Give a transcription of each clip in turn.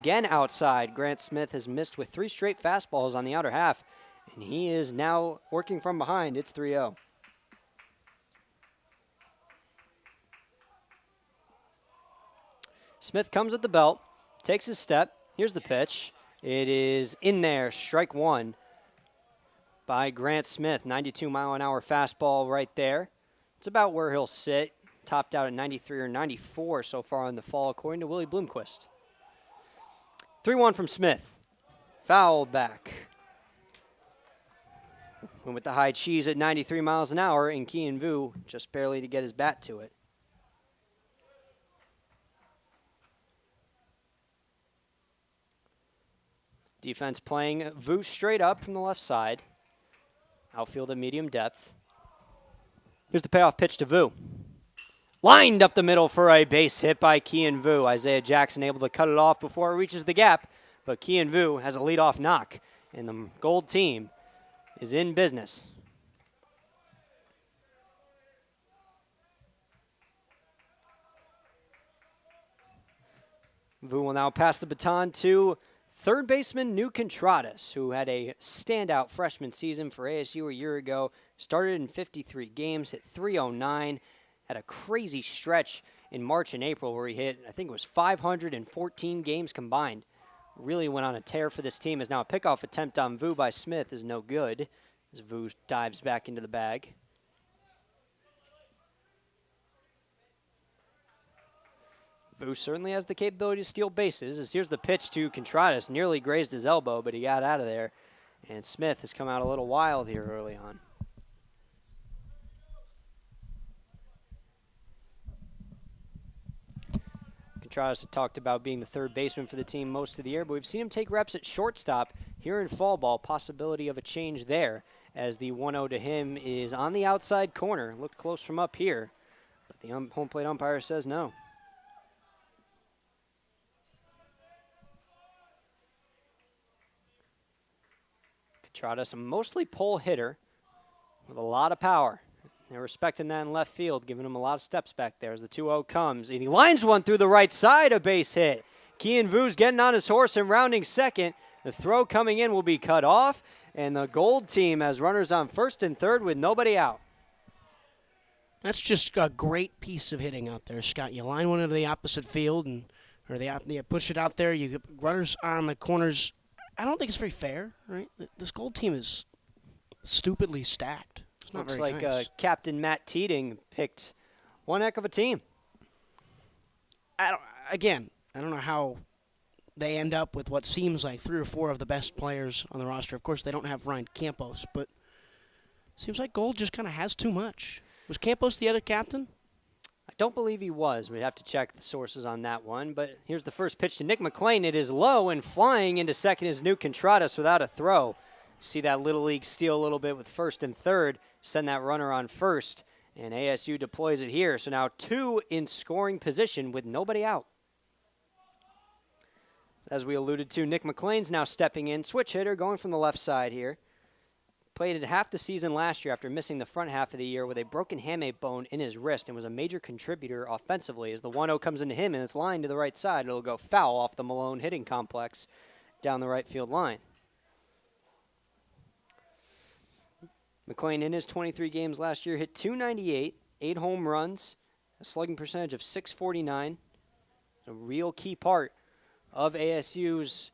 Again outside, Grant Smith has missed with 3 straight fastballs on the outer half, and he is now working from behind. It's 3-0. Smith comes at the belt, takes his step. Here's the pitch. It is in there, strike one by Grant Smith. 92-mile-an-hour fastball right there. It's about where he'll sit. Topped out at 93 or 94 so far in the fall, according to Willie Bloomquist. 3-1 from Smith. Fouled back. And with the high cheese at 93 miles an hour, and Kian Vu just barely to get his bat to it. Defense playing Vu straight up from the left side. Outfield at medium depth. Here's the payoff pitch to Vu. Lined up the middle for a base hit by Kian Vu. Isaiah Jackson able to cut it off before it reaches the gap, but Kian Vu has a leadoff knock, and the Gold team is in business. Vu will now pass the baton to third baseman New Contradas, who had a standout freshman season for ASU a year ago. Started in 53 games, hit .309, had a crazy stretch in March and April where he hit, I think it was 514 games combined. Really went on a tear for this team. As now a pickoff attempt on Vu by Smith is no good, as Vu dives back into the bag. Vu certainly has the capability to steal bases, as here's the pitch to Contradas. Nearly grazed his elbow, but he got out of there. And Smith has come out a little wild here early on. Contradas had talked about being the third baseman for the team most of the year, but we've seen him take reps at shortstop here in fall ball. Possibility of a change there, as the 1-0 to him is on the outside corner. Looked close from up here, but the home plate umpire says no. Contradas, a mostly pole hitter with a lot of power. They're respecting that in left field, giving him a lot of steps back there as the 2-0 comes. And he lines one through the right side, a base hit. Kian Vu's getting on his horse and rounding second. The throw coming in will be cut off, and the Gold team has runners on first and third with nobody out. That's just a great piece of hitting out there, Scott. You line one into the opposite field, or you push it out there. You get runners on the corners. I don't think it's very fair, right? This Gold team is stupidly stacked. It's not Looks very like nice. Captain Matt Teeding picked one heck of a team. I don't know how they end up with what seems like 3 or 4 of the best players on the roster. Of course, they don't have Ryan Campos, but it seems like Gold just kind of has too much. Was Campos the other captain? I don't believe he was. We'd have to check the sources on that one. But here's the first pitch to Nick McLean. It is low, and flying into second is New Contradas without a throw. See that Little League steal a little bit with first and third. Send that runner on first, and ASU deploys it here. So now 2 in scoring position with nobody out. As we alluded to, Nick McLean's now stepping in. Switch hitter going from the left side here. Played it half the season last year after missing the front half of the year with a broken hamate bone in his wrist, and was a major contributor offensively. As the 1-0 comes into him and it's lined to the right side, it'll go foul off the Malone hitting complex down the right field line. McLean in his 23 games last year hit .298, 8 home runs, a slugging percentage of .649. A real key part of ASU's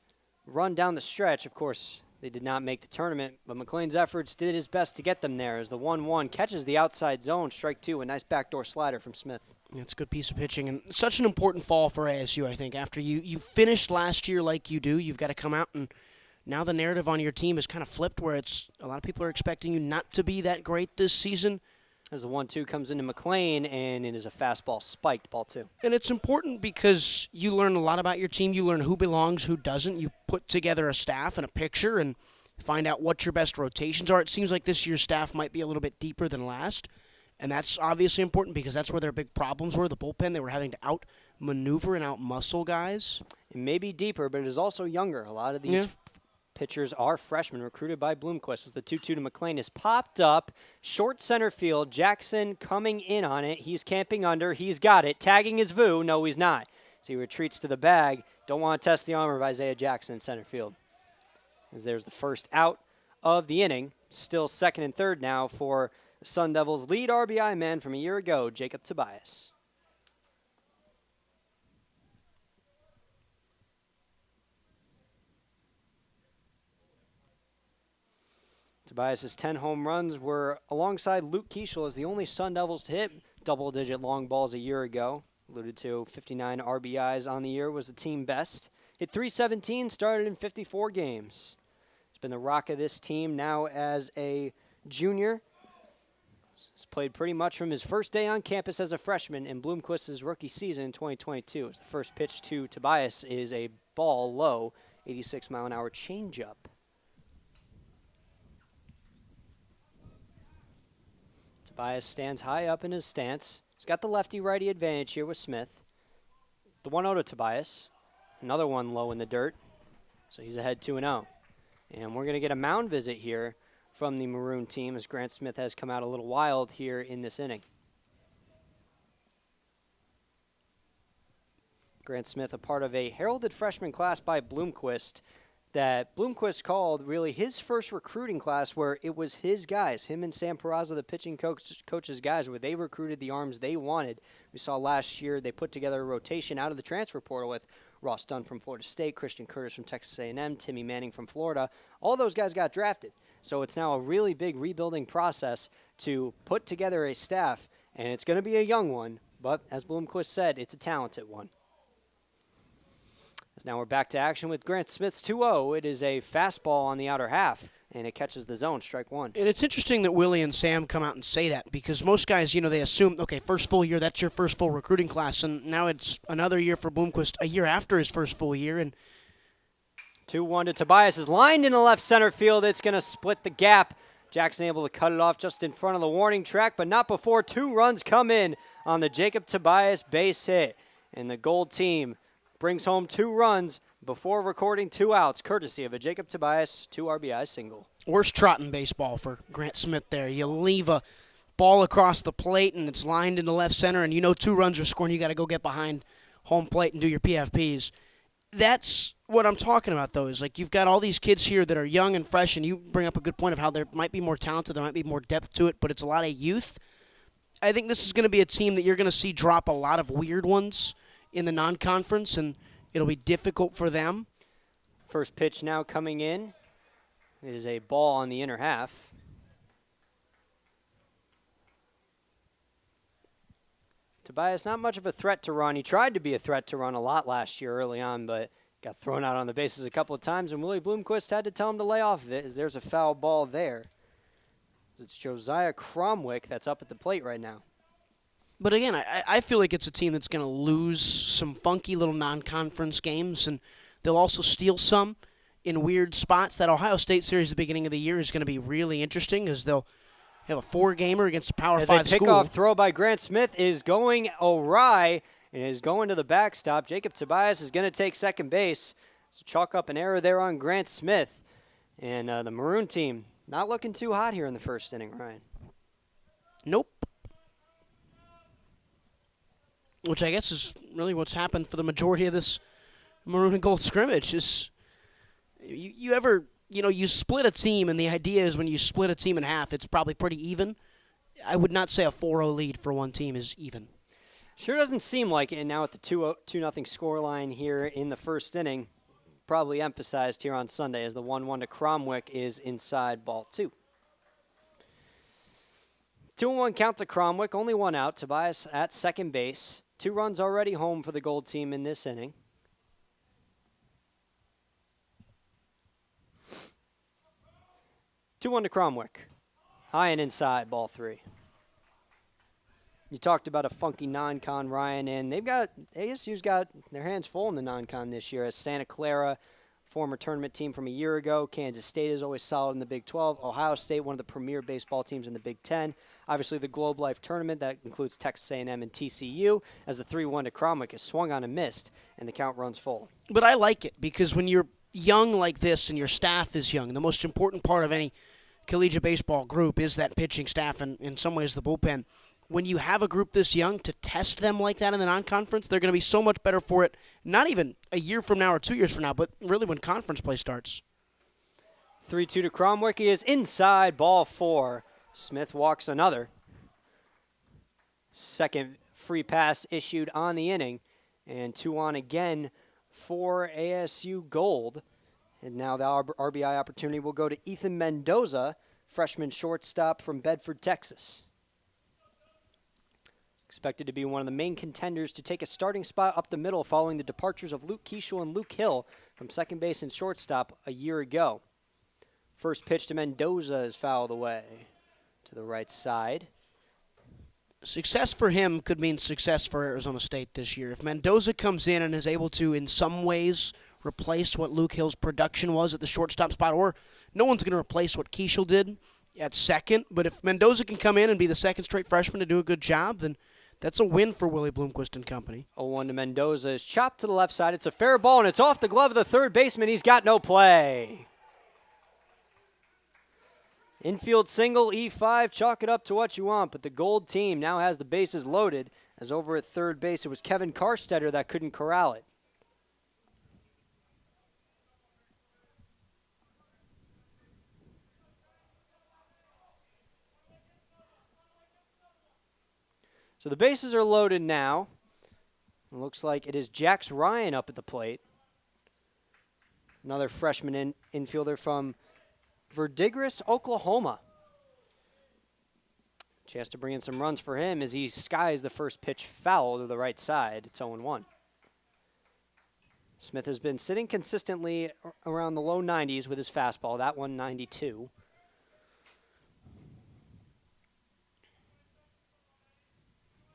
run down the stretch. Of course, they did not make the tournament, but McLean's efforts did his best to get them there as the 1-1 catches the outside zone, strike 2, a nice backdoor slider from Smith. It's a good piece of pitching, and such an important fall for ASU, I think. After you finished last year like you do, you've got to come out, and now the narrative on your team is kind of flipped, where it's a lot of people are expecting you not to be that great this season. As the 1-2 comes into McLean, and it is a fastball spiked, ball 2. And it's important because you learn a lot about your team. You learn who belongs, who doesn't. You put together a staff and a picture and find out what your best rotations are. It seems like this year's staff might be a little bit deeper than last, and that's obviously important because that's where their big problems were. The bullpen, they were having to out-maneuver and out-muscle guys. It may be deeper, but it is also younger. A lot of these pitchers are freshmen recruited by Bloomquist. As the 2-2 to McLean is popped up. Short center field. Jackson coming in on it. He's camping under. He's got it. Tagging his Vu. No, he's not. as he retreats to the bag. Don't want to test the armor of Isaiah Jackson in center field. As there's the first out of the inning. Still second and third now for the Sun Devils' lead RBI man from a year ago, Jacob Tobias. Tobias' 10 home runs were alongside Luke Keeschel as the only Sun Devils to hit double-digit long balls a year ago. Alluded to 59 RBIs on the year was the team best. Hit .317, started in 54 games. He's been the rock of this team now as a junior. He's played pretty much from his first day on campus as a freshman in Bloomquist's rookie season in 2022. As the first pitch to Tobias is a ball low, 86-mile-an-hour changeup. Tobias stands high up in his stance. He's got the lefty-righty advantage here with Smith. The 1-0 to Tobias. Another one low in the dirt. So he's ahead 2-0. And we're going to get a mound visit here from the Maroon team as Grant Smith has come out a little wild here in this inning. Grant Smith, a part of a heralded freshman class by Bloomquist that Bloomquist called really his first recruiting class where it was his guys, him and Sam Peraza, the pitching coach's guys, where they recruited the arms they wanted. We saw last year they put together a rotation out of the transfer portal with Ross Dunn from Florida State, Christian Curtis from Texas A&M, Timmy Manning from Florida. All those guys got drafted. So it's now a really big rebuilding process to put together a staff, and it's going to be a young one, but as Bloomquist said, it's a talented one. As now we're back to action with Grant Smith's 2-0. It is a fastball on the outer half, and it catches the zone, strike one. And it's interesting that Willie and Sam come out and say that because most guys, they assume, okay, first full year, that's your first full recruiting class, and now it's another year for Bloomquist, a year after his first full year. And 2-1 to Tobias is lined into left center field. It's going to split the gap. Jackson able to cut it off just in front of the warning track, but not before 2 runs come in on the Jacob Tobias base hit. And the Gold team brings home 2 runs before recording 2 outs, courtesy of a Jacob Tobias 2 RBI single. Worst trot in baseball for Grant Smith there. You leave a ball across the plate, and it's lined into left center, and 2 runs are scored, and you got to go get behind home plate and do your PFPs. That's what I'm talking about, though, is like you've got all these kids here that are young and fresh, and you bring up a good point of how there might be more talented, there might be more depth to it, but it's a lot of youth. I think this is going to be a team that you're going to see drop a lot of weird ones in the non-conference, and it'll be difficult for them. First pitch now coming in. It is a ball on the inner half. Tobias, not much of a threat to run. He tried to be a threat to run a lot last year early on, but got thrown out on the bases a couple of times, and Willie Bloomquist had to tell him to lay off of it as there's a foul ball there. It's Josiah Cromwick that's up at the plate right now. But again, I feel like it's a team that's going to lose some funky little non-conference games, and they'll also steal some in weird spots. That Ohio State series at the beginning of the year is going to be really interesting as they'll have a 4-gamer against a Power 5 school. Pickoff throw by Grant Smith is going awry and is going to the backstop. Jacob Tobias is going to take second base. So chalk up an error there on Grant Smith. And the Maroon team not looking too hot here in the first inning, Ryan. Nope. Which I guess is really what's happened for the majority of this Maroon and Gold scrimmage. Is you split a team, and the idea is when you split a team in half, it's probably pretty even. I would not say a 4-0 lead for one team is even. Sure doesn't seem like it. And now at the 2-0 scoreline here in the first inning, probably emphasized here on Sunday as the 1-1 to Cromwick is inside ball 2. 2-1 count to Cromwick, only 1 out. Tobias at second base. 2 runs already home for the Gold team in this inning. Two 1 to Cromwick. High and inside, ball 3. You talked about a funky non-con, Ryan, and ASU's got their hands full in the non-con this year as Santa Clara, former tournament team from a year ago. Kansas State is always solid in the Big 12. Ohio State, one of the premier baseball teams in the Big 10. Obviously, the Globe Life tournament, that includes Texas A&M and TCU, as the 3-1 to Cromwick is swung on and missed, and the count runs full. But I like it because when you're young like this and your staff is young, the most important part of any collegiate baseball group is that pitching staff and in some ways the bullpen. when you have a group this young, to test them like that in the non-conference, they're going to be so much better for it, not even a year from now or 2 years from now, but really when conference play starts. 3-2 to Cromwick. He is inside, ball 4. Smith walks another. Second free pass issued on the inning, and 2 on again for ASU Gold. And now the RBI opportunity will go to Ethan Mendoza, freshman shortstop from Bedford, Texas. Expected to be one of the main contenders to take a starting spot up the middle following the departures of Luke Keishel and Luke Hill from second base and shortstop a year ago. First pitch to Mendoza is fouled away to the right side. Success for him could mean success for Arizona State this year. If Mendoza comes in and is able to, in some ways, replace what Luke Hill's production was at the shortstop spot, or no one's going to replace what Keishel did at second, but if Mendoza can come in and be the second straight freshman to do a good job, then that's a win for Willie Bloomquist and company. 0-1 to Mendoza is chopped to the left side. It's a fair ball, and it's off the glove of the third baseman. He's got no play. Infield single, E5, chalk it up to what you want, but the Gold team now has the bases loaded, as over at third base it was Kevin Karstetter that couldn't corral it. So the bases are loaded now. It looks like it is Jax Ryan up at the plate. Another freshman infielder from Verdigris, Oklahoma. Chance to bring in some runs for him as he skies the first pitch foul to the right side. It's 0-1. Smith has been sitting consistently around the low 90s with his fastball. That one 92.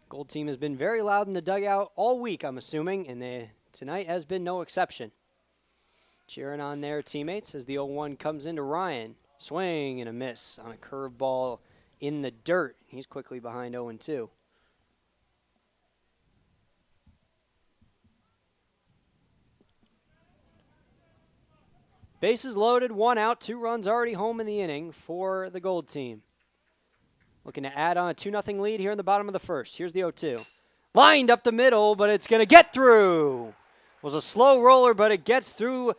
Gold team has been very loud in the dugout all week, I'm assuming, and tonight has been no exception. Cheering on their teammates as the 0-1 comes into Ryan. Swing and a miss on a curveball in the dirt. He's quickly behind 0-2. Bases loaded, 1 out, 2 runs already home in the inning for the Gold team. Looking to add on a 2-0 lead here in the bottom of the first. Here's the 0-2. Lined up the middle, but it's going to get through. Was a slow roller, but it gets through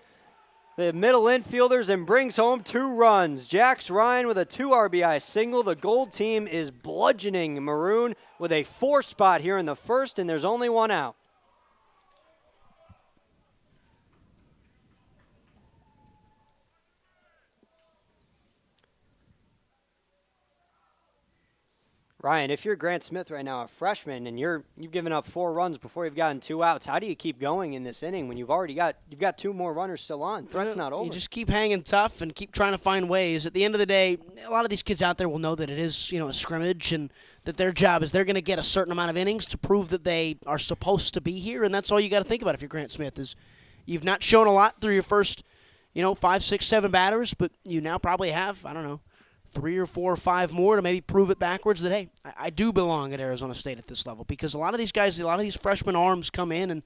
the middle infielders and brings home 2 runs. Jax Ryan with a 2 RBI single. The Gold team is bludgeoning Maroon with a 4 spot here in the first, and there's only 1 out. Ryan, if you're Grant Smith right now, a freshman, and you've given up 4 runs before you've gotten 2 outs, how do you keep going in this inning when you've got 2 more runners still on? Threat's not over. You just keep hanging tough and keep trying to find ways. At the end of the day, a lot of these kids out there will know that it is, a scrimmage, and that their job is they're going to get a certain amount of innings to prove that they are supposed to be here, and that's all you got to think about if you're Grant Smith. Is you've not shown a lot through your first, 5, 6, 7 batters, but you now probably have, 3 or 4 or 5 more to maybe prove it backwards that, hey, I do belong at Arizona State at this level. Because a lot of these guys, a lot of these freshman arms come in and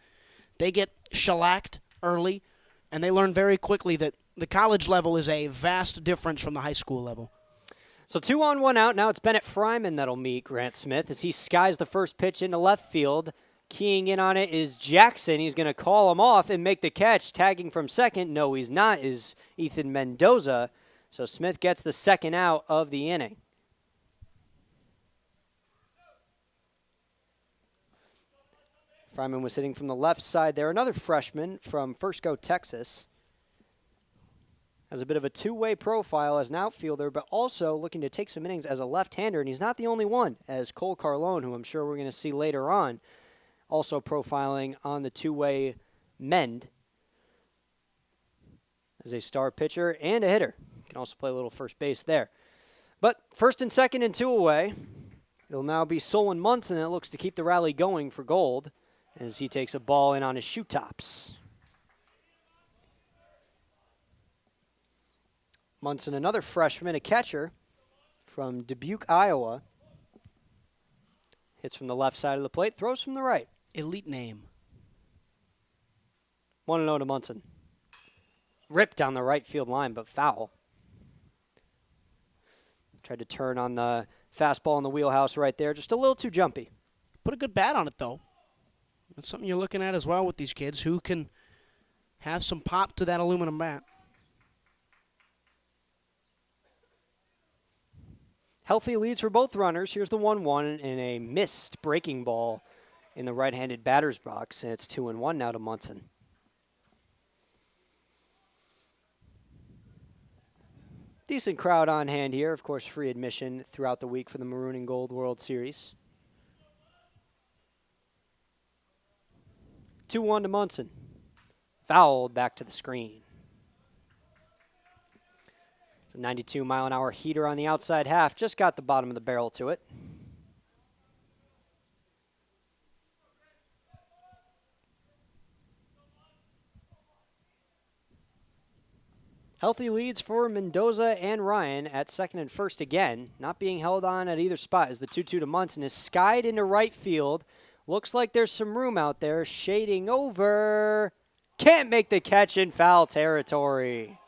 they get shellacked early, and they learn very quickly that the college level is a vast difference from the high school level. So 2 on, 1 out. Now it's Bennett Fryman that'll meet Grant Smith as he skies the first pitch into left field. Keying in on it is Jackson. He's going to call him off and make the catch. Tagging from second, no he's not, is Ethan Mendoza. So Smith gets the second out of the inning. Fryman was hitting from the left side there. Another freshman from Frisco, Texas. Has a bit of a two-way profile as an outfielder, but also looking to take some innings as a left-hander. And he's not the only one, as Cole Carlone, who I'm sure we're going to see later on, also profiling on the two-way mend as a star pitcher and a hitter. Can also play a little first base there. But first and second and 2 away. It'll now be Solon Munson that looks to keep the rally going for Gold as he takes a ball in on his shoe tops. Munson, another freshman, a catcher from Dubuque, Iowa. Hits from the left side of the plate, throws from the right. Elite name. 1-0 to Munson. Ripped down the right field line, but foul. Tried to turn on the Fastball in the wheelhouse right there, just a little too jumpy. Put a good bat on it, though. That's something you're looking at as well with these kids who can have some pop to that aluminum bat. Healthy leads for both runners. Here's the 1-1 and a missed breaking ball in the right-handed batter's box, and it's 2-1 now to Munson. Decent crowd on hand here. Of course, free admission throughout the week for the Maroon and Gold World Series. 2-1 to Munson. Fouled back to the screen. It's a 92-mile-an-hour heater on the outside half. Just got the bottom of the barrel to it. Healthy leads for Mendoza and Ryan at second and first again. Not being held on at either spot as the 2-2 to Munson is skied into right field. Looks like there's some room out there. Shading over. Can't make the catch in foul territory.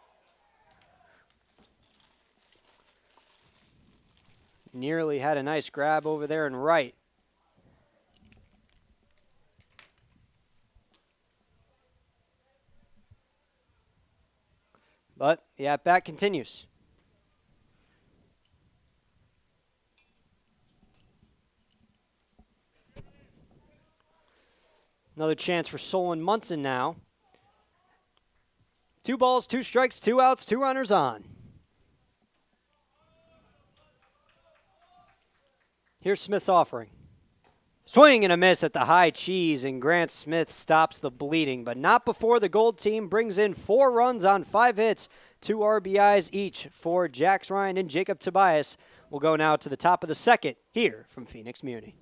Nearly had a nice grab over there in right. But the at-bat continues. Another chance for Solon Munson now. 2 balls, 2 strikes, 2 outs, 2 runners on. Here's Smith's offering. Swing and a miss at the high cheese, and Grant Smith stops the bleeding, but not before the Gold team brings in 4 runs on 5 hits, 2 RBIs each for Jax Ryan and Jacob Tobias. We'll go now to the top of the second here from Phoenix Muni.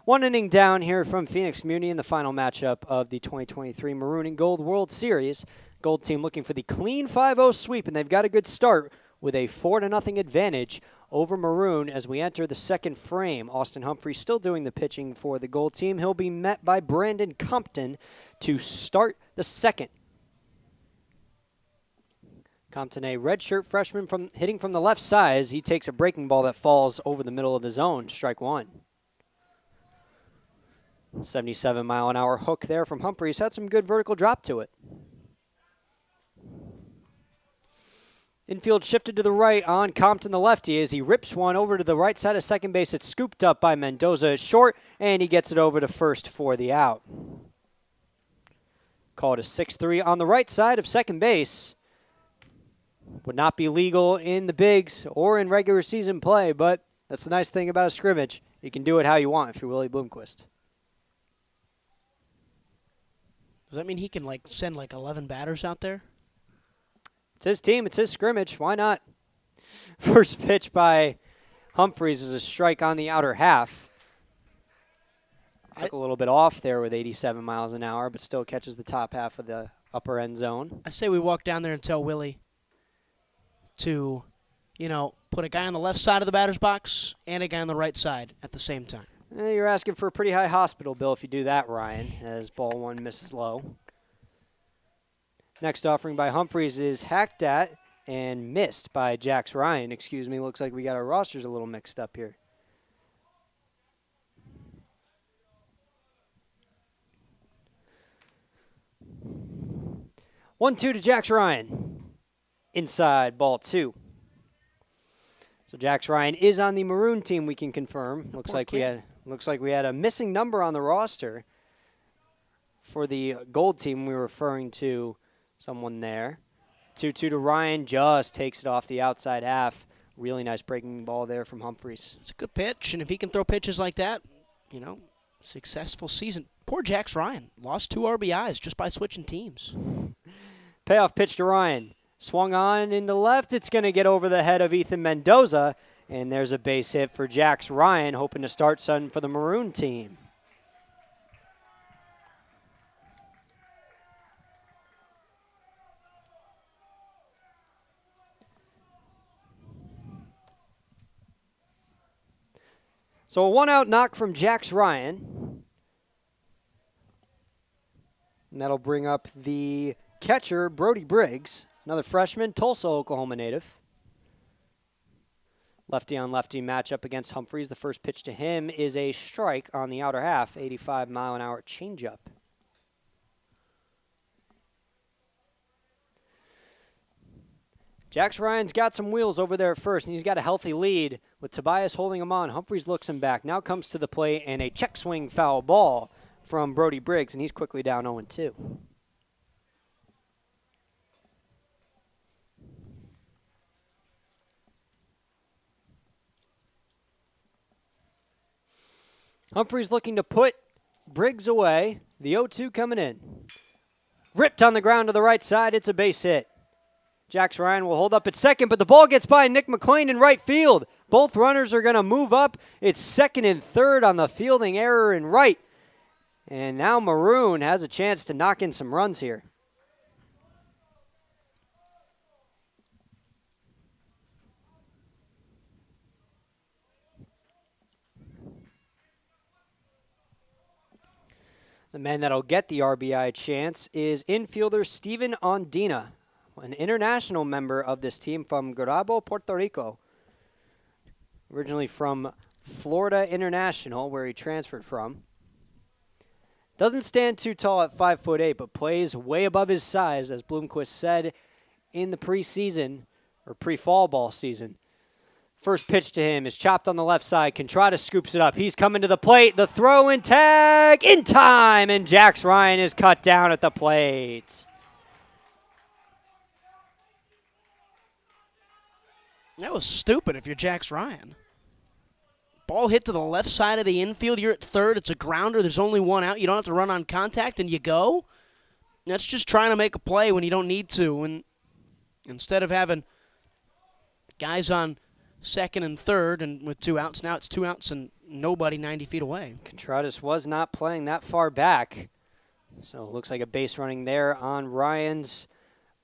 One inning down here from Phoenix Muni in the final matchup of the 2023 Maroon and Gold World Series. Gold team looking for the clean 5-0 sweep, and they've got a good start with a 4-0 advantage over Maroon as we enter the second frame. Austin Humphrey still doing the pitching for the Gold team. He'll be met by Brandon Compton to start the second. Compton, a redshirt freshman hitting from the left side as he takes a breaking ball that falls over the middle of the zone. Strike one. 77-mile-an-hour hook there from Humphreys. Had some good vertical drop to it. Infield shifted to the right on Compton, the lefty, as he rips one over to the right side of second base. It's scooped up by Mendoza short, and he gets it over to first for the out. Called a 6-3 on the right side of second base. Would not be legal in the bigs or in regular season play, but that's the nice thing about a scrimmage. You can do it how you want if you're Willie Bloomquist. Does that mean he can send 11 batters out there? It's his team. It's his scrimmage. Why not? First pitch by Humphreys is a strike on the outer half. Took a little bit off there with 87 miles an hour, but still catches the top half of the upper end zone. I say we walk down there and tell Willie to, put a guy on the left side of the batter's box and a guy on the right side at the same time. You're asking for a pretty high hospital bill if you do that, Ryan, as ball one misses low. Next offering by Humphreys is hacked at and missed by Jax Ryan. Excuse me, looks like we got our rosters a little mixed up here. One-two to Jax Ryan. Inside, ball two. So Jax Ryan is on the Maroon team, we can confirm. Looks like we had a missing number on the roster. For the gold team, we were referring to someone there. 2-2 to Ryan, just takes it off the outside half. Really nice breaking ball there from Humphreys. It's a good pitch, and if he can throw pitches like that, successful season. Poor Jax Ryan. Lost 2 RBIs just by switching teams. Payoff pitch to Ryan. Swung on into left. It's going to get over the head of Ethan Mendoza. And there's a base hit for Jax Ryan, hoping to start something for the Maroon team. So a one-out knock from Jax Ryan. And that'll bring up the catcher, Brody Briggs, another freshman, Tulsa, Oklahoma native. Lefty-on-lefty matchup against Humphreys. The first pitch to him is a strike on the outer half, 85-mile-an-hour changeup. Jax Ryan's got some wheels over there at first, and he's got a healthy lead with Tobias holding him on. Humphreys looks him back. Now comes to the plate, and a check swing foul ball from Brody Briggs, and he's quickly down 0-2. Humphreys looking to put Briggs away. The 0-2 coming in. Ripped on the ground to the right side. It's a base hit. Jax Ryan will hold up at second, but the ball gets by Nick McLean in right field. Both runners are going to move up. It's second and third on the fielding error in right. And now Maroon has a chance to knock in some runs here. The man that'll get the RBI chance is infielder Steven Ondina, an international member of this team from Gurabo, Puerto Rico. Originally from Florida International, where he transferred from. Doesn't stand too tall at 5'8", but plays way above his size, as Bloomquist said in the preseason, or pre-fall ball season. First pitch to him is chopped on the left side. Contrada scoops it up. He's coming to the plate. The throw and tag in time, and Jax Ryan is cut down at the plate. That was stupid if you're Jax Ryan. Ball hit to the left side of the infield. You're at third. It's a grounder. There's only one out. You don't have to run on contact, and you go. That's just trying to make a play when you don't need to. And instead of having guys on second and third, and with 2 outs, now it's 2 outs and nobody 90 feet away. Contradas was not playing that far back. So it looks like a base running there on Ryan's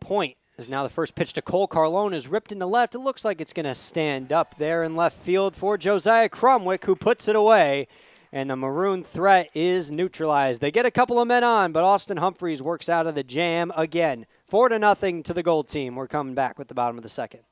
point. As now the first pitch to Cole Carlone is ripped into left. It looks like it's going to stand up there in left field for Josiah Cromwick, who puts it away. And the Maroon threat is neutralized. They get a couple of men on, but Austin Humphreys works out of the jam again. 4-0 to the gold team. We're coming back with the bottom of the second.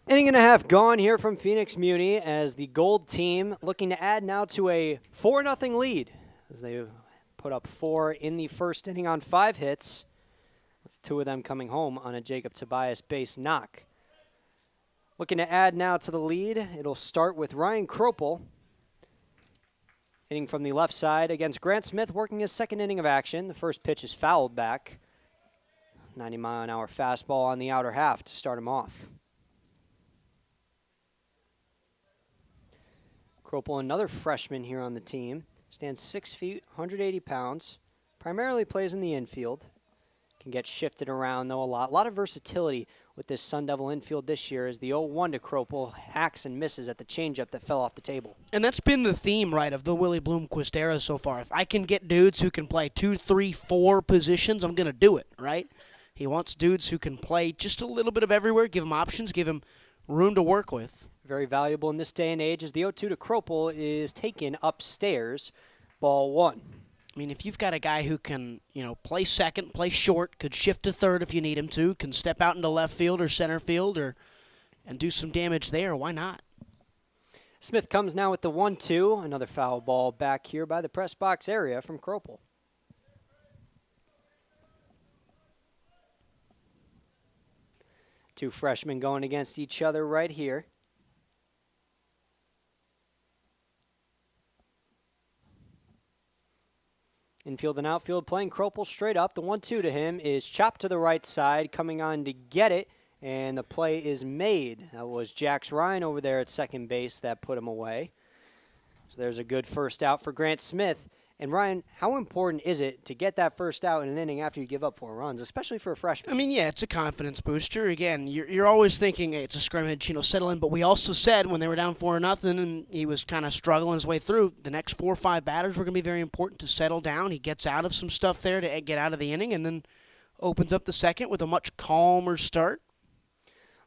Inning and a half gone here from Phoenix Muni as the Gold team looking to add now to a 4-0 lead as they put up 4 in the first inning on 5 hits, with 2 of them coming home on a Jacob Tobias base knock. Looking to add now to the lead, it'll start with Ryan Kropel, hitting from the left side against Grant Smith, working his second inning of action. The first pitch is fouled back. 90-mile-an-hour fastball on the outer half to start him off. Kropel, another freshman here on the team, stands 6 feet, 180 pounds, primarily plays in the infield. Can get shifted around, though, a lot. A lot of versatility with this Sun Devil infield this year as the 0-1 to Kropel hacks and misses at the changeup that fell off the table. And that's been the theme, right, of the Willie Bloomquist era so far. If I can get dudes who can play 2, 3, 4 positions, I'm going to do it, right? He wants dudes who can play just a little bit of everywhere, give him options, give him room to work with. Very valuable in this day and age as the 0-2 to Kropel is taken upstairs, ball 1. I mean, if you've got a guy who can, play second, play short, could shift to third if you need him to, can step out into left field or center field and do some damage there, why not? Smith comes now with the 1-2. Another foul ball back here by the press box area from Kropel. Two freshmen going against each other right here. Infield and outfield playing Kropel straight up. The 1-2 to him is chopped to the right side, coming on to get it, and the play is made. That was Jax Ryan over there at second base that put him away. So there's a good first out for Grant Smith. And Ryan, how important is it to get that first out in an inning after you give up 4 runs, especially for a freshman? I mean, yeah, it's a confidence booster. Again, you're always thinking, hey, it's a scrimmage, settle in. But we also said when they were down 4-0 and he was kind of struggling his way through, the next 4 or 5 batters were going to be very important to settle down. He gets out of some stuff there to get out of the inning and then opens up the second with a much calmer start.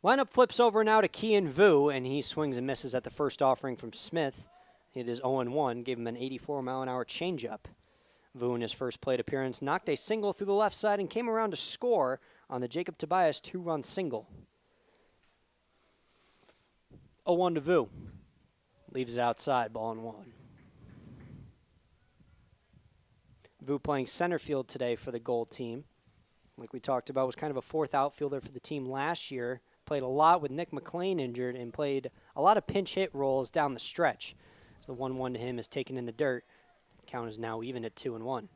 Lineup flips over now to Kian Vu, and he swings and misses at the first offering from Smith. It is 0-1, gave him an 84-mile-an-hour changeup. Vu, in his first plate appearance, knocked a single through the left side and came around to score on the Jacob Tobias 2-run single. 0-1 to Vu. Leaves it outside, ball and 1. Vu playing center field today for the Gold team. Like we talked about, was kind of a 4th outfielder for the team last year. Played a lot with Nick McLean injured and played a lot of pinch hit roles down the stretch. So the 1-1 to him is taken in the dirt. Count is now even at 2-1.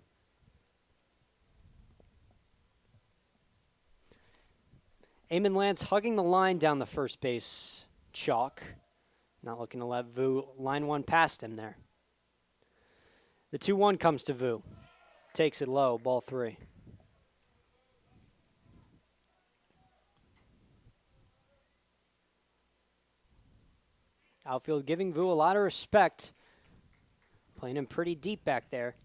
Eamon Lance hugging the line down the first base chalk. Not looking to let Vu line one past him there. The 2-1 comes to Vu. Takes it low, ball 3. Outfield giving Vu a lot of respect. Playing him pretty deep back there.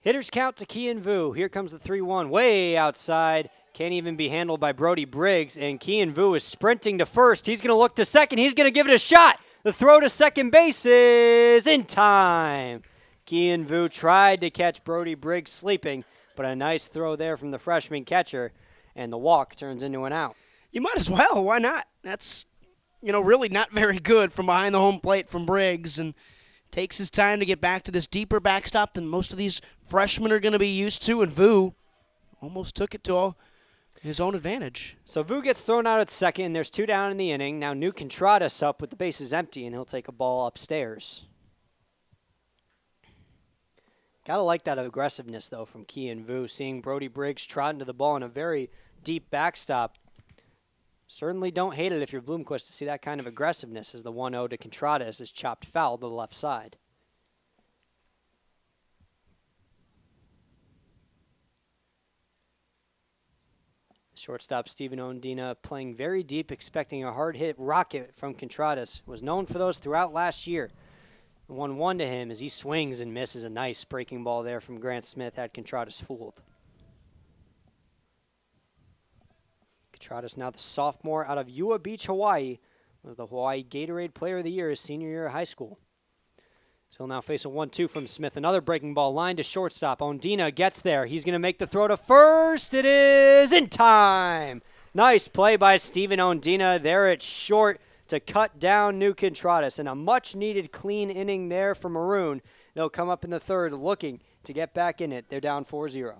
Hitters count to Kian Vu. Here comes the 3-1. Way outside. Can't even be handled by Brody Briggs. And Kian Vu is sprinting to first. He's going to look to second. He's going to give it a shot. The throw to second base is in time. Kian Vu tried to catch Brody Briggs sleeping, but a nice throw there from the freshman catcher. And the walk turns into an out. You might as well. Why not? That's really not very good from behind the home plate from Briggs, and takes his time to get back to this deeper backstop than most of these freshmen are going to be used to, and Vu almost took it to his own advantage. So Vu gets thrown out at second, and there's 2 down in the inning. Now New Contradas up with the bases empty, and he'll take a ball upstairs. Gotta like that aggressiveness, though, from Kian Vu, seeing Brody Briggs trot into the ball in a very deep backstop. Certainly don't hate it if you're Bloomquist to see that kind of aggressiveness as the 1-0 to Contradas is chopped foul to the left side. Shortstop Steven Ondina playing very deep, expecting a hard-hit rocket from Contradas. Was known for those throughout last year. The 1-1 to him as he swings and misses a nice breaking ball there from Grant Smith, had Contradas fooled. Contradas, now the sophomore out of Ua Beach, Hawaii, was the Hawaii Gatorade Player of the Year his senior year of high school. So he'll now face a 1-2 from Smith. Another breaking ball, line to shortstop. Ondina gets there. He's going to make the throw to first. It is in time. Nice play by Steven Ondina there at short to cut down New Contradas, and a much-needed clean inning there for Maroon. They'll come up in the third looking to get back in it. They're down 4-0.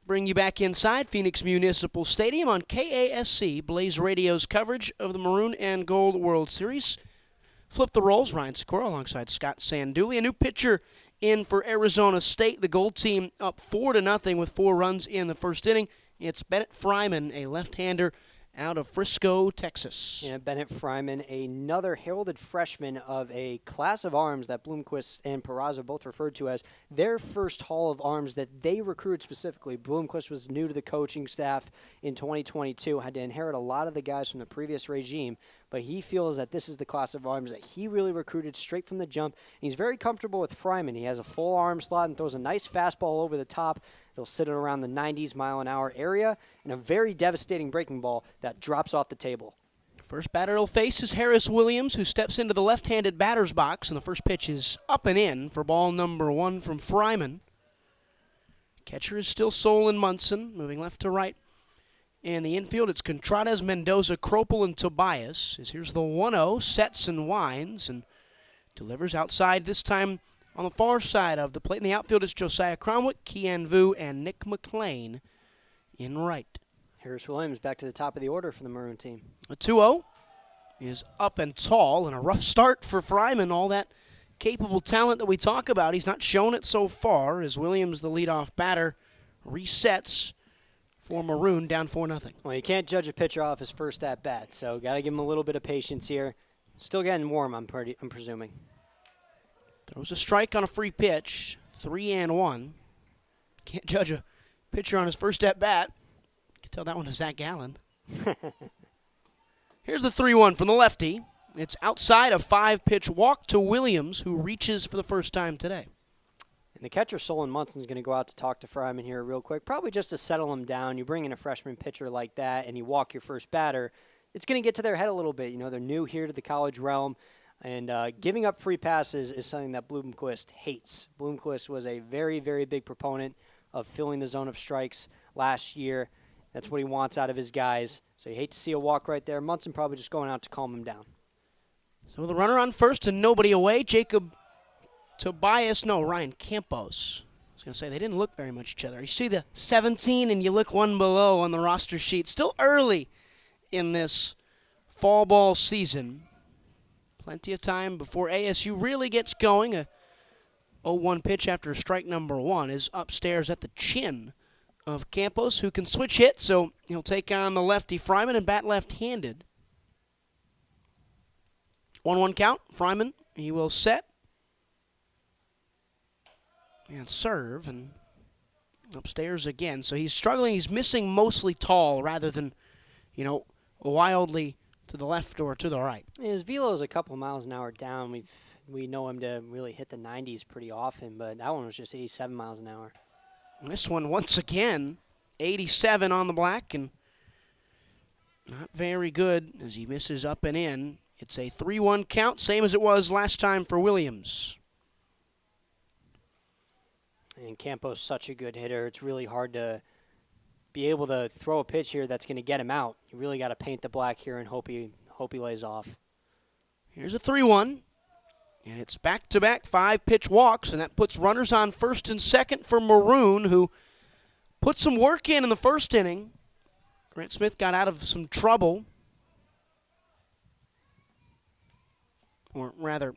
Bring you back inside Phoenix Municipal Stadium on KASC, Blaze Radio's coverage of the Maroon and Gold World Series. Flip the roles, Ryan Sikora alongside Scott Sandulli. A new pitcher in for Arizona State. The Gold team up 4-0 with 4 runs in the first inning. It's Bennett Fryman, a left-hander out of Frisco, Texas. Yeah, Bennett Fryman, another heralded freshman of a class of arms that Bloomquist and Peraza both referred to as their first Hall of Arms that they recruited specifically. Bloomquist was new to the coaching staff in 2022, had to inherit a lot of the guys from the previous regime, but he feels that this is the class of arms that he really recruited straight from the jump. And he's very comfortable with Fryman. He has a full arm slot and throws a nice fastball over the top. It'll sit at around the 90s mile-an-hour area, and a very devastating breaking ball that drops off the table. First batter he'll face is Harris Williams, who steps into the left-handed batter's box, and the first pitch is up and in for ball number 1 from Fryman. Catcher is still Solon Munson, moving left to right. In the infield, it's Contradas, Mendoza, Kropel, and Tobias. As here's the 1-0, sets and winds, and delivers outside this time. On the far side of the plate in the outfield is Josiah Cromwick, Kian Vu, and Nick McLean in right. Harris Williams back to the top of the order for the Maroon team. A 2-0 is up and tall, and a rough start for Fryman. All that capable talent that we talk about, he's not shown it so far, as Williams, the leadoff batter, resets for Maroon, down 4-0. Well, you can't judge a pitcher off his first at-bat, so got to give him a little bit of patience here. Still getting warm, I'm presuming. Throws a strike on a free pitch, 3-1. Can't judge a pitcher on his first at-bat. You can tell that one to Zach Gallen. Here's the 3-1 from the lefty. It's outside a 5-pitch walk to Williams, who reaches for the first time today. And the catcher, Solon Munson, is going to go out to talk to Fryman here real quick, probably just to settle him down. You bring in a freshman pitcher like that and you walk your first batter, it's going to get to their head a little bit. You know, they're new here to the college realm. And giving up free passes is something that Bloomquist hates. Bloomquist was a very, very big proponent of filling the zone of strikes last year. That's what he wants out of his guys. So you hate to see a walk right there. Munson probably just going out to calm him down. So the runner on first and nobody away. Ryan Campos. I was going to say, they didn't look very much each other. You see the 17 and you look one below on the roster sheet. Still early in this fall ball season. Plenty of time before ASU really gets going. A 0-1 pitch after strike number 1 is upstairs at the chin of Campos, who can switch hit, so he'll take on the lefty Fryman and bat left-handed. 1-1 count. Fryman, he will set and serve, and Upstairs again. So he's struggling. He's missing mostly tall rather than, wildly to the left or to the right. His velo is a couple miles an hour down. We know him to really hit the 90s pretty often, but that one was just 87 miles an hour. And this one, once again, 87 on the black, and not very good as he misses up and in. It's a 3-1 count, same as it was last time for Williams. And Campo's such a good hitter. It's really hard to be able to throw a pitch here that's going to get him out. You really got to paint the black here and hope he lays off. Here's a 3-1. And it's back-to-back 5-pitch walks, and that puts runners on first and second for Maroon, who put some work in the first inning. Grant Smith got out of some trouble. Or rather,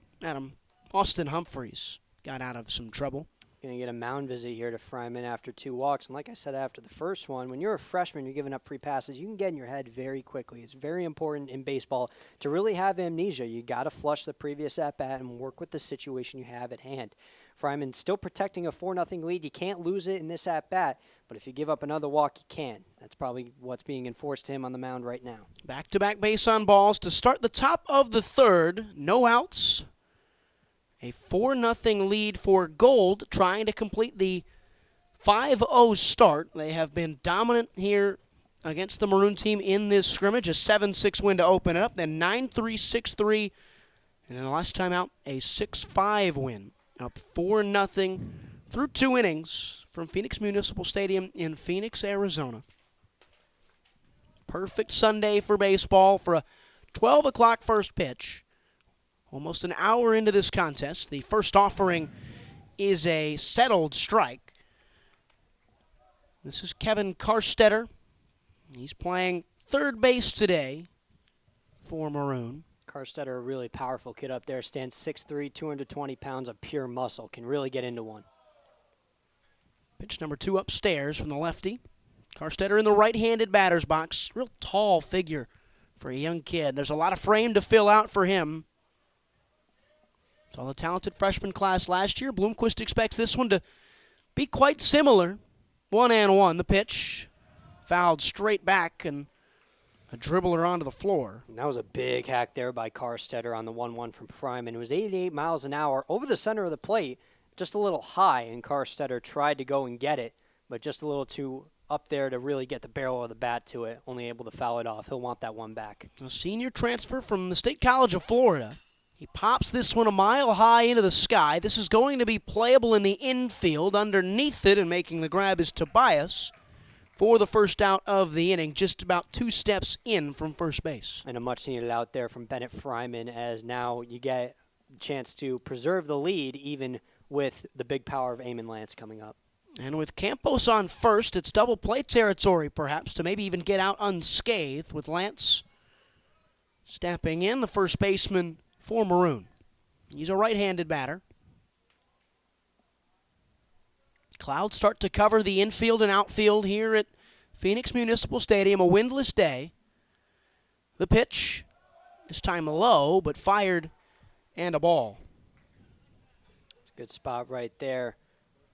Austin Humphreys got out of some trouble. Going to get a mound visit here to Fryman after 2 walks. And like I said after the first one, when you're a freshman, you're giving up free passes, you can get in your head very quickly. It's very important in baseball to really have amnesia. You got to flush the previous at-bat and work with the situation you have at hand. Fryman still protecting a 4-0 lead. You can't lose it in this at-bat, but if you give up another walk, you can. That's probably what's being enforced to him on the mound right now. Back-to-back base on balls to start the top of the third. No outs. A 4-0 lead for Gold, trying to complete the 5-0 start. They have been dominant here against the Maroon team in this scrimmage. A 7-6 win to open it up, then 9-3, 6-3, and then the last time out, a 6-5 win. Up 4-0 through 2 innings from Phoenix Municipal Stadium in Phoenix, Arizona. Perfect Sunday for baseball for a 12 o'clock first pitch. Almost an hour into this contest. The first offering is a settled strike. This is Kevin Karstetter. He's playing third base today for Maroon. Karstetter, a really powerful kid up there, stands 6'3", 220 pounds of pure muscle, can really get into one. Pitch number 2 upstairs from the lefty. Karstetter in the right-handed batter's box. Real tall figure for a young kid. There's a lot of frame to fill out for him. Saw the talented freshman class last year. Bloomquist expects this one to be quite similar. 1-1. The pitch fouled straight back and a dribbler onto the floor. And that was a big hack there by Karstetter on the 1-1 from Fryman. It was 88 miles an hour over the center of the plate, just a little high, and Karstetter tried to go and get it, but just a little too up there to really get the barrel of the bat to it, only able to foul it off. He'll want that one back. A senior transfer from the State College of Florida. He pops this one a mile high into the sky. This is going to be playable in the infield. Underneath it and making the grab is Tobias for the first out of the inning, just about 2 steps in from first base. And a much needed out there from Bennett Fryman, as now you get a chance to preserve the lead even with the big power of Eamon Lance coming up. And with Campos on first, it's double play territory perhaps to maybe even get out unscathed with Lance stepping in, the first baseman for Maroon. He's a right-handed batter. Clouds start to cover the infield and outfield here at Phoenix Municipal Stadium, a windless day. The pitch, this time low, but fired and a ball. It's a good spot right there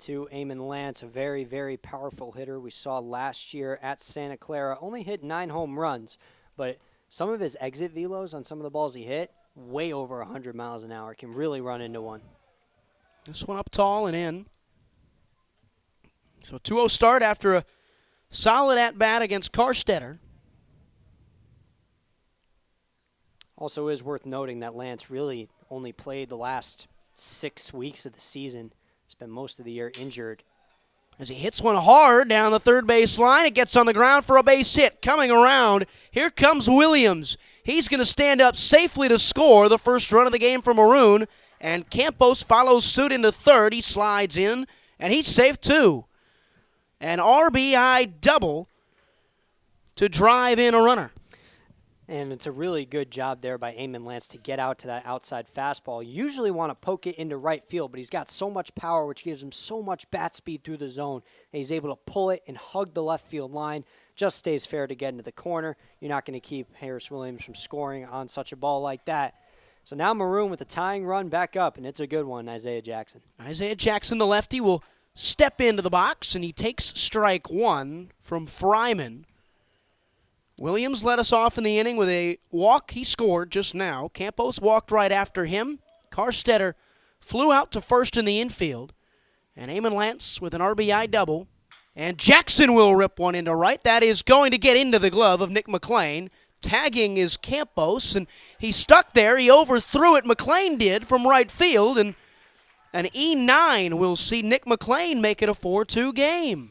to Eamon Lance, a very, very powerful hitter we saw last year at Santa Clara. Only hit 9 home runs, but some of his exit velos on some of the balls he hit, way over 100 miles an hour, can really run into one. This one up tall and in. So 2-0 start after a solid at-bat against Karstetter. Also is worth noting that Lance really only played the last 6 weeks of the season. Spent most of the year injured. As he hits one hard down the third base line, it gets on the ground for a base hit. Coming around, here comes Williams. He's going to stand up safely to score the first run of the game for Maroon, and Campos follows suit into third. He slides in, and he's safe too. An RBI double to drive in a runner. And it's a really good job there by Eamon Lance to get out to that outside fastball. You usually want to poke it into right field, but he's got so much power, which gives him so much bat speed through the zone, that he's able to pull it and hug the left field line. Just stays fair to get into the corner. You're not going to keep Harris Williams from scoring on such a ball like that. So now Maroon with a tying run back up, and it's a good one, Isaiah Jackson. Isaiah Jackson, the lefty, will step into the box, and he takes strike one from Fryman. Williams led us off in the inning with a walk. He scored just now. Campos walked right after him. Carstetter flew out to first in the infield. And Eamon Lance with an RBI double. And Jackson will rip one into right. That is going to get into the glove of Nick McLean. Tagging is Campos, and he stuck there. He overthrew it. McLean did from right field, and an E9 will see Nick McLean make it a 4-2 game.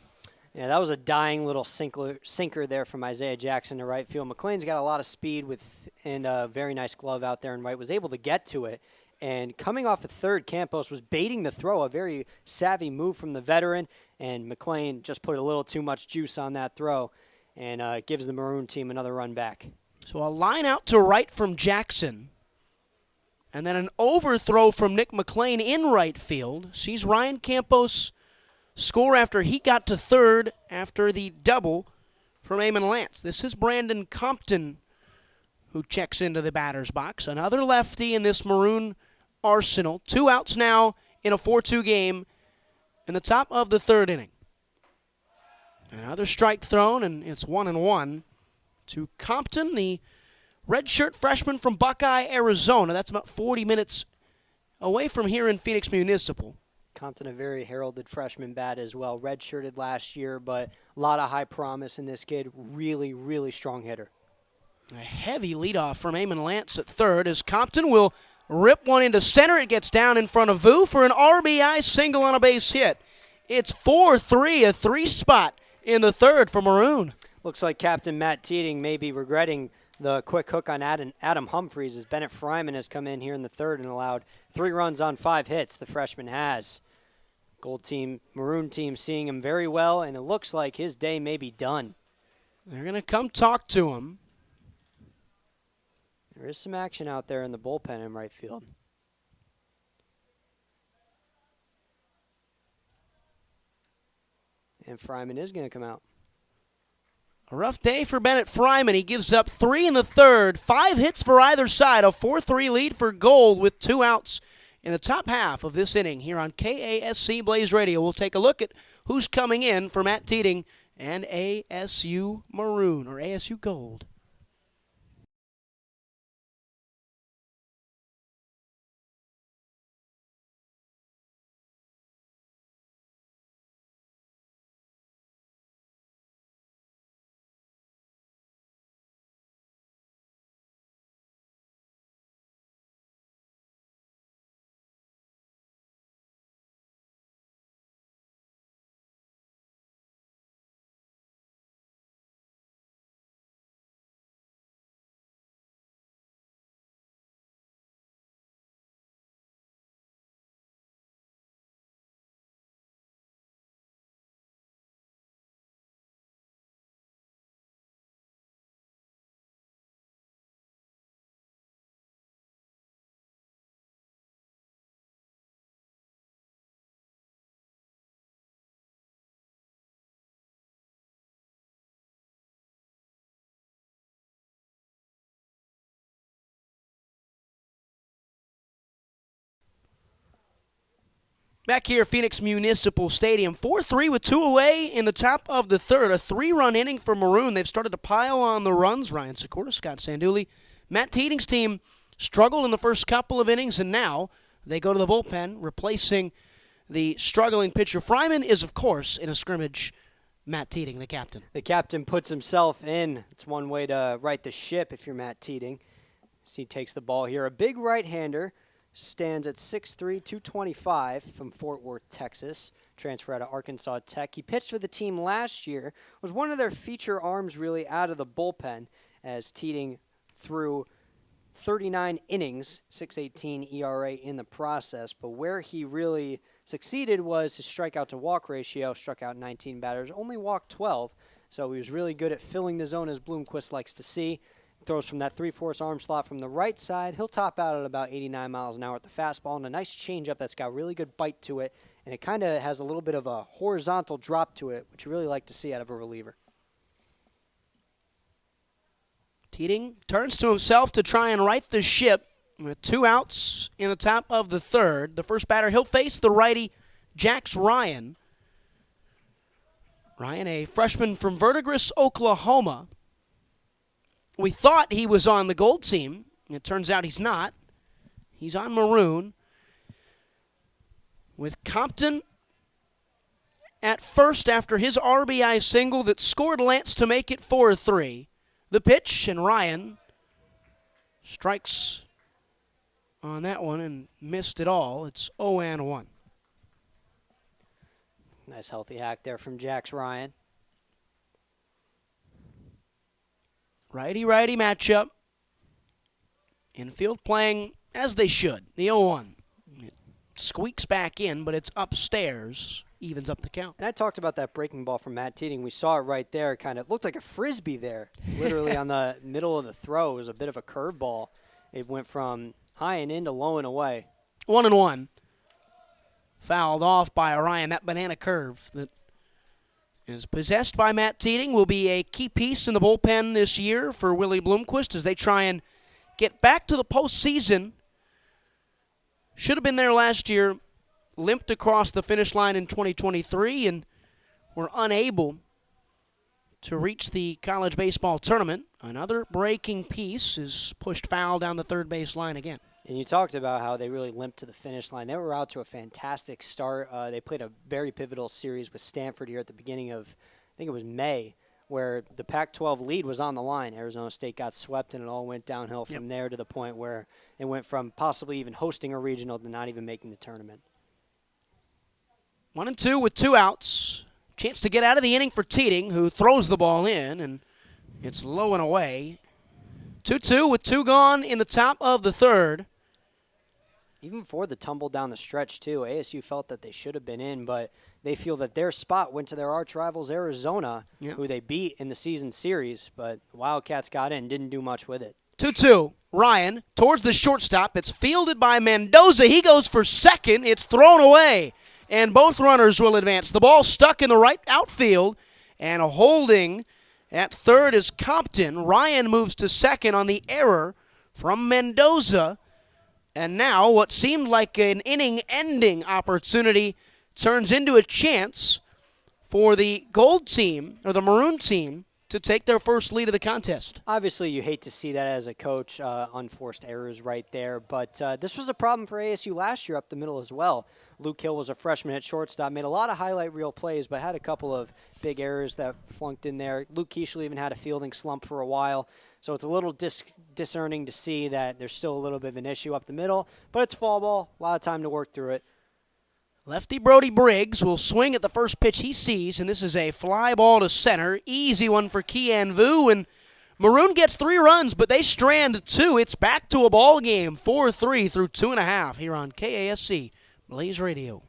Yeah, that was a dying little sinker there from Isaiah Jackson to right field. McLean's got a lot of speed and a very nice glove out there in right, was able to get to it. And coming off a third, Campos was baiting the throw, a very savvy move from the veteran, and McLean just put a little too much juice on that throw and gives the Maroon team another run back. So a line out to right from Jackson, and then an overthrow from Nick McLean in right field. Sees Ryan Campos score after he got to third after the double from Eamon Lance. This is Brandon Compton who checks into the batter's box. Another lefty in this Maroon arsenal. 2 outs now in a 4-2 game in the top of the third inning. Another strike thrown, and it's 1-1 to Compton, the redshirt freshman from Buckeye, Arizona. That's about 40 minutes away from here in Phoenix Municipal. Compton, a very heralded freshman bat as well. Redshirted last year, but a lot of high promise in this kid. Really, really strong hitter. A heavy leadoff from Eamon Lance at third as Compton will rip one into center. It gets down in front of Vu for an RBI single on a base hit. It's 4-3, a 3-spot in the third for Maroon. Looks like Captain Matt Teeting may be regretting the quick hook on Adam Humphreys as Bennett Fryman has come in here in the third and allowed 3 runs on 5 hits. The freshman has. Maroon team seeing him very well, and it looks like his day may be done. They're going to come talk to him. There is some action out there in the bullpen in right field. And Fryman is going to come out. A rough day for Bennett Fryman. He gives up 3 in the third, 5 hits for either side, a 4-3 lead for Gold with 2 outs in the top half of this inning here on KASC Blaze Radio. We'll take a look at who's coming in for Matt Teeting and ASU Maroon, or ASU Gold. Back here at Phoenix Municipal Stadium, 4-3 with 2 away in the top of the third. A 3-run inning for Maroon. They've started to pile on the runs. Ryan Sikora, Scott Sandulli. Matt Teeting's team struggled in the first couple of innings, and now they go to the bullpen, replacing the struggling pitcher. Fryman is, of course, in a scrimmage, Matt Teeting, the captain. The captain puts himself in. It's one way to right the ship if you're Matt Teeting. As he takes the ball here. A big right-hander. Stands at 6'3", 225 from Fort Worth, Texas. Transfer out of Arkansas Tech. He pitched for the team last year. Was one of their feature arms really out of the bullpen as Teeting threw 39 innings, 6.18 ERA in the process. But where he really succeeded was his strikeout to walk ratio. Struck out 19 batters, only walked 12. So he was really good at filling the zone as Bloomquist likes to see. Throws from that 3/4 arm slot from the right side. He'll top out at about 89 miles an hour at the fastball, and a nice changeup that's got really good bite to it, and it kind of has a little bit of a horizontal drop to it, which you really like to see out of a reliever. Teeting turns to himself to try and right the ship with 2 outs in the top of the third. The first batter he'll face, the righty Jax Ryan. Ryan, a freshman from Verdigris, Oklahoma. We thought he was on the gold team. It turns out he's not. He's on Maroon with Compton at first after his RBI single that scored Lance to make it 4-3. The pitch, and Ryan strikes on that one and missed it all. It's 0-1. Nice healthy hack there from Jax Ryan. Righty-righty matchup. Infield playing as they should. The 0-1. It squeaks back in, but it's upstairs. Evens up the count. And I talked about that breaking ball from Matt Teating. We saw it right there. Kind of looked like a Frisbee there. Literally on the middle of the throw. It was a bit of a curveball. It went from high and in to low and away. 1-1. Fouled off by Orion. That banana curve that is possessed by Matt Teating will be a key piece in the bullpen this year for Willie Bloomquist as they try and get back to the postseason. Should have been there last year, limped across the finish line in 2023, and were unable to reach the college baseball tournament. Another breaking piece is pushed foul down the third base line again. And you talked about how they really limped to the finish line. They were out to a fantastic start. They played a very pivotal series with Stanford here at the beginning of, I think it was May, where the Pac-12 lead was on the line. Arizona State got swept, and it all went downhill from there to the point where it went from possibly even hosting a regional to not even making the tournament. 1-2 with 2 outs. Chance to get out of the inning for Teating, who throws the ball in, and it's low and away. 2-2 with 2 gone in the top of the third. Even before the tumble down the stretch, too, ASU felt that they should have been in, but they feel that their spot went to their arch rivals, Arizona, who they beat in the season series, but the Wildcats got in, didn't do much with it. 2-2. Ryan towards the shortstop. It's fielded by Mendoza. He goes for second. It's thrown away, and both runners will advance. The ball stuck in the right outfield, and holding at third is Compton. Ryan moves to second on the error from Mendoza. And now what seemed like an inning-ending opportunity turns into a chance for the gold team, or the Maroon team, to take their first lead of the contest. Obviously, you hate to see that as a coach, unforced errors right there. But this was a problem for ASU last year up the middle as well. Luke Hill was a freshman at shortstop, made a lot of highlight reel plays, but had a couple of big errors that flunked in there. Luke Keishley even had a fielding slump for a while. So it's a little discerning to see that there's still a little bit of an issue up the middle. But it's fall ball, a lot of time to work through it. Lefty Brody Briggs will swing at the first pitch he sees, and this is a fly ball to center. Easy one for Kian Vu, and Maroon gets 3 runs, but they strand 2. It's back to a ball game, 4-3 through 2.5 here on KASC Blaze Radio.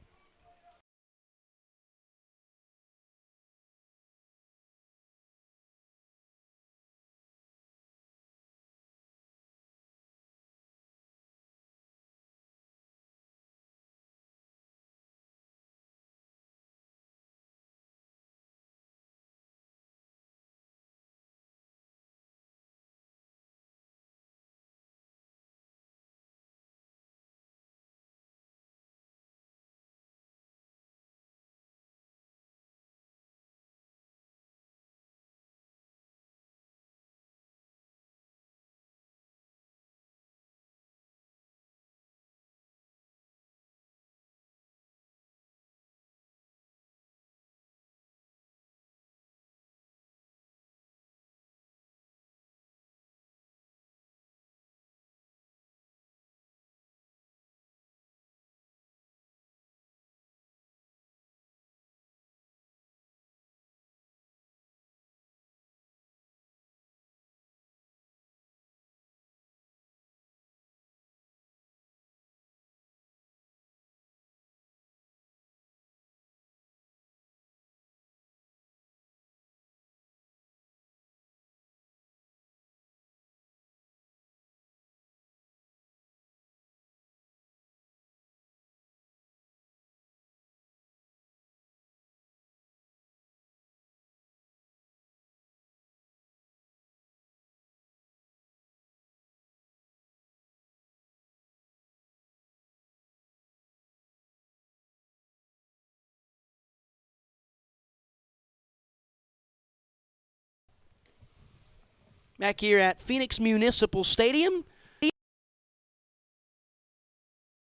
Back here at Phoenix Municipal Stadium,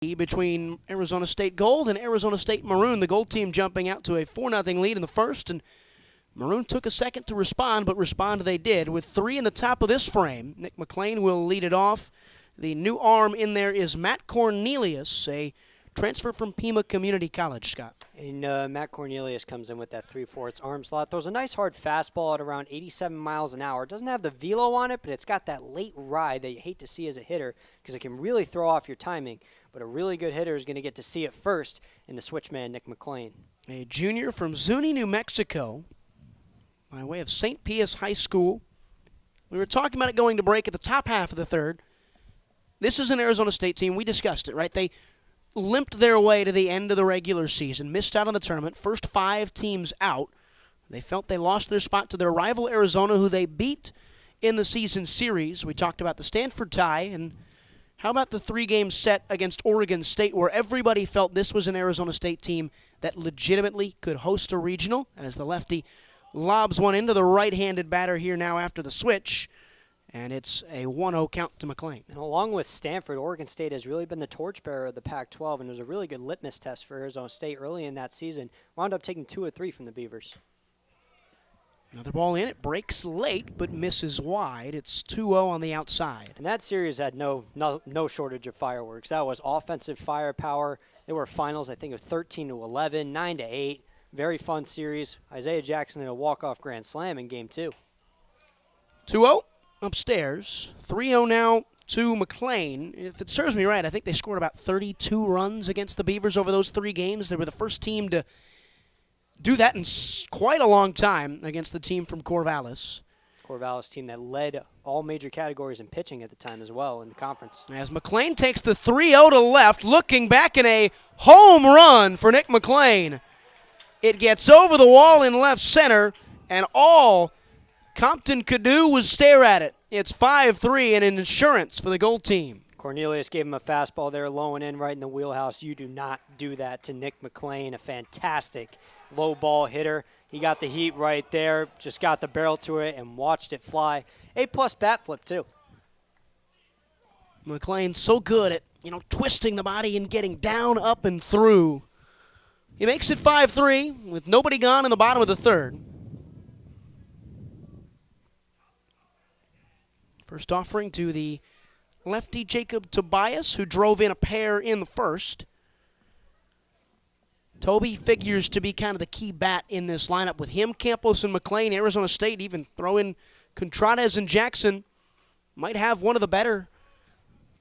between Arizona State Gold and Arizona State Maroon. The Gold team jumping out to a 4-0 lead in the first, and Maroon took a second to respond, but respond they did. With 3 in the top of this frame, Nick McLean will lead it off. The new arm in there is Matt Cornelius, a transfer from Pima Community College, Scott. And Matt Cornelius comes in with that 3/4 arm slot. Throws a nice hard fastball at around 87 miles an hour. Doesn't have the velo on it, but it's got that late ride that you hate to see as a hitter because it can really throw off your timing. But a really good hitter is going to get to see it first in the switchman, Nick McLean. A junior from Zuni, New Mexico, by way of St. Pius High School. We were talking about it going to break at the top half of the third. This is an Arizona State team. We discussed it, right? They limped their way to the end of the regular season, missed out on the tournament, first 5 teams out. They felt they lost their spot to their rival Arizona, who they beat in the season series. We talked about the Stanford tie, and how about the 3-game set against Oregon State, where everybody felt this was an Arizona State team that legitimately could host a regional, as the lefty lobs one into the right-handed batter here now after the switch. And it's a 1-0 count to McLean. And along with Stanford, Oregon State has really been the torchbearer of the Pac-12, and it was a really good litmus test for Arizona State early in that season. Wound up taking 2 of 3 from the Beavers. Another ball in. It breaks late, but misses wide. It's 2-0 on the outside. And that series had no shortage of fireworks. That was offensive firepower. There were finals, I think, of 13-11, 9-8. Very fun series. Isaiah Jackson in a walk-off grand slam in Game 2. 2-0. Upstairs, 3-0 now to McLean. If it serves me right, I think they scored about 32 runs against the Beavers over those 3 games. They were the first team to do that in quite a long time against the team from Corvallis. Corvallis team that led all major categories in pitching at the time as well in the conference. As McLean takes the 3-0 to left, looking back in a home run for Nick McLean. It gets over the wall in left center, and all Compton could do was stare at it. It's 5-3 and an insurance for the Gold team. Cornelius gave him a fastball there, low and in right in the wheelhouse. You do not do that to Nick McLean, a fantastic low ball hitter. He got the heat right there, just got the barrel to it and watched it fly. A-plus bat flip, too. McLean's so good at, twisting the body and getting down, up, and through. He makes it 5-3 with nobody gone in the bottom of the third. First offering to the lefty Jacob Tobias, who drove in a pair in the first. Toby figures to be kind of the key bat in this lineup. With him, Campos, and McLean, Arizona State even throw in Contrades and Jackson. Might have one of the better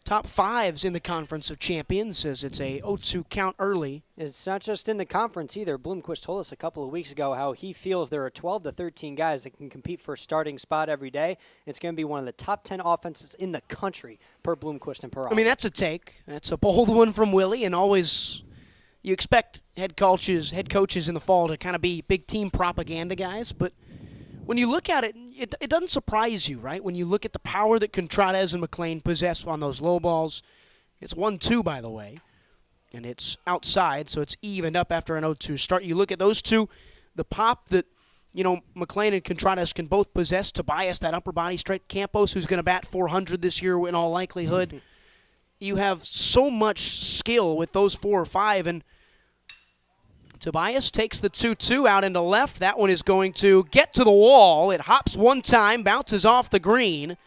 top 5s in the Conference of Champions, as it's a 0-2 count early. It's not just in the conference either. Bloomquist told us a couple of weeks ago how he feels there are 12 to 13 guys that can compete for a starting spot every day. It's going to be one of the top 10 offenses in the country per Bloomquist and per I mean, that's a take. That's a bold one from Willie, and always you expect head coaches in the fall to kind of be big team propaganda guys, but when you look at it, it doesn't surprise you, right? When you look at the power that Contrades and McLean possess on those low balls. It's 1-2, by the way, and it's outside, so it's evened up after an 0-2 start. You look at those two, the pop that, McLean and Contrades can both possess. Tobias, that upper body strength. Campos, who's going to bat 400 this year in all likelihood. You have so much skill with those 4 or 5, and Tobias takes the 2-2 out into left. That one is going to get to the wall. It hops one time, bounces off the green,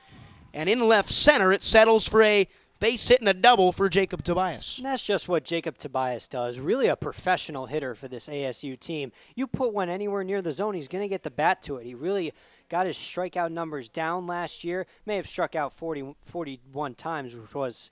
and in left center it settles for a base hit and a double for Jacob Tobias. And that's just what Jacob Tobias does. Really a professional hitter for this ASU team. You put one anywhere near the zone, he's going to get the bat to it. He really got his strikeout numbers down last year. May have struck out 41 times, which was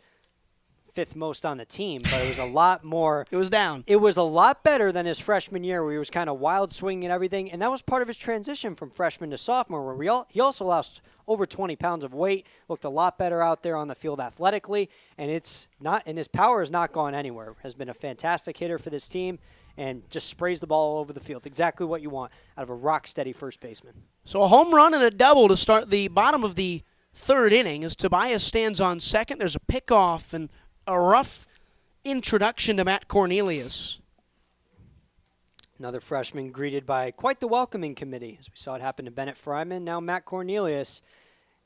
5th most on the team, but it was a lot more. It was down. It was a lot better than his freshman year, where he was kind of wild swinging and everything, and that was part of his transition from freshman to sophomore, where he also lost over 20 pounds of weight, looked a lot better out there on the field athletically, and his power has not gone anywhere. Has been a fantastic hitter for this team, and just sprays the ball all over the field. Exactly what you want out of a rock-steady first baseman. So a home run and a double to start the bottom of the third inning as Tobias stands on second. There's a pickoff and a rough introduction to Matt Cornelius. Another freshman greeted by quite the welcoming committee, as we saw it happen to Bennett Fryman. Now Matt Cornelius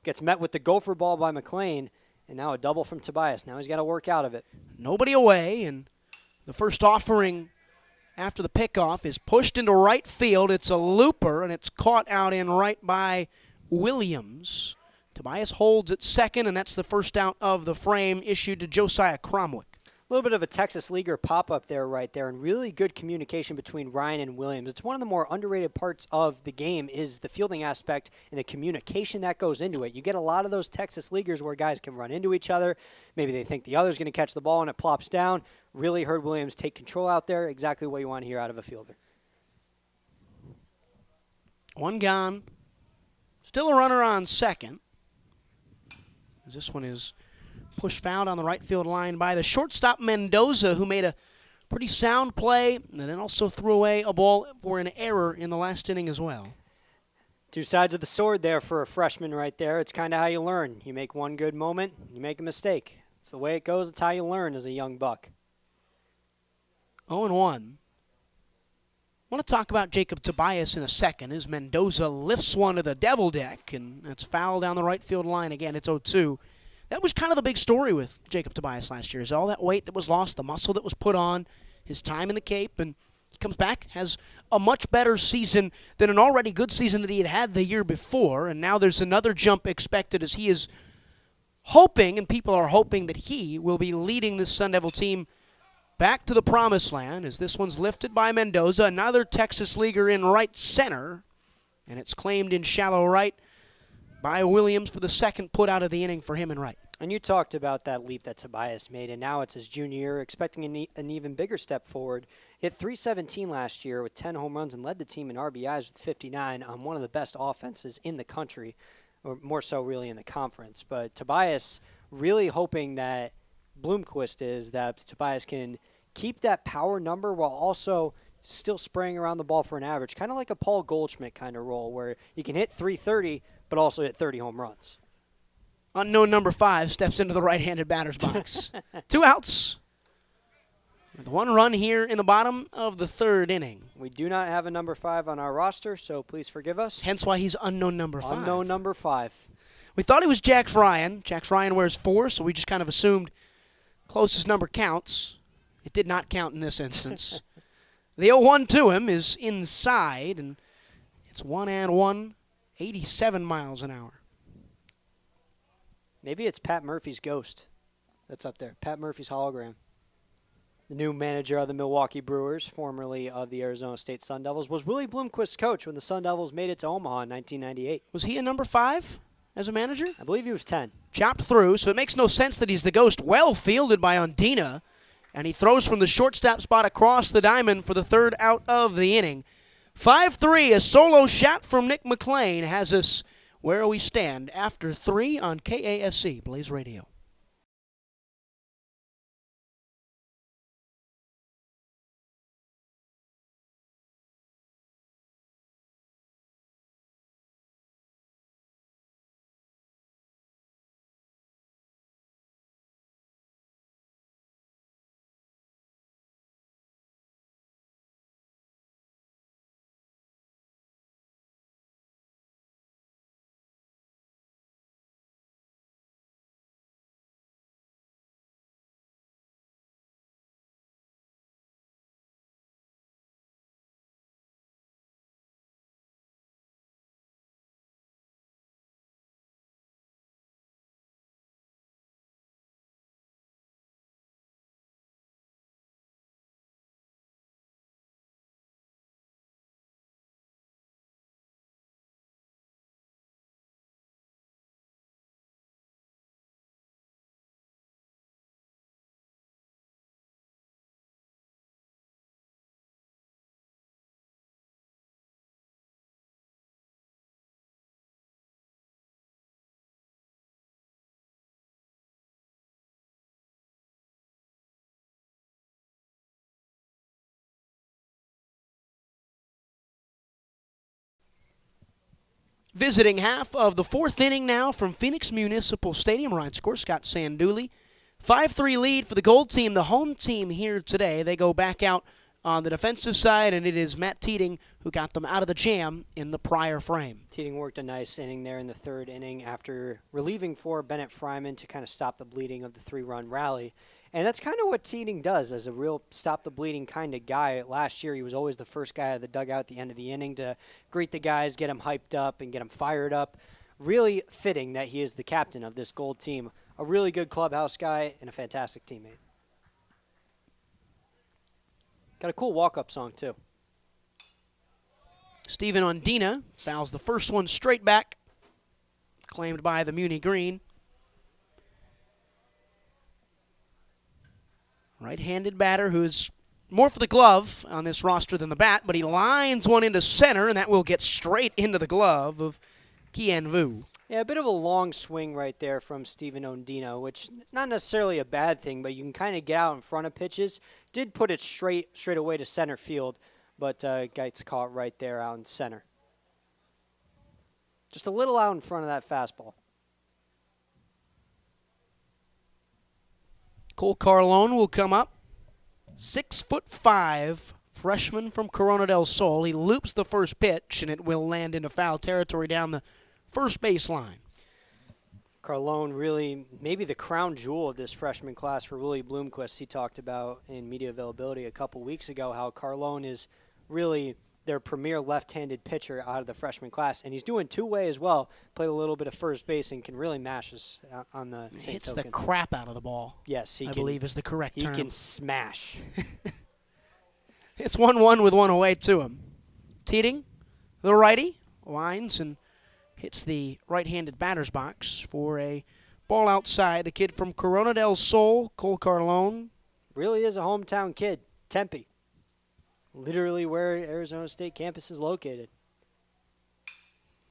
Gets met with the gopher ball by McLean, and now a double from Tobias. Now he's got to work out of it. Nobody away, and the first offering after the pickoff is pushed into right field. It's a looper, and it's caught out in right by Williams. Tobias holds at second, and that's the first out of the frame issued to Josiah Cromwick. A little bit of a Texas Leaguer pop-up there right there, and really good communication between Ryan and Williams. It's one of the more underrated parts of the game is the fielding aspect and the communication that goes into it. You get a lot of those Texas Leaguers where guys can run into each other. Maybe they think the other's going to catch the ball and it plops down. Really heard Williams take control out there, exactly what you want to hear out of a fielder. One gone. Still a runner on second. This one is pushed foul down the right field line by the shortstop Mendoza, who made a pretty sound play and then also threw away a ball for an error in the last inning as well. Two sides of the sword there for a freshman right there. It's kind of how you learn. You make one good moment, you make a mistake. It's the way it goes. It's how you learn as a young buck. 0-1. I want to talk about Jacob Tobias in a second as Mendoza lifts one to the devil deck, and it's foul down the right field line again. It's 0-2. That was kind of the big story with Jacob Tobias last year, is all that weight that was lost, the muscle that was put on, his time in the Cape, and he comes back, has a much better season than an already good season that he had had the year before, and now there's another jump expected as he is hoping, and people are hoping, that he will be leading this Sun Devil team back to the promised land as this one's lifted by Mendoza, another Texas Leaguer in right center, and it's claimed in shallow right by Williams for the second put out of the inning for him in right. And you talked about that leap that Tobias made, and now it's his junior year, expecting an even bigger step forward. Hit .317 last year with 10 home runs and led the team in RBIs with 59 on one of the best offenses in the country, or more so really in the conference. But Tobias really hoping that Bloomquist is that Tobias can keep that power number while also still spraying around the ball for an average, kind of like a Paul Goldschmidt kind of role where you can hit .330 but also hit 30 home runs. Unknown number 5 steps into the right-handed batter's box. 2 outs. With 1 run here in the bottom of the third inning. We do not have a number 5 on our roster, so please forgive us. Hence why he's unknown number 5. Unknown number 5. We thought it was Jax Ryan. Jax Ryan wears 4, so we just kind of assumed closest number counts. It did not count in this instance. The 0-1 to him is inside, and it's 1-1, 87 miles an hour. Maybe it's Pat Murphy's ghost that's up there. Pat Murphy's hologram. The new manager of the Milwaukee Brewers, formerly of the Arizona State Sun Devils, was Willie Bloomquist's coach when the Sun Devils made it to Omaha in 1998. Was he a number 5 as a manager? I believe he was 10. Chopped through, so it makes no sense that he's the ghost. Well fielded by Undina, and he throws from the shortstop spot across the diamond for the third out of the inning. 5-3, a solo shot from Nick McLean has us where we stand after 3 on KASC Blaze Radio. Visiting half of the fourth inning now from Phoenix Municipal Stadium. Ryan score, Scott Sandulli. 5-3 lead for the Gold team, the home team here today. They go back out on the defensive side, and it is Matt Teeting who got them out of the jam in the prior frame. Teeting worked a nice inning there in the third inning after relieving for Bennett Fryman to kind of stop the bleeding of the 3-run rally. And that's kind of what Teeting does as a real stop-the-bleeding kind of guy. Last year, he was always the first guy out of the dugout at the end of the inning to greet the guys, get them hyped up, and get them fired up. Really fitting that he is the captain of this Gold team. A really good clubhouse guy and a fantastic teammate. Got a cool walk-up song, too. Steven Ondina fouls the first one straight back, claimed by the Muni Green. Right-handed batter who's more for the glove on this roster than the bat, but he lines one into center, and that will get straight into the glove of Kian Vu. Yeah, a bit of a long swing right there from Steven Ondina, which not necessarily a bad thing, but you can kind of get out in front of pitches. Did put it straight away to center field, but gets caught right there out in center. Just a little out in front of that fastball. Cole Carlone will come up. 6'5", freshman from Corona del Sol. He loops the first pitch, and it will land into foul territory down the first base line. Carlone really maybe the crown jewel of this freshman class for Willie Bloomquist. He talked about in media availability a couple weeks ago how Carlone is really their premier left-handed pitcher out of the freshman class, and he's doing two-way as well. Played a little bit of first base and can really mash us on the same Hits token. the crap out of the ball. Yes, I believe is the correct term. He can smash. It's 1-1 with one away to him. Teeting, the righty, winds and hits the right-handed batter's box for a ball outside. The kid from Corona del Sol, Cole Carlone. Really is a hometown kid, Tempe. Literally where Arizona State campus is located.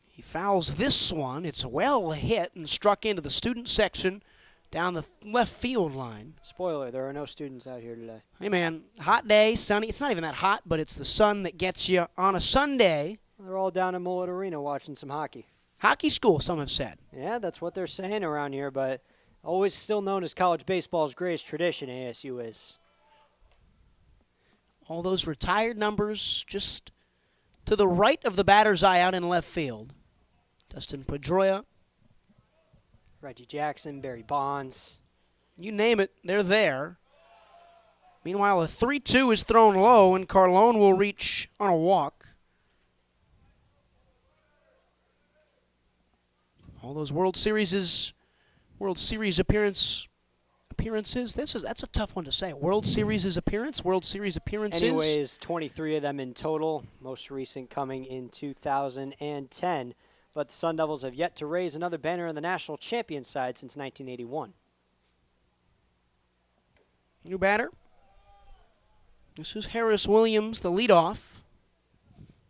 He fouls this one. It's well hit and struck into the student section down the left field line. Spoiler, there are no students out here today. Hey, man, hot day, sunny. It's not even that hot, but it's the sun that gets you on a Sunday. They're all down in Mullet Arena watching some hockey. Hockey school, some have said. Yeah, that's what they're saying around here, but always still known as college baseball's greatest tradition, ASU is. All those retired numbers just to the right of the batter's eye out in left field. Dustin Pedroia. Reggie Jackson, Barry Bonds. You name it, they're there. Meanwhile, a 3-2 is thrown low, and Carlone will reach on a walk. All those World Series appearances. That's a tough one to say. World Series appearances. Anyways, 23 of them in total. Most recent coming in 2010. But the Sun Devils have yet to raise another banner on the national champion side since 1981. New batter. This is Harris Williams, the leadoff.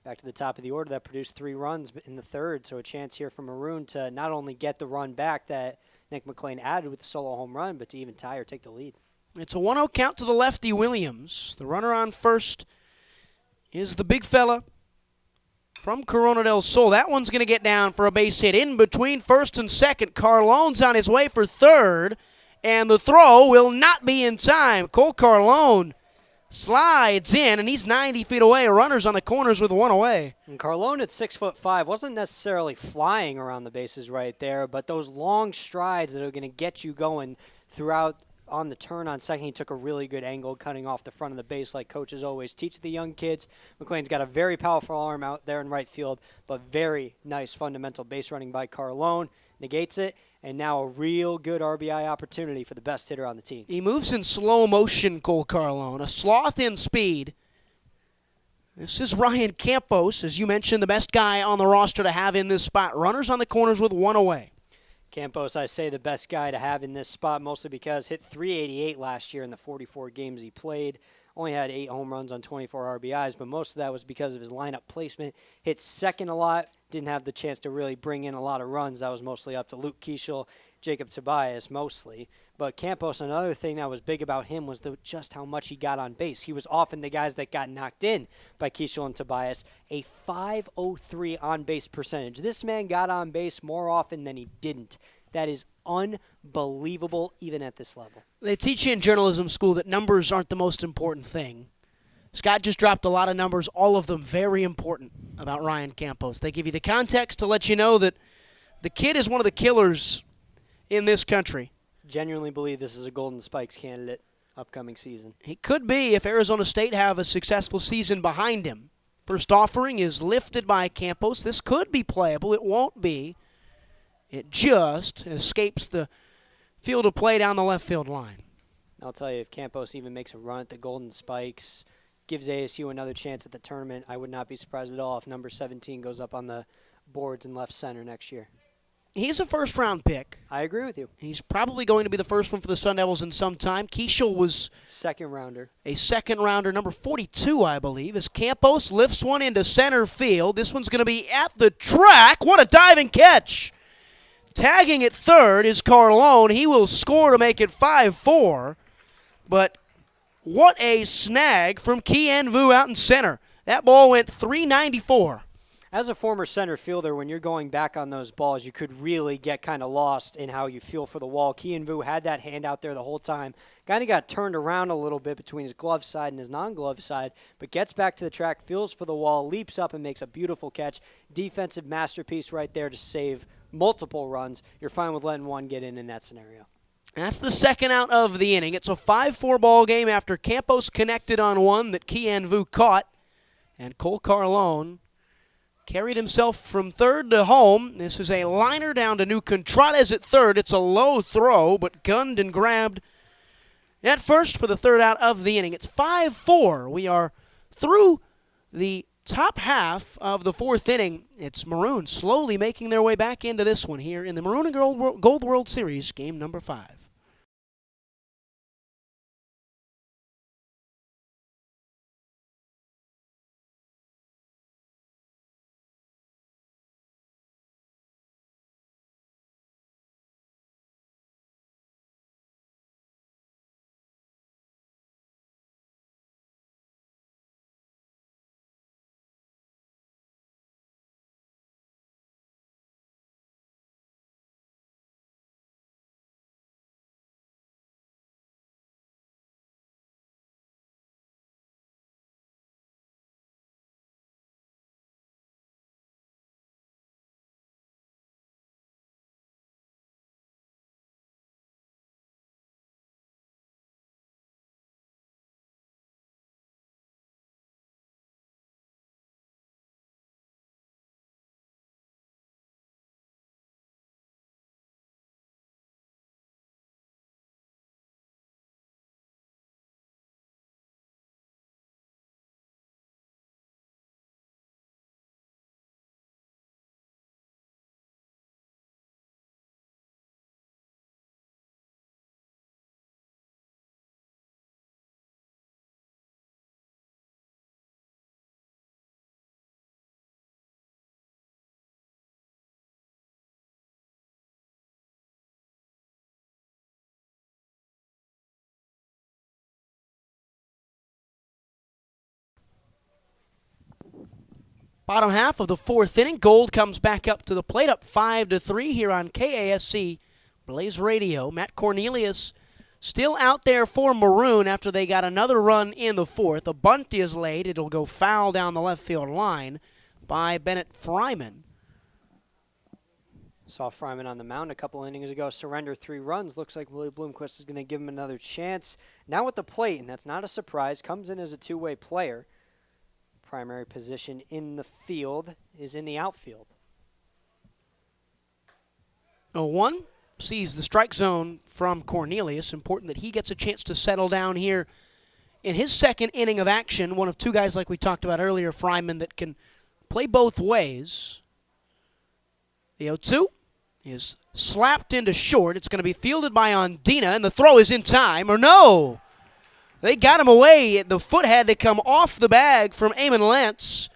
Back to the top of the order, that produced 3 runs in the third, so a chance here for Maroon to not only get the run back that Nick McLean added with the solo home run, but to even tie or take the lead. It's a 1-0 count to the lefty Williams. The runner on first is the big fella from Corona del Sol. That one's going to get down for a base hit in between first and second. Carlone's on his way for third, and the throw will not be in time. Cole Carlone slides in, and he's 90 feet away. Runners on the corners with 1 away. And Carlone at 6'5" wasn't necessarily flying around the bases right there, but those long strides that are going to get you going throughout on the turn on second. He took a really good angle cutting off the front of the base like coaches always teach the young kids. McLean's got a very powerful arm out there in right field, but very nice fundamental base running by Carlone. Negates it. And now a real good RBI opportunity for the best hitter on the team. He moves in slow motion, Cole Carlone. A sloth in speed. This is Ryan Campos, as you mentioned, the best guy on the roster to have in this spot. Runners on the corners with 1 away. Campos, I say the best guy to have in this spot, mostly because hit .388 last year in the 44 games he played. Only had 8 home runs on 24 RBIs, but most of that was because of his lineup placement. Hit second a lot, didn't have the chance to really bring in a lot of runs. That was mostly up to Luke Keeschel, Jacob Tobias mostly. But Campos, another thing that was big about him was just how much he got on base. He was often the guys that got knocked in by Keeschel and Tobias. A .503 on-base percentage. This man got on base more often than he didn't. That is unbelievable even at this level. They teach you in journalism school that numbers aren't the most important thing. Scott just dropped a lot of numbers, all of them very important about Ryan Campos. They give you the context to let you know that the kid is one of the killers in this country. Genuinely believe this is a Golden Spikes candidate upcoming season. He could be if Arizona State have a successful season behind him. First offering is lifted by Campos. This could be playable. It won't be. It just escapes the field of play down the left field line. I'll tell you, if Campos even makes a run at the Golden Spikes, gives ASU another chance at the tournament, I would not be surprised at all if number 17 goes up on the boards in left center next year. He's a first-round pick. I agree with you. He's probably going to be the first one for the Sun Devils in some time. Keishel was second rounder. A second-rounder, number 42, I believe, as Campos lifts one into center field. This one's going to be at the track. What a diving catch. Tagging at third is Carlone. He will score to make it 5-4. But what a snag from Kian Vu out in center. That ball went 394. As a former center fielder, when you're going back on those balls, you could really get kind of lost in how you feel for the wall. Kian Vu had that hand out there the whole time. Kind of got turned around a little bit between his glove side and his non-glove side, but gets back to the track, feels for the wall, leaps up and makes a beautiful catch. Defensive masterpiece right there to save multiple runs. You're fine with letting one get in that scenario. That's the second out of the inning. It's a 5-4 ball game after Campos connected on one that Kian Vu caught, and Cole Carlone carried himself from third to home. This is a liner down to New Contrades at third. It's a low throw, but gunned and grabbed at first for the third out of the inning. It's 5-4. We are through the top half of the fourth inning. It's Maroon slowly making their way back into this one here in the Maroon and Gold World Series, game number 5. Bottom half of the fourth inning. Gold comes back up to the plate, up 5-3 here on KASC Blaze Radio. Matt Cornelius still out there for Maroon after they got another run in the fourth. A bunt is laid. It'll go foul down the left field line by Bennett Fryman. Saw Fryman on the mound a couple innings ago surrender 3 runs. Looks like Willie Bloomquist is going to give him another chance. Now at the plate, and that's not a surprise, comes in as a two-way player. Primary position in the field is in the outfield. 0-1 sees the strike zone from Cornelius. Important that he gets a chance to settle down here in his second inning of action. One of two guys, like we talked about earlier, Fryman, that can play both ways. The 0-2 is slapped into short. It's going to be fielded by Ondina, and the throw is in time. Or no! They got him away. The foot had to come off the bag from Eamon Lentz,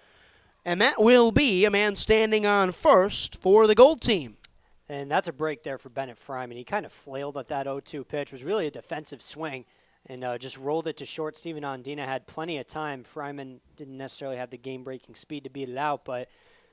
and that will be a man standing on first for the Gold team. And that's a break there for Bennett Fryman. He kind of flailed at that 0-2 pitch. It was really a defensive swing and just rolled it to short. Steven Ondina had plenty of time. Fryman didn't necessarily have the game-breaking speed to beat it out, but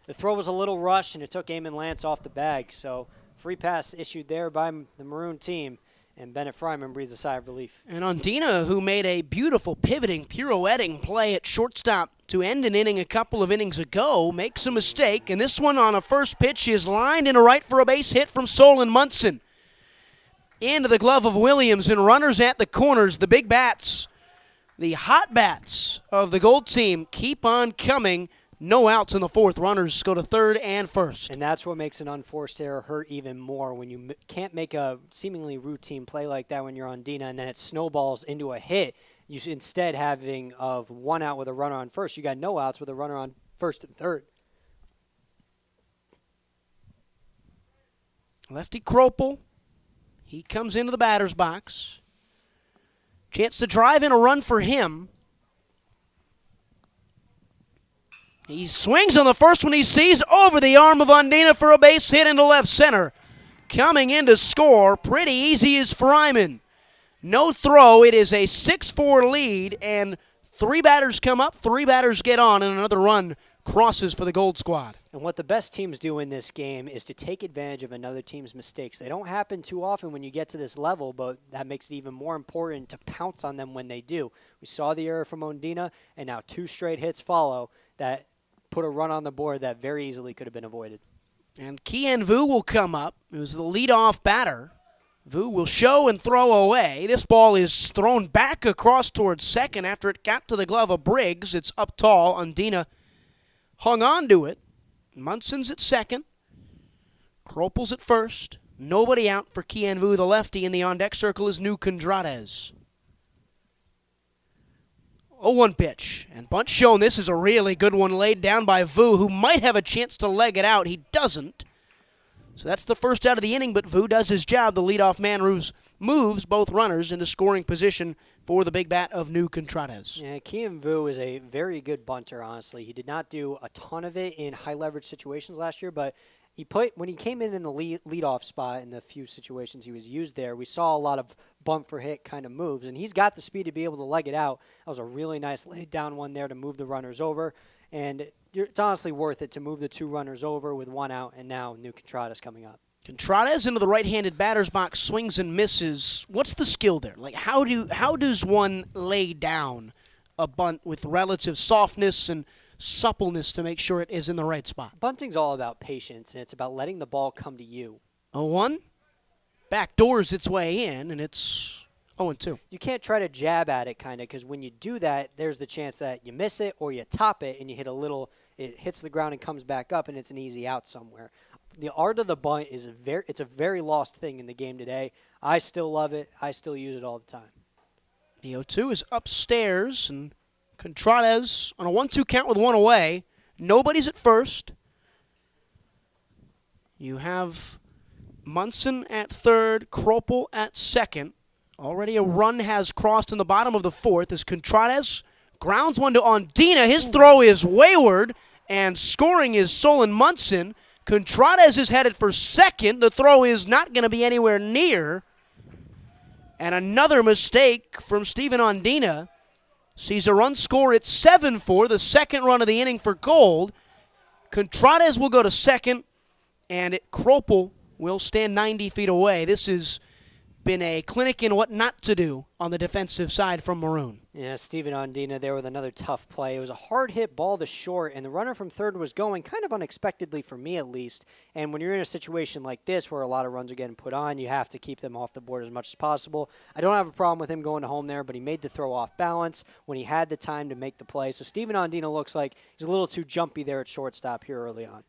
the throw was a little rushed, and it took Eamon Lentz off the bag. So free pass issued there by the Maroon team. and Bennett Fryman breathes a sigh of relief. And Undina, who made a beautiful pivoting, pirouetting play at shortstop to end an inning a couple of innings ago, makes a mistake, and this one on a first pitch is lined into right for a base hit from Solon Munson. Into the glove of Williams, and runners at the corners. The big bats, the hot bats of the Gold team, keep on coming. No outs in the fourth. Runners go to third and first. And that's what makes an unforced error hurt even more, when you can't make a seemingly routine play like that when you're on Dina, and then it snowballs into a hit. You should instead having of one out with a runner on first. You got no outs with a runner on first and third. Lefty Kropel. He comes into the batter's box. Chance to drive in a run for him. He swings on the first one he sees over the arm of Undina for a base hit into left center. Coming in to score, pretty easy, is Fryman. No throw. It is a 6-4 lead, and 3 batters come up, 3 batters get on, and another run crosses for the Gold squad. And what the best teams do in this game is to take advantage of another team's mistakes. They don't happen too often when you get to this level, but that makes it even more important to pounce on them when they do. We saw the error from Undina, and now 2 straight hits follow that put a run on the board that very easily could have been avoided. And Kian Vu will come up, who's the leadoff batter. Vu will show and throw away. This ball is thrown back across towards second after it got to the glove of Briggs. It's up tall. Undina hung on to it. Munson's at second. Kropel's at first. Nobody out for Kian Vu, the lefty. In the on-deck circle is New Condrades. 0-1 pitch. And bunt shown. This is a really good one laid down by Vu, who might have a chance to leg it out. He doesn't. So that's the first out of the inning, but Vu does his job. The leadoff man moves both runners into scoring position for the big bat of New Condrades. Yeah, Kian Vu is a very good bunter, honestly. He did not do a ton of it in high-leverage situations last year, but when he came in the leadoff spot in the few situations he was used there, we saw a lot of bunt for hit kind of moves, and he's got the speed to be able to leg it out. That was a really nice laid-down one there to move the runners over, and it's honestly worth it to move the 2 runners over with 1 out, and now New Condrades coming up. Condrades into the right-handed batter's box, swings and misses. What's the skill there? Like, how does one lay down a bunt with relative softness and suppleness to make sure it is in the right spot? Bunting's all about patience, and it's about letting the ball come to you. 0-1. Backdoors its way in, and it's 0-2. You can't try to jab at it, kind of, because when you do that, there's the chance that you miss it or you top it and you hit it hits the ground and comes back up, and it's an easy out somewhere. The art of the bunt is it's a very lost thing in the game today. I still love it. I still use it all the time. The 0-2 is upstairs, and Condrades on a 1-2 count with 1 away. Nobody's at first. You have Munson at third, Kropel at second. Already a run has crossed in the bottom of the fourth as Condrades grounds one to Undina. His throw is wayward, and scoring is Solon Munson. Condrades is headed for second. The throw is not going to be anywhere near. And another mistake from Steven Undina sees a run score at 7-4, the second run of the inning for Gold. Condrades will go to second, and Kropel will stand 90 feet away. This has been a clinic in what not to do on the defensive side from Maroon. Yeah, Steven Undina there with another tough play. It was a hard hit ball to short, and the runner from third was going kind of unexpectedly for me at least. And when you're in a situation like this where a lot of runs are getting put on, you have to keep them off the board as much as possible. I don't have a problem with him going to home there, but he made the throw off balance when he had the time to make the play. So Steven Undina looks like he's a little too jumpy there at shortstop here early on.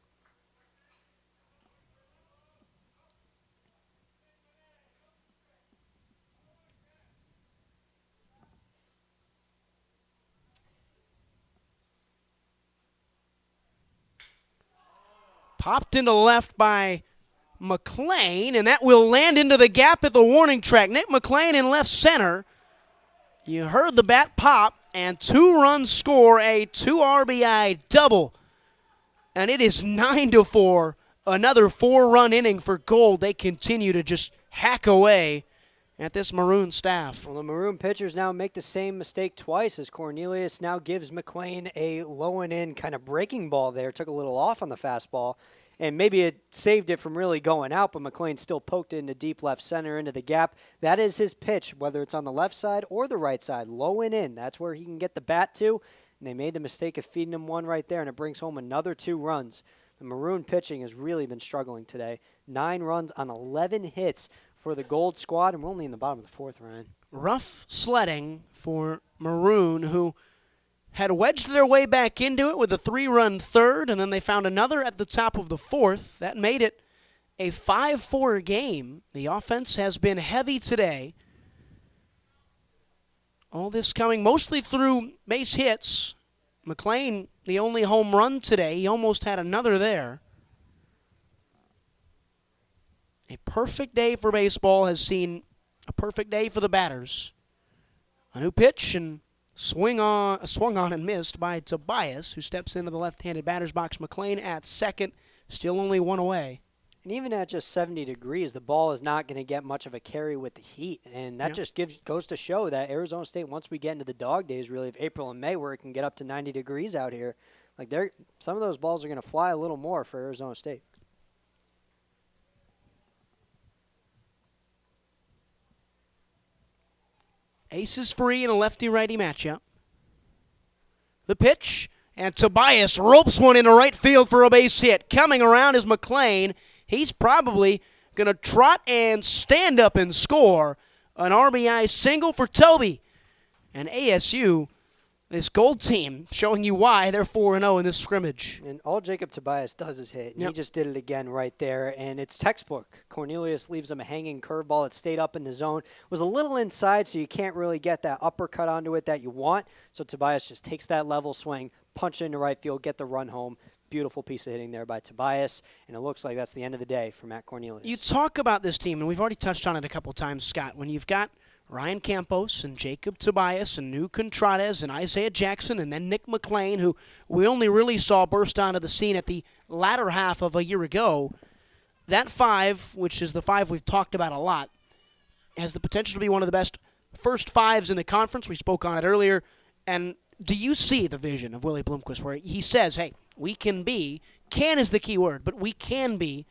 Popped into left by McLean, and that will land into the gap at the warning track. Nick McLean in left center. You heard the bat pop, and 2-run score, a 2 RBI double. And it is 9-4, another 4-run inning for Gold. They continue to just hack away at this Maroon staff. Well, the Maroon pitchers now make the same mistake twice as Cornelius now gives McLean a low and in kind of breaking ball there. Took a little off on the fastball. And maybe it saved it from really going out, but McLean still poked it into deep left center into the gap. That is his pitch, whether it's on the left side or the right side, low and in. That's where he can get the bat to. And they made the mistake of feeding him one right there, and it brings home another 2 runs. The Maroon pitching has really been struggling today. 9 runs on 11 hits for the Gold squad, and we're only in the bottom of the 4th, Ryan. Rough sledding for Maroon, who had wedged their way back into it with a 3-run third, and then they found another at the top of the 4th. That made it a 5-4 game. The offense has been heavy today. All this coming mostly through base hits. McLean, the only home run today. He almost had another there. A perfect day for baseball has seen a perfect day for the batters. A new pitch and swung on and missed by Tobias, who steps into the left-handed batter's box. McLean at second, still only 1 away. And even at just 70 degrees, the ball is not going to get much of a carry with the heat. And that just goes to show that Arizona State, once we get into the dog days, really, of April and May, where it can get up to 90 degrees out here, like some of those balls are going to fly a little more for Arizona State. Ace is free in a lefty-righty matchup. The pitch, and Tobias ropes one into right field for a base hit. Coming around is McLean. He's probably going to trot and stand up and score. An RBI single for Toby. And ASU, this Gold team, showing you why they're 4-0 in this scrimmage. And all Jacob Tobias does is hit. And he just did it again right there. And it's textbook. Cornelius leaves him a hanging curveball. It stayed up in the zone. Was a little inside, so you can't really get that uppercut onto it that you want. So Tobias just takes that level swing, punch it into right field, get the run home. Beautiful piece of hitting there by Tobias. And it looks like that's the end of the day for Matt Cornelius. You talk about this team, and we've already touched on it a couple times, Scott. When you've got Ryan Campos and Jacob Tobias and New Contrades and Isaiah Jackson and then Nick McLean, who we only really saw burst onto the scene at the latter half of a year ago, that 5, which is the 5 we've talked about a lot, has the potential to be one of the best first 5s in the conference. We spoke on it earlier. And do you see the vision of Willie Bloomquist where he says, hey, we can be, can is the key word, but we can be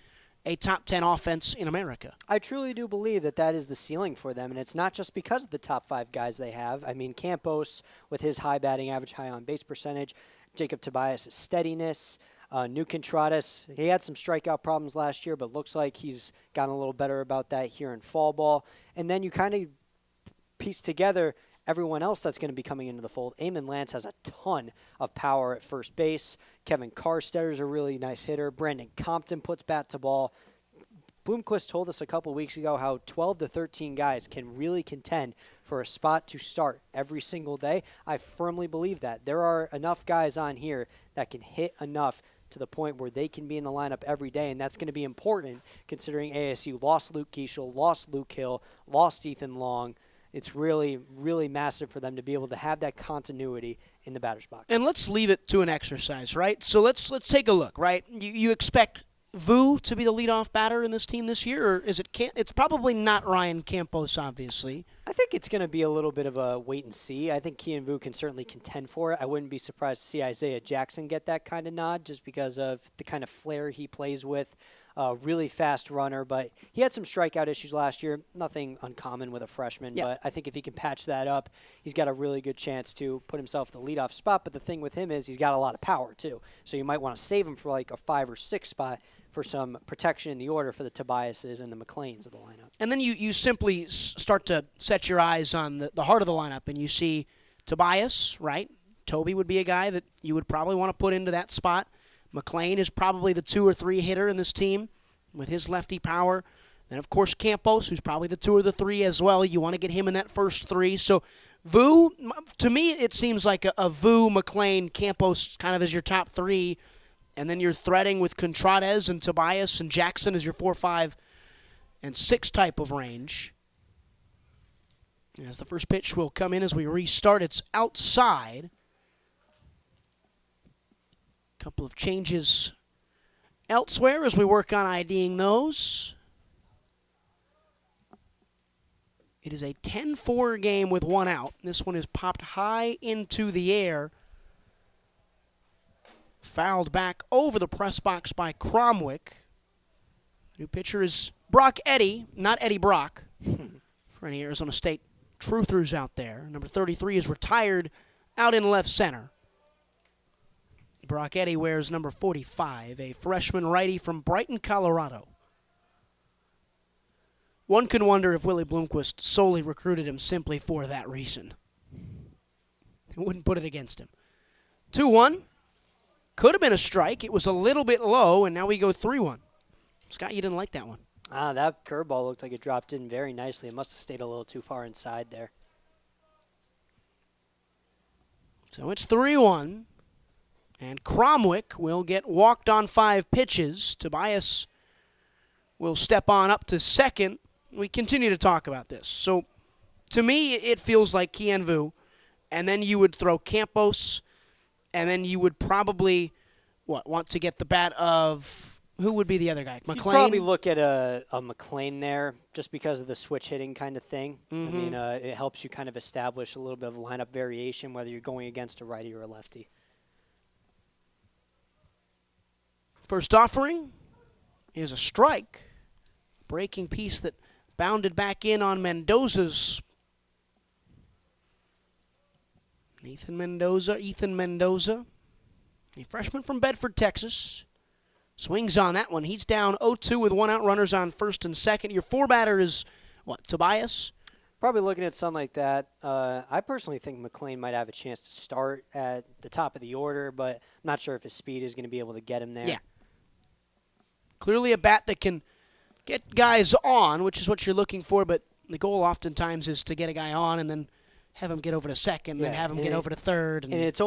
a top 10 offense in America? I truly do believe that that is the ceiling for them, and it's not just because of the top 5 guys they have. I mean, Campos with his high batting average, high on-base percentage, Jacob Tobias' steadiness, New Contrades, he had some strikeout problems last year, but looks like he's gotten a little better about that here in fall ball. And then you kind of piece together everyone else that's going to be coming into the fold. Eamon Lance has a ton of power at first base. Kevin Karstetter's a really nice hitter. Brandon Compton puts bat to ball. Bloomquist told us a couple weeks ago how 12 to 13 guys can really contend for a spot to start every single day. I firmly believe that. There are enough guys on here that can hit enough to the point where they can be in the lineup every day, and that's going to be important considering ASU lost Luke Keishel, lost Luke Hill, lost Ethan Long. It's really, really massive for them to be able to have that continuity in the batter's box. And let's leave it to an exercise, right? So let's take a look, right? You expect Vu to be the leadoff batter in this team this year, or is it? It's probably not Ryan Campos, obviously. I think it's going to be a little bit of a wait and see. I think Kian Vu can certainly contend for it. I wouldn't be surprised to see Isaiah Jackson get that kind of nod just because of the kind of flair he plays with. Really fast runner, but he had some strikeout issues last year. Nothing uncommon with a freshman, but I think if he can patch that up, he's got a really good chance to put himself in the leadoff spot. But the thing with him is he's got a lot of power, too. So you might want to save him for like a 5 or 6 spot for some protection in the order for the Tobiases and the McLeans of the lineup. And then you simply start to set your eyes on the heart of the lineup, and you see Tobias, right? Toby would be a guy that you would probably want to put into that spot. McLean is probably the 2 or 3 hitter in this team with his lefty power. Then, of course, Campos, who's probably the 2 or the 3 as well. You want to get him in that first 3. So, Vu, to me, it seems like a Vu, McLean, Campos kind of as your top 3. And then you're threading with Contrades and Tobias and Jackson as your 4, 5, and 6 type of range. As the first pitch will come in as we restart, it's outside. Couple of changes elsewhere as we work on IDing those. It is a 10-4 game with 1 out. This one is popped high into the air. Fouled back over the press box by Cromwick. New pitcher is Brock Eddy, not Eddie Brock. For any Arizona State truthers out there. Number 33 is retired out in left center. Brock Eddy wears number 45, a freshman righty from Brighton, Colorado. One can wonder if Willie Bloomquist solely recruited him simply for that reason. I wouldn't put it against him. 2-1. Could have been a strike. It was a little bit low, and now we go 3-1. Scott, you didn't like that one. That curveball looked like it dropped in very nicely. It must have stayed a little too far inside there. So it's 3-1, and Cromwick will get walked on 5 pitches. Tobias will step on up to second. We continue to talk about this. So to me, it feels like Kian Vu, and then you would throw Campos, and then you would probably want to get the bat of who would be the other guy? McLean? You'd probably look at a McLean there just because of the switch hitting kind of thing. I mean, it helps you kind of establish a little bit of lineup variation, whether you're going against a righty or a lefty. First offering is a strike. Breaking piece that bounded back in on Mendoza's. Ethan Mendoza, a freshman from Bedford, Texas. Swings on that one. He's down 0-2 with 1 out, runners on first and second. Your 4-batter is, Tobias? Probably looking at something like that. I personally think McLean might have a chance to start at the top of the order, but I'm not sure if his speed is going to be able to get him there. Yeah. Clearly a bat that can get guys on, which is what you're looking for, but the goal oftentimes is to get a guy on and then have him get over to second, and then have him get over to third. And it's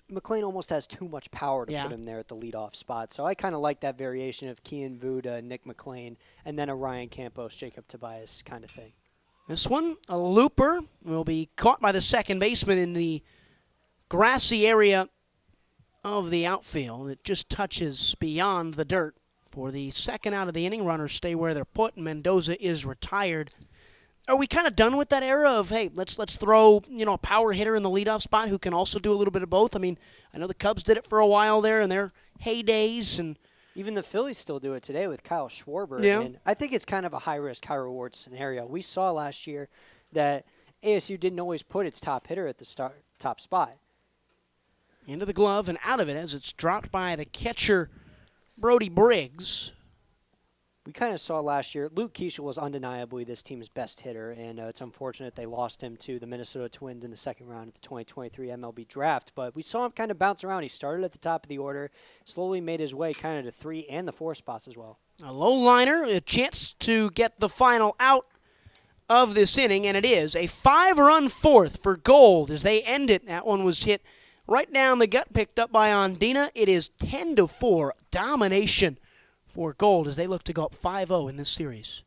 McLean almost has too much power to put him there at the leadoff spot. So I kind of like that variation of Kian Vu to Nick McLean, and then a Ryan Campos, Jacob Tobias kind of thing. This one, a looper, will be caught by the second baseman in the grassy area of the outfield. It just touches beyond the dirt. For the second out of the inning, runners stay where they're put, and Mendoza is retired. Are we kind of done with that era of, hey, let's throw, a power hitter in the leadoff spot who can also do a little bit of both? I mean, I know the Cubs did it for a while there in their heydays, and even the Phillies still do it today with Kyle Schwarber. Yeah. And I think it's kind of a high-risk, high-reward scenario. We saw last year that ASU didn't always put its top hitter at the top spot. Into the glove and out of it as it's dropped by the catcher, Brody Briggs. We kind of saw last year, Luke Keisha was undeniably this team's best hitter, and it's unfortunate they lost him to the Minnesota Twins in the second round of the 2023 MLB draft, but we saw him kind of bounce around. He started at the top of the order, slowly made his way kind of to 3 and the 4 spots as well. A low liner, a chance to get the final out of this inning, and it is a 5-run fourth for Gold as they end it. That one was hit right down the gut, picked up by Ondina. It is 10-4 domination for Gold as they look to go up 5-0 in this series.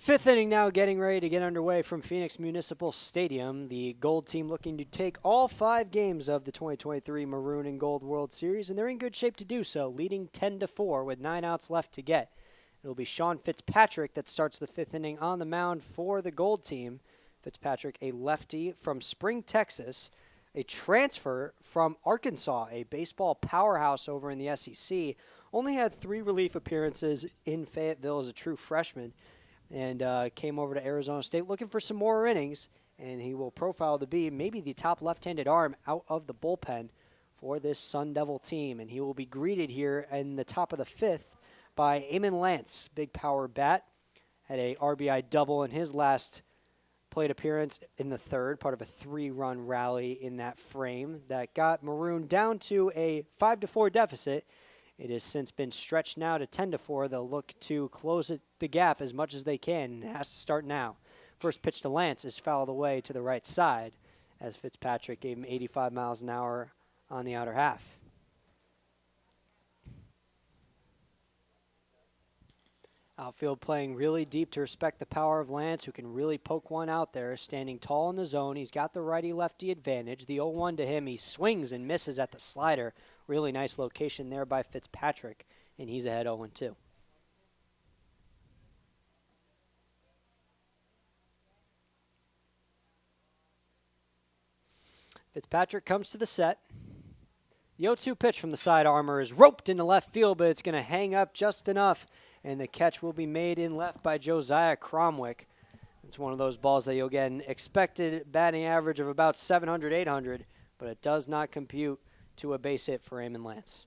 Fifth inning now getting ready to get underway from Phoenix Municipal Stadium. The Gold team looking to take all 5 games of the 2023 Maroon and Gold World Series, and they're in good shape to do so, leading 10-4 with 9 outs left to get. It'll be Sean Fitzpatrick that starts the 5th inning on the mound for the Gold team. Fitzpatrick, a lefty from Spring, Texas, a transfer from Arkansas, a baseball powerhouse over in the SEC, only had 3 relief appearances in Fayetteville as a true freshman, and came over to Arizona State looking for some more innings, and he will profile to be maybe the top left-handed arm out of the bullpen for this Sun Devil team, and he will be greeted here in the top of the 5th by Eamon Lance, big power bat, had a RBI double in his last plate appearance in the 3rd, part of a 3-run rally in that frame that got Maroon down to a 5-4 deficit. It has since been stretched now to 10-4. They'll look to close the gap as much as they can. It has to start now. First pitch to Lance is fouled away to the right side as Fitzpatrick gave him 85 miles an hour on the outer half. Outfield playing really deep to respect the power of Lance, who can really poke one out there, standing tall in the zone. He's got the righty-lefty advantage. The 0-1 to him. He swings and misses at the slider. Really nice location there by Fitzpatrick, and he's ahead 0-2. Fitzpatrick comes to the set. The 0-2 pitch from the side armor is roped into left field, but it's going to hang up just enough, and the catch will be made in left by Josiah Cromwick. It's one of those balls that you'll get an expected batting average of about 700, 800, but it does not compute to a base hit for Eamon Lance.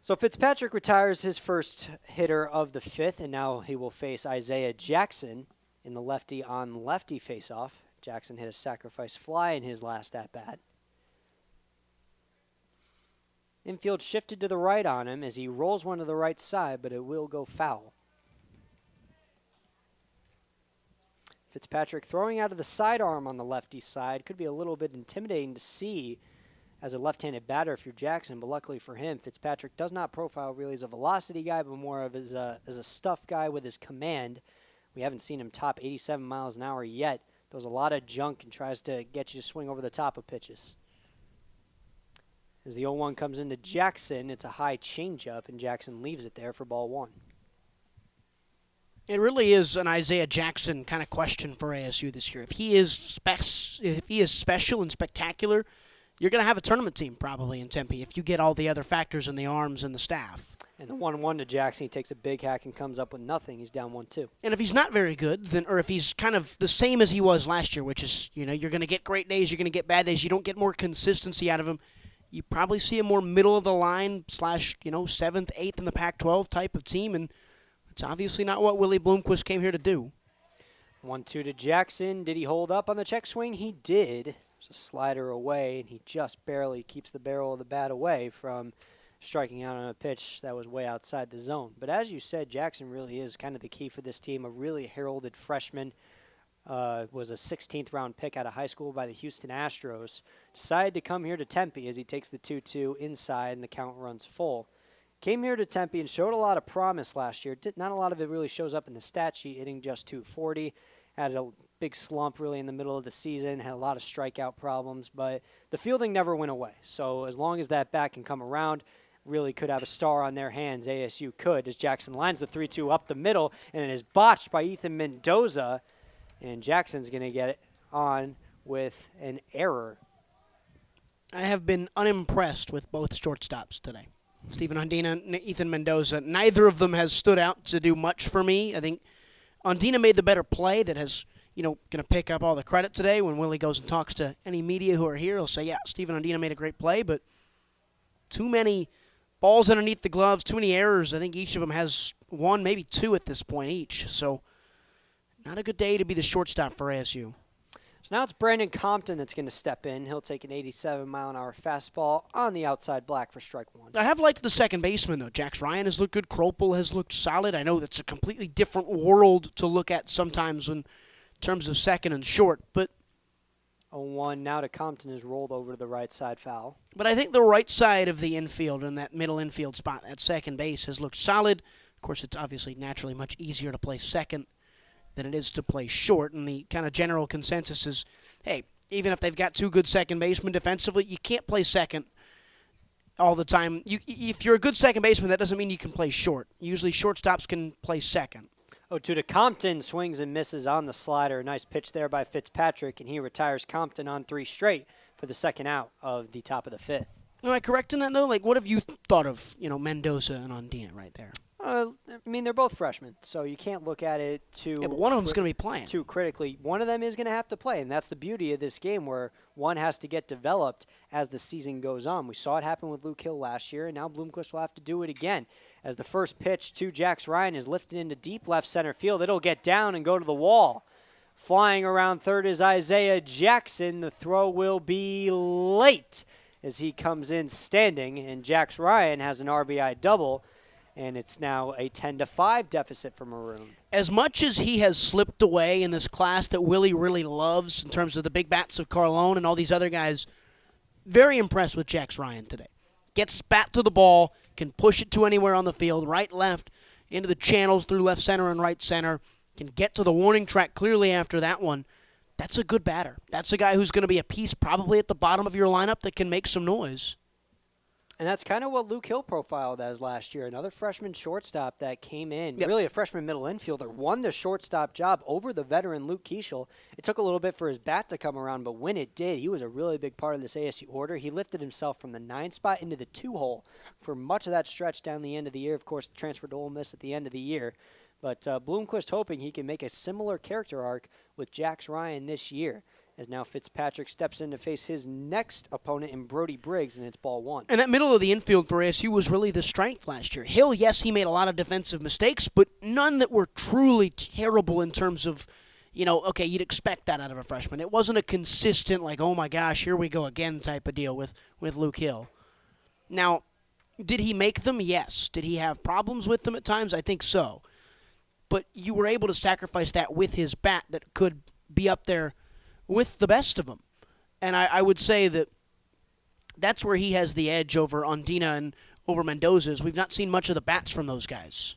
So Fitzpatrick retires his first hitter of the 5th, and now he will face Isaiah Jackson in the lefty-on-lefty faceoff. Jackson hit a sacrifice fly in his last at-bat. Infield shifted to the right on him as he rolls one to the right side, but it will go foul. Fitzpatrick throwing out of the sidearm on the lefty side. Could be a little bit intimidating to see as a left-handed batter if you're Jackson, but luckily for him, Fitzpatrick does not profile really as a velocity guy, but more of as a stuff guy with his command. We haven't seen him top 87 miles an hour yet. Throws a lot of junk and tries to get you to swing over the top of pitches. As the 0-1 comes into Jackson, it's a high changeup, and Jackson leaves it there for ball 1. It really is an Isaiah Jackson kind of question for ASU this year. If he is special and spectacular, you're going to have a tournament team probably in Tempe if you get all the other factors in the arms and the staff. And the 1-1 to Jackson, he takes a big hack and comes up with nothing. He's down 1-2. And if he's not very good, then, or if he's kind of the same as he was last year, which is, you're going to get great days, you're going to get bad days, you don't get more consistency out of him, you probably see a more middle-of-the-line / 7th, 8th in the Pac-12 type of team, and it's obviously not what Willie Bloomquist came here to do. 1-2 to Jackson. Did he hold up on the check swing? He did. It's a slider away, and he just barely keeps the barrel of the bat away from striking out on a pitch that was way outside the zone. But as you said, Jackson really is kind of the key for this team, a really heralded freshman. Was a 16th round pick out of high school by the Houston Astros. Decided to come here to Tempe as he takes the 2-2 inside and the count runs full. Came here to Tempe and showed a lot of promise last year. Not a lot of it really shows up in the stat sheet, hitting just 240. Had a big slump really in the middle of the season, had a lot of strikeout problems, but the fielding never went away. So as long as that bat can come around, really could have a star on their hands. ASU could, as Jackson lines the 3-2 up the middle, and it is botched by Ethan Mendoza. And Jackson's going to get it on with an error. I have been unimpressed with both shortstops today. Steven Undina and Ethan Mendoza. Neither of them has stood out to do much for me. I think Undina made the better play that has, going to pick up all the credit today. When Willie goes and talks to any media who are here, he'll say, yeah, Steven Undina made a great play, but too many balls underneath the gloves, too many errors. I think each of them has 1, maybe 2 at this point each. So not a good day to be the shortstop for ASU. So now it's Brandon Compton that's going to step in. He'll take an 87-mile-an-hour fastball on the outside black for strike 1. I have liked the second baseman, though. Jax Ryan has looked good. Kropel has looked solid. I know that's a completely different world to look at sometimes in terms of second and short, but 0-1 now to Compton is rolled over to the right side foul. But I think the right side of the infield and that middle infield spot at second base has looked solid. Of course, it's obviously naturally much easier to play second than it is to play short. And the kind of general consensus is, hey, even if they've got two good second basemen defensively, you can't play second all the time. If you're a good second baseman, that doesn't mean you can play short. Usually shortstops can play second. 0-2 to Compton, swings and misses on the slider. Nice pitch there by Fitzpatrick, and he retires Compton on 3 straight for the second out of the top of the 5th. Am I correct in that, though? Like, what have you thought of, Mendoza and Ondina right there? I mean, they're both freshmen, so you can't look at it too. Yeah, but one of them's going to be playing. Too critically. One of them is going to have to play, and that's the beauty of this game, where one has to get developed as the season goes on. We saw it happen with Luke Hill last year, and now Bloomquist will have to do it again. As the first pitch to Jax Ryan is lifted into deep left center field, it'll get down and go to the wall. Flying around third is Isaiah Jackson. The throw will be late as he comes in standing, and Jax Ryan has an RBI double. And it's now a 10-5 deficit for Maroon. As much as he has slipped away in this class that Willie really loves in terms of the big bats of Carlone and all these other guys, very impressed with Jax Ryan today. Gets bat to the ball, can push it to anywhere on the field, right, left, into the channels through left center and right center, can get to the warning track clearly after that one. That's a good batter. That's a guy who's going to be a piece probably at the bottom of your lineup that can make some noise. And that's kind of what Luke Hill profiled as last year. Another freshman shortstop that came in, really a freshman middle infielder, won the shortstop job over the veteran Luke Keeschel. It took a little bit for his bat to come around, but when it did, he was a really big part of this ASU order. He lifted himself from the 9 spot into the 2 hole for much of that stretch down the end of the year. Of course, transferred to Ole Miss at the end of the year. But Bloomquist hoping he can make a similar character arc with Jax Ryan this year, as now Fitzpatrick steps in to face his next opponent in Brody Briggs, and it's ball 1. And that middle of the infield for ASU was really the strength last year. Hill, yes, he made a lot of defensive mistakes, but none that were truly terrible in terms of, okay, you'd expect that out of a freshman. It wasn't a consistent, like, oh my gosh, here we go again type of deal with Luke Hill. Now, did he make them? Yes. Did he have problems with them at times? I think so. But you were able to sacrifice that with his bat that could be up there with the best of them. And I would say that that's where he has the edge over Ondina and over Mendoza, is we've not seen much of the bats from those guys.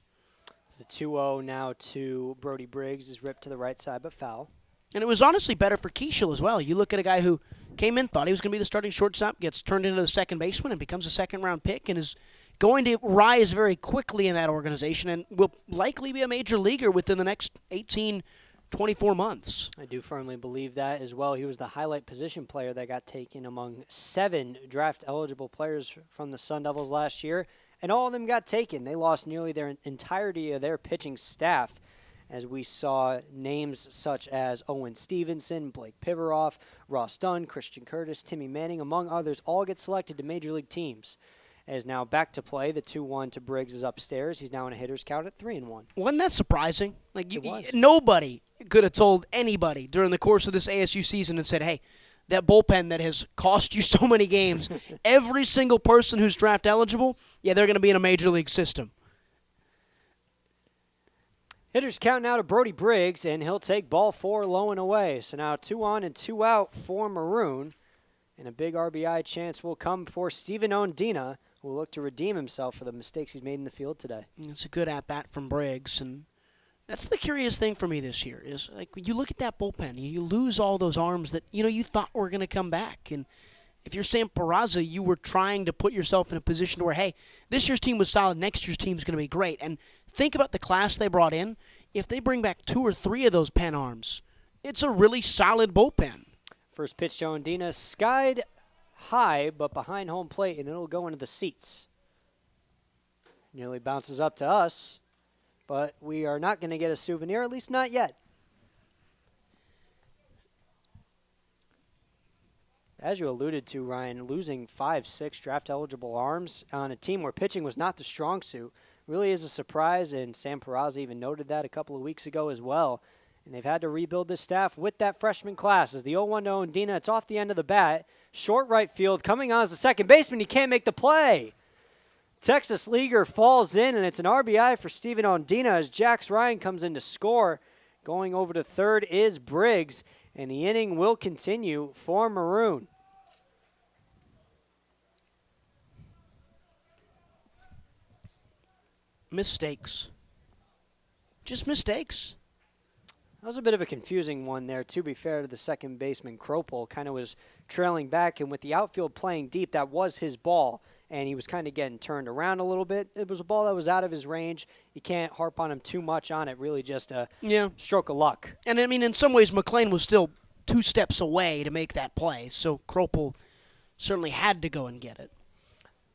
It's a 2-0 now to Brody Briggs, is ripped to the right side but foul. And it was honestly better for Keeschel as well. You look at a guy who came in, thought he was going to be the starting shortstop, gets turned into the second baseman and becomes a second-round pick and is going to rise very quickly in that organization and will likely be a major leaguer within the next 24 months. I do firmly believe that as well. He was the highlight position player that got taken among 7 draft-eligible players from the Sun Devils last year, and all of them got taken. They lost nearly their entirety of their pitching staff, as we saw names such as Owen Stevenson, Blake Pivaroff, Ross Dunn, Christian Curtis, Timmy Manning, among others, all get selected to major league teams. As now back to play, the 2-1 to Briggs is upstairs. He's now in a hitter's count at 3-1. Wasn't that surprising? Like nobody could have told anybody during the course of this ASU season and said, hey, that bullpen that has cost you so many games, every single person who's draft eligible, they're going to be in a major league system. Hitters count now to Brody Briggs, and he'll take ball 4 low and away. So now 2 on and 2 out for Maroon. And a big RBI chance will come for Steven Ondina, who will look to redeem himself for the mistakes he's made in the field today. It's a good at-bat from Briggs, and that's the curious thing for me this year is, like, when you look at that bullpen, you lose all those arms that, you thought were going to come back. And if you're Sam Peraza, you were trying to put yourself in a position where, hey, this year's team was solid, next year's team's going to be great. And think about the class they brought in. If they bring back 2 or 3 of those pen arms, it's a really solid bullpen. First pitch to Ondina, skied high, but behind home plate, and it'll go into the seats. Nearly bounces up to us, but we are not going to get a souvenir, at least not yet. As you alluded to, Ryan, losing 5-6 draft-eligible arms on a team where pitching was not the strong suit really is a surprise, and Sam Peraza even noted that a couple of weeks ago as well. And they've had to rebuild this staff with that freshman class. As the 0-1 to Ondina, it's off the end of the bat. Short right field, coming on as the second baseman. He can't make the play. Texas Leaguer falls in, and it's an RBI for Steven Ondina as Jax Ryan comes in to score. Going over to third is Briggs. and the inning will continue for Maroon. Mistakes. Just mistakes. That was a bit of a confusing one there, to be fair to the second baseman. Kropel kind of was trailing back, and with the outfield playing deep, that was his ball, and he was kind of getting turned around a little bit. It was a ball that was out of his range. You can't harp on him too much on it, really just a stroke of luck. And, I mean, in some ways, McLean was still 2 steps away to make that play, so Kropel certainly had to go and get it.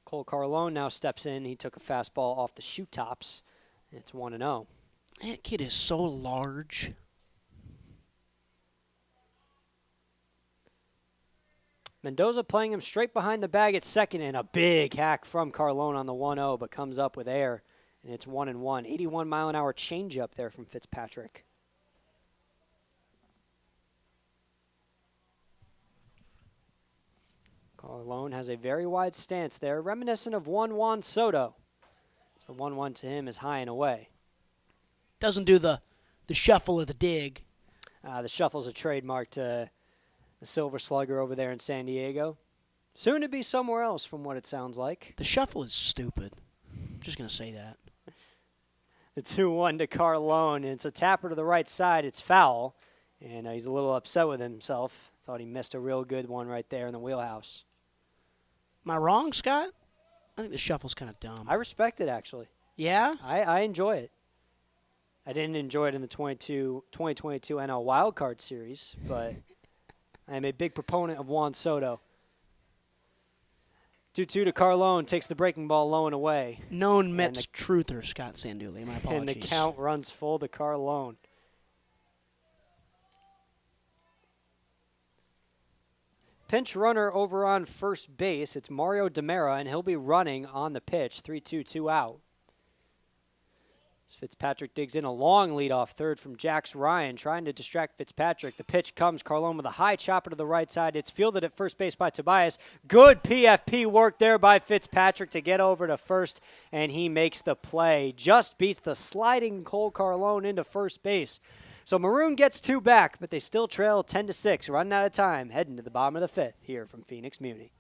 Cole Carlone now steps in. He took a fastball off the shoe tops. It's 1-0. That kid is so large. Mendoza playing him straight behind the bag at second, and a big hack from Carlone on the 1-0, but comes up with air, and it's 1-1. 81-mile-an-hour changeup there from Fitzpatrick. Carlone has a very wide stance there, reminiscent of Juan Soto. So the 1-1 to him is high and away. Doesn't do the shuffle or the dig. The shuffle's a trademark to the Silver Slugger over there in San Diego. Soon to be somewhere else, from what it sounds like. The shuffle is stupid. I'm just going to say that. The 2-1 to Carlone, and it's a tapper to the right side. It's foul, and he's a little upset with himself. Thought he missed a real good one right there in the wheelhouse. Am I wrong, Scott? I think the shuffle's kind of dumb. I respect it, actually. Yeah? I enjoy it. I didn't enjoy it in the 2022 NL Wild Card Series, but I am a big proponent of Juan Soto. 2-2 to Carlone, takes the breaking ball low and away. Known Mets truther, Scott Sandulli. My apologies. And the count runs full to Carlone. Pinch runner over on first base. It's Mario Demera, and he'll be running on the pitch. 3-2, 2 out. As Fitzpatrick digs in a long leadoff third from Jax Ryan, trying to distract Fitzpatrick. The pitch comes. Carlone with a high chopper to the right side. It's fielded at first base by Tobias. Good PFP work there by Fitzpatrick to get over to first, and he makes the play. Just beats the sliding Cole Carlone into first base. So Maroon gets 2 back, but they still trail 10-6, running out of time, heading to the bottom of the 5th here from Phoenix Muni.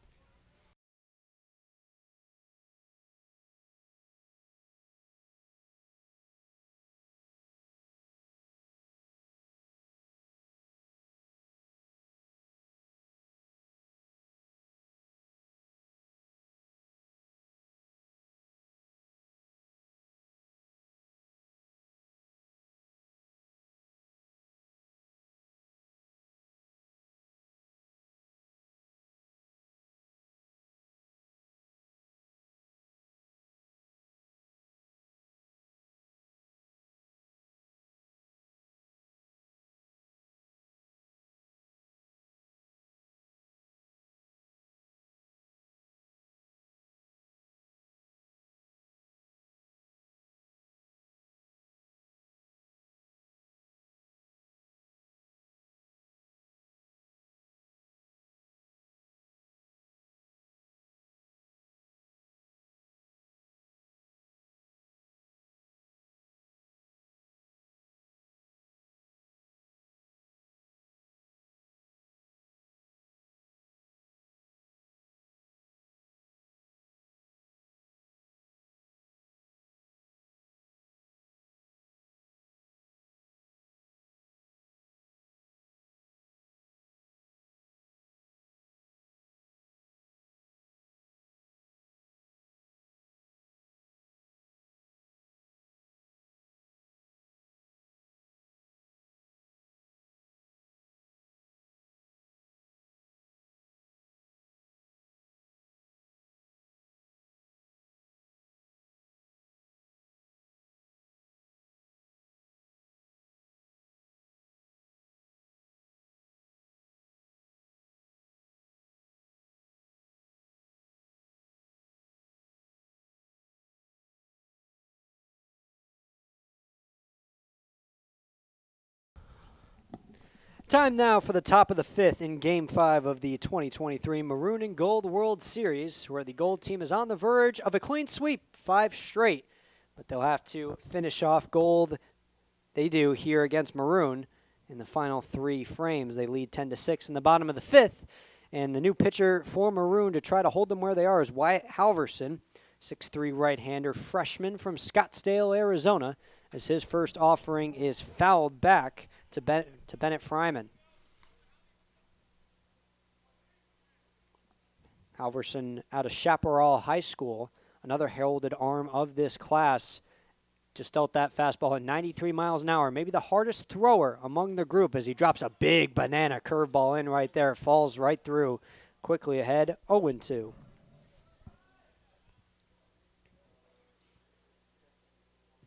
Time now for the top of the 5th in Game 5 of the 2023 Maroon and Gold World Series, where the Gold team is on the verge of a clean sweep, 5 straight. But they'll have to finish off Gold. They do here against Maroon. in the final 3 frames. They lead 10-6 in the bottom of the 5th. And the new pitcher for Maroon to try to hold them where they are is Wyatt Halverson, 6'3" right-hander, freshman from Scottsdale, Arizona, as his first offering is fouled back to Bennett Fryman. Halverson out of Chaparral High School, another heralded arm of this class, just dealt that fastball at 93 miles an hour, maybe the hardest thrower among the group as he drops a big banana curveball in right there. It falls right through, quickly ahead, 0-2.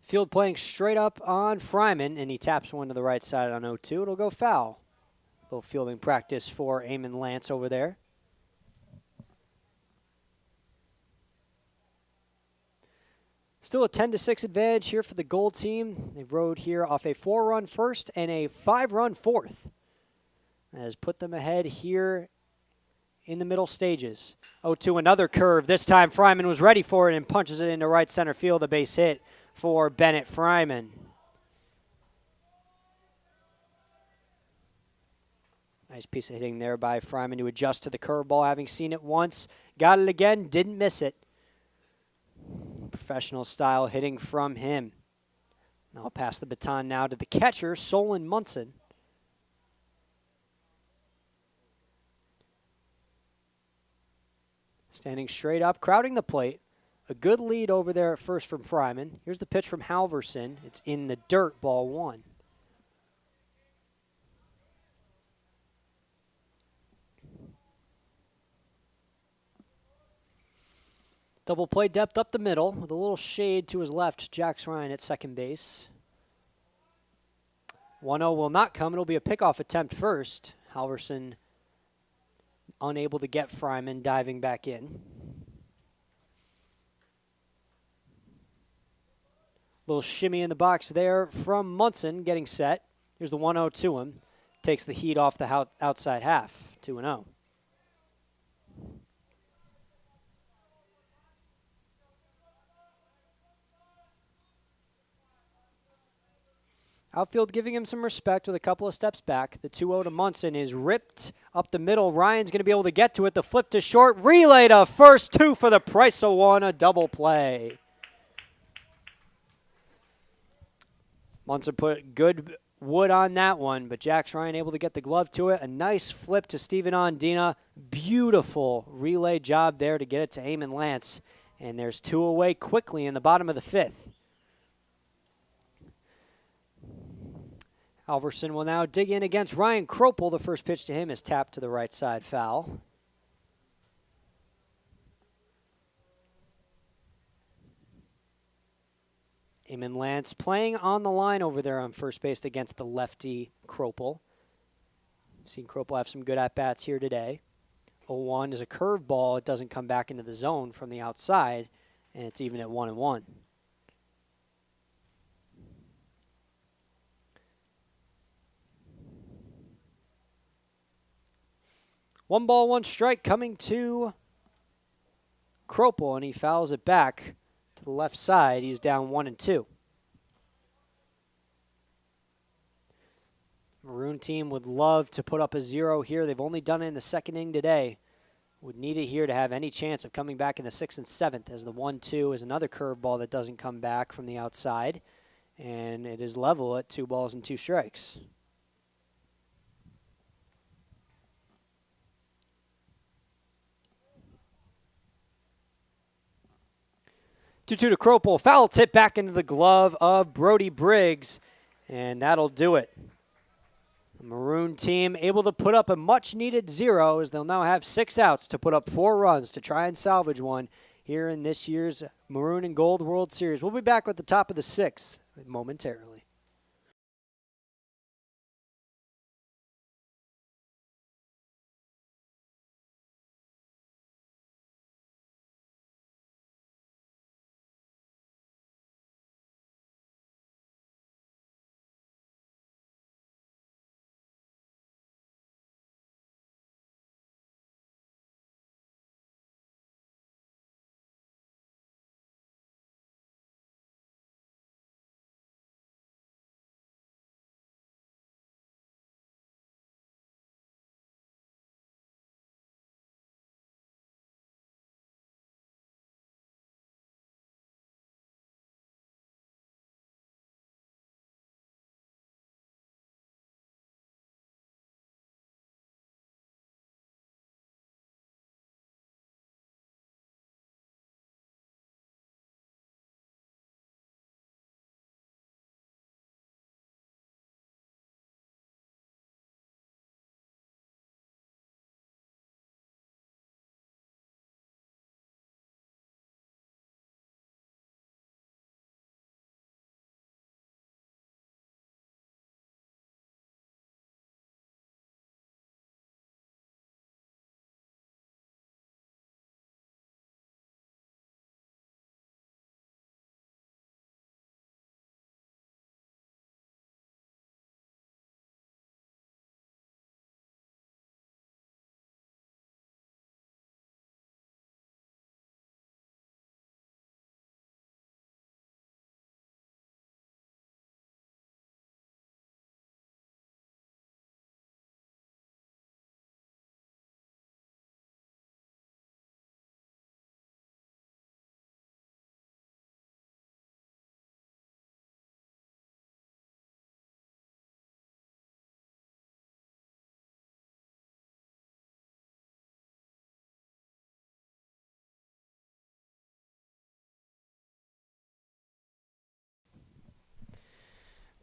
Field playing straight up on Fryman, and he taps one to the right side on 0-2. It'll go foul. A little fielding practice for Eamon Lance over there. Still a 10-6 advantage here for the Gold team. They rode here off a 4-run first and a 5-run fourth. That has put them ahead here in the middle stages. 0-2, another curve. This time Fryman was ready for it and punches it into right center field. A base hit for Bennett Fryman. Nice piece of hitting there by Fryman to adjust to the curveball, having seen it once. Got it again, didn't miss it. Professional style hitting from him. I'll pass the baton now to the catcher, Solon Munson. Standing straight up, crowding the plate. A good lead over there at first from Fryman. Here's the pitch from Halverson. It's in the dirt, ball 1. Double play depth up the middle with a little shade to his left. Jax Ryan at second base. 1-0 will not come. It'll be a pickoff attempt first. Halverson unable to get Fryman, diving back in. Little shimmy in the box there from Munson getting set. Here's the 1-0 to him. Takes the heat off the outside half. 2-0. Outfield giving him some respect with a couple of steps back. The 2-0 to Munson is ripped up the middle. Ryan's going to be able to get to it. The flip to short. Relay to first, 2 for the price of 1. A double play. Munson put good wood on that one, but Jax Ryan able to get the glove to it. A nice flip to Steven Ondina. Beautiful relay job there to get it to Eamon Lance. And there's 2 away quickly in the bottom of the 5th. Halverson will now dig in against Ryan Kropel. The first pitch to him is tapped to the right side, foul. Eamon Lance playing on the line over there on first base against the lefty Kropel. Seen Kropel have some good at-bats here today. 0-1 is a curveball. It doesn't come back into the zone from the outside, and it's even at 1-1. One ball, one strike coming to Kropel, and he fouls it back to the left side. He's down 1-2. Maroon team would love to put up a 0 here. They've only done it in the second inning today. Would need it here to have any chance of coming back in the 6th and 7th, as the 1-2 is another curveball that doesn't come back from the outside. And it is level at 2 balls and 2 strikes. 2-2 to Kropel. Foul tip back into the glove of Brody Briggs, and that'll do it. The Maroon team able to put up a much-needed 0 as they'll now have 6 outs to put up 4 runs to try and salvage one here in this year's Maroon and Gold World Series. We'll be back with the top of the 6th momentarily.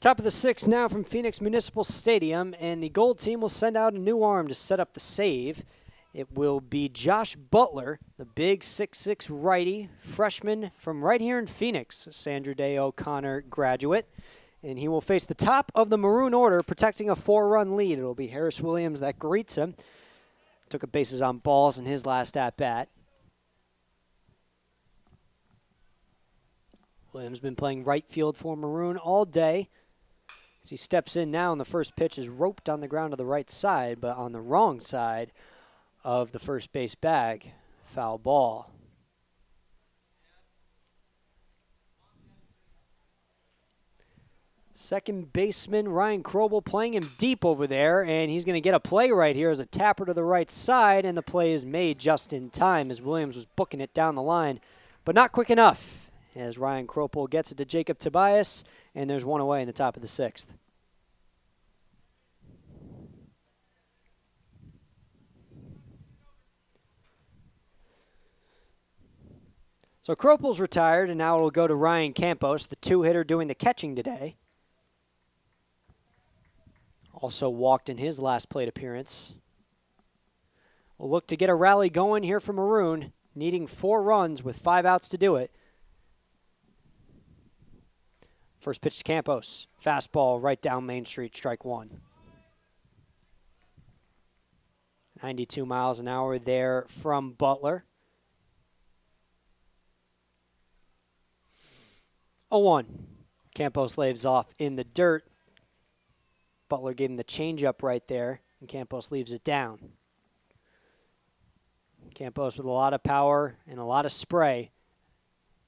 Top of the sixth now from Phoenix Municipal Stadium, and the gold team will send out a new arm to set up the save. It will be Josh Butler, the big 6'6" righty, freshman from right here in Phoenix, Sandra Day O'Connor graduate. And he will face the top of the Maroon order, protecting a 4-run lead. It'll be Harris Williams that greets him. Took a bases on balls in his last at-bat. Williams been playing right field for Maroon all day. As he steps in now, and the first pitch is roped on the ground to the right side, but on the wrong side of the first base bag. Foul ball. Second baseman Ryan Krobel playing him deep over there, and he's going to get a play right here as a tapper to the right side, and the play is made just in time as Williams was booking it down the line, but not quick enough as Ryan Krobel gets it to Jacob Tobias, and there's one away in the top of the sixth. So Krobel's retired, and now it'll go to Ryan Campos, the two-hitter doing the catching today. Also walked in his last plate appearance. We'll look to get a rally going here for Maroon, needing 4 runs with 5 outs to do it. First pitch to Campos. Fastball right down Main Street, strike 1. 92 miles an hour there from Butler. 0-1. Campos lays off in the dirt. Butler gave him the changeup right there, and Campos leaves it down. Campos with a lot of power and a lot of spray.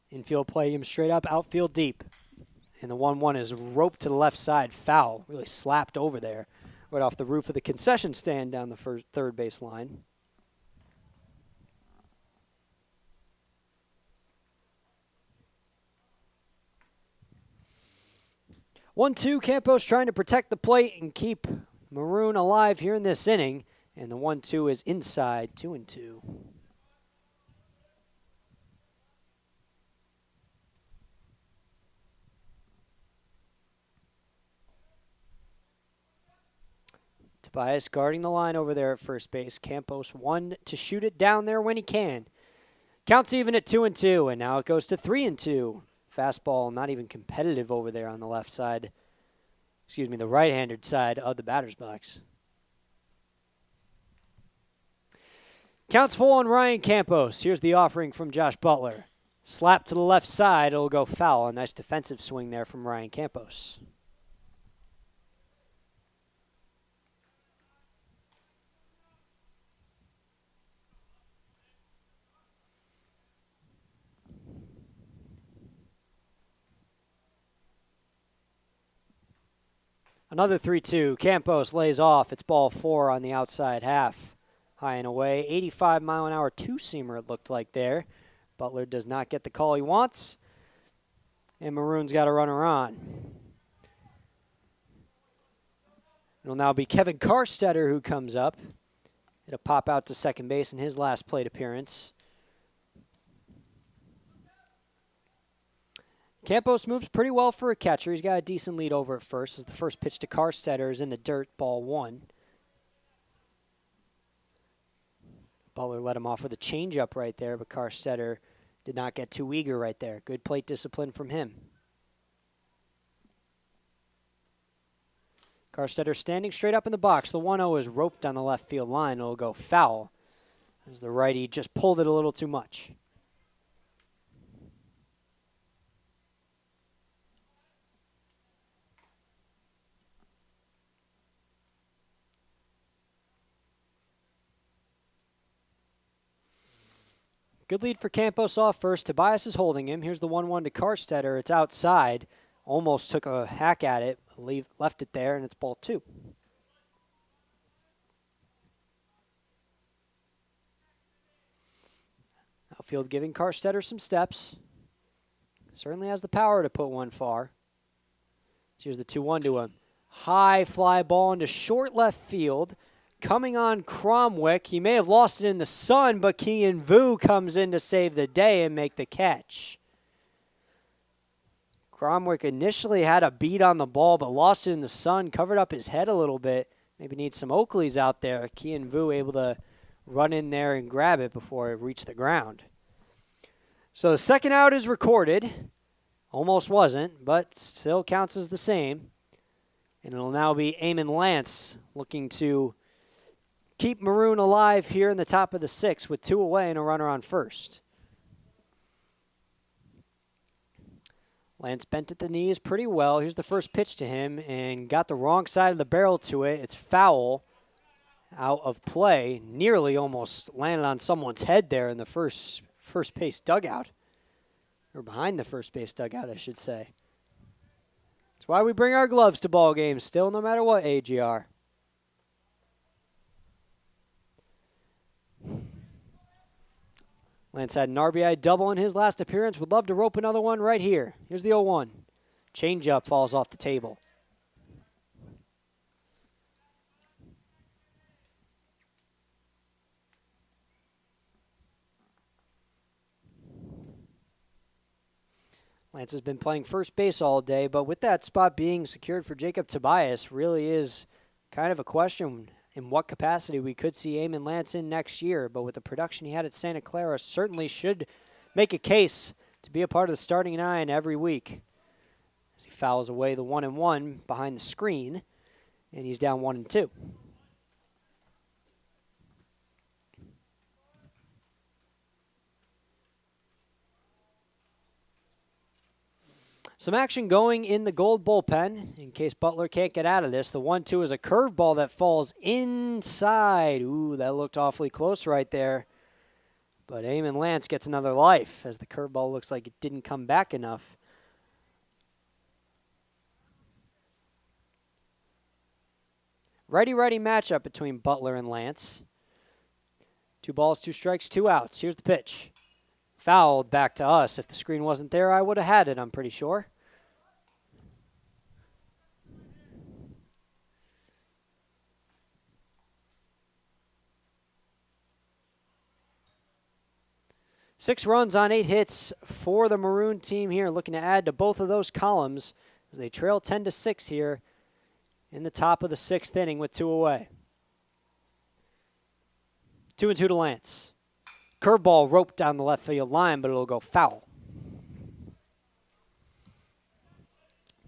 Infield play him straight up, outfield deep. And the 1-1 is roped to the left side, foul. Really slapped over there, right off the roof of the concession stand down the third base line. One-two, Campos trying to protect the plate and keep Maroon alive here in this inning. And the 1-2 is inside, 2-2. Tobias guarding the line over there at first base. Campos one to shoot it down there when he can. Counts even at 2-2, and now it goes to 3-2. Fastball not even competitive over there on the left side. Excuse me, the right-handed side of the batter's box. Counts full on Ryan Campos. Here's the offering from Josh Butler. Slap to the left side. It'll go foul. A nice defensive swing there from Ryan Campos. Another 3-2. Campos lays off. It's ball 4 on the outside half. High and away. 85-mile-an-hour two-seamer it looked like there. Butler does not get the call he wants. And Maroon's got a runner on. It'll now be Kevin Karstetter who comes up. It'll pop out to second base in his last plate appearance. Campos moves pretty well for a catcher. He's got a decent lead over at first as the first pitch to Karstetter is in the dirt, ball 1. Butler let him off with a changeup right there, but Karstetter did not get too eager right there. Good plate discipline from him. Karstetter standing straight up in the box. The 1-0 is roped on the left field line. It'll go foul as the righty just pulled it a little too much. Good lead for Campos off first. Tobias is holding him. Here's the 1-1 to Karstetter. It's outside. Almost took a hack at it. Left it there, and it's ball 2. Outfield giving Karstetter some steps. Certainly has the power to put one far. So here's the 2-1 to him. High fly ball into short left field. Coming on Cromwick. He may have lost it in the sun, but Kean Vu comes in to save the day and make the catch. Gromwick initially had a beat on the ball, but lost it in the sun, covered up his head a little bit. Maybe needs some Oakleys out there. Kian Vu able to run in there and grab it before it reached the ground. So the second out is recorded. Almost wasn't, but still counts as the same. And it'll now be Eamon Lance looking to keep Maroon alive here in the top of the sixth with 2 away and a runner on first. Lance bent at the knees pretty well. Here's the first pitch to him and got the wrong side of the barrel to it. It's foul, out of play. Nearly almost landed on someone's head there in the first base dugout. Or behind the first base dugout, I should say. That's why we bring our gloves to ball games still, no matter what age you are. Lance had an RBI double in his last appearance. Would love to rope another one right here. Here's the 0-1. Changeup falls off the table. Lance has been playing first base all day, but with that spot being secured for Jacob Tobias, really is kind of a question in what capacity we could see Eamon Lance in next year. But with the production he had at Santa Clara, certainly should make a case to be a part of the starting 9 every week. As he fouls away the 1-1 behind the screen, and he's down 1-2. Some action going in the Gold bullpen in case Butler can't get out of this. The 1-2 is a curveball that falls inside. Ooh, that looked awfully close right there. But Eamon Lance gets another life as the curveball looks like it didn't come back enough. Righty-righty matchup between Butler and Lance. 2 balls, 2 strikes, 2 outs. Here's the pitch. Fouled back to us. If the screen wasn't there, I would have had it, I'm pretty sure. Six runs on 8 hits for the Maroon team here, looking to add to both of those columns as they trail 10-6 here in the top of the 6th inning with 2 away. 2-2 to Lance. Curveball roped down the left field line, but it'll go foul.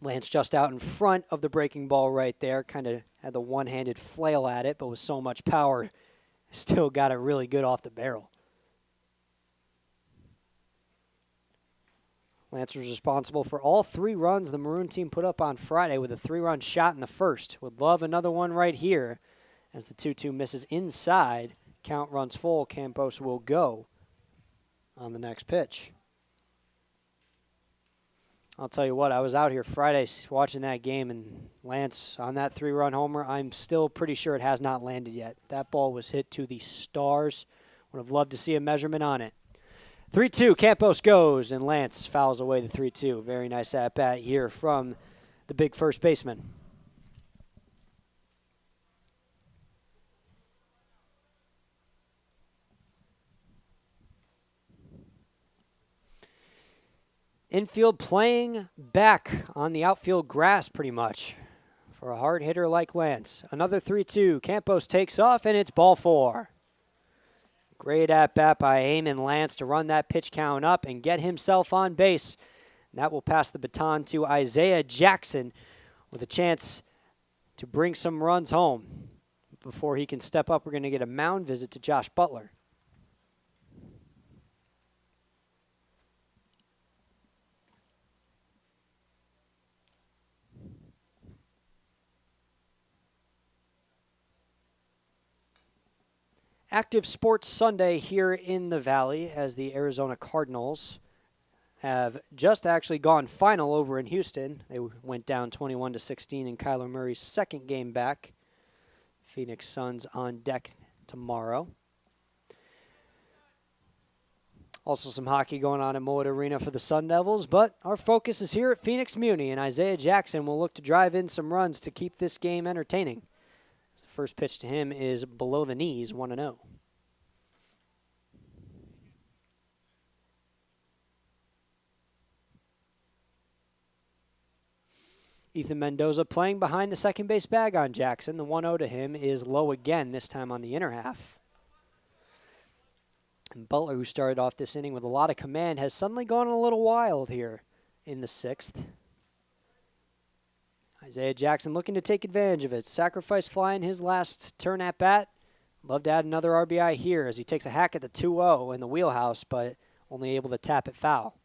Lance just out in front of the breaking ball right there. Kind of had the one-handed flail at it, but with so much power, still got it really good off the barrel. Lance was responsible for all 3 runs the Maroon team put up on Friday with a 3-run shot in the first. Would love another one right here as the 2-2 misses inside. Count runs full. Campos will go on the next pitch. I'll tell you what, I was out here Friday watching that game, and Lance on that 3-run homer, I'm still pretty sure it has not landed yet. That ball was hit to the stars. Would have loved to see a measurement on it. 3-2, Campos goes, and Lance fouls away the 3-2. Very nice at-bat here from the big first baseman. Infield playing back on the outfield grass pretty much for a hard hitter like Lance. Another 3-2. Campos takes off, and it's ball 4. Great at-bat by Eamon Lance to run that pitch count up and get himself on base. That will pass the baton to Isaiah Jackson with a chance to bring some runs home. Before he can step up, we're going to get a mound visit to Josh Butler. Active Sports Sunday here in the Valley as the Arizona Cardinals have just actually gone final over in Houston. They went down 21-16 in Kyler Murray's second game back. Phoenix Suns on deck tomorrow. Also some hockey going on in Moat Arena for the Sun Devils, but our focus is here at Phoenix Muni, and Isaiah Jackson will look to drive in some runs to keep this game entertaining. The first pitch to him is below the knees, 1-0. Ethan Mendoza playing behind the second base bag on Jackson. The 1-0 to him is low again, this time on the inner half. And Butler, who started off this inning with a lot of command, has suddenly gone a little wild here in the 6th. Isaiah Jackson looking to take advantage of it. Sacrifice fly in his last turn at bat. Love to add another RBI here as he takes a hack at the 2-0 in the wheelhouse, but only able to tap it foul.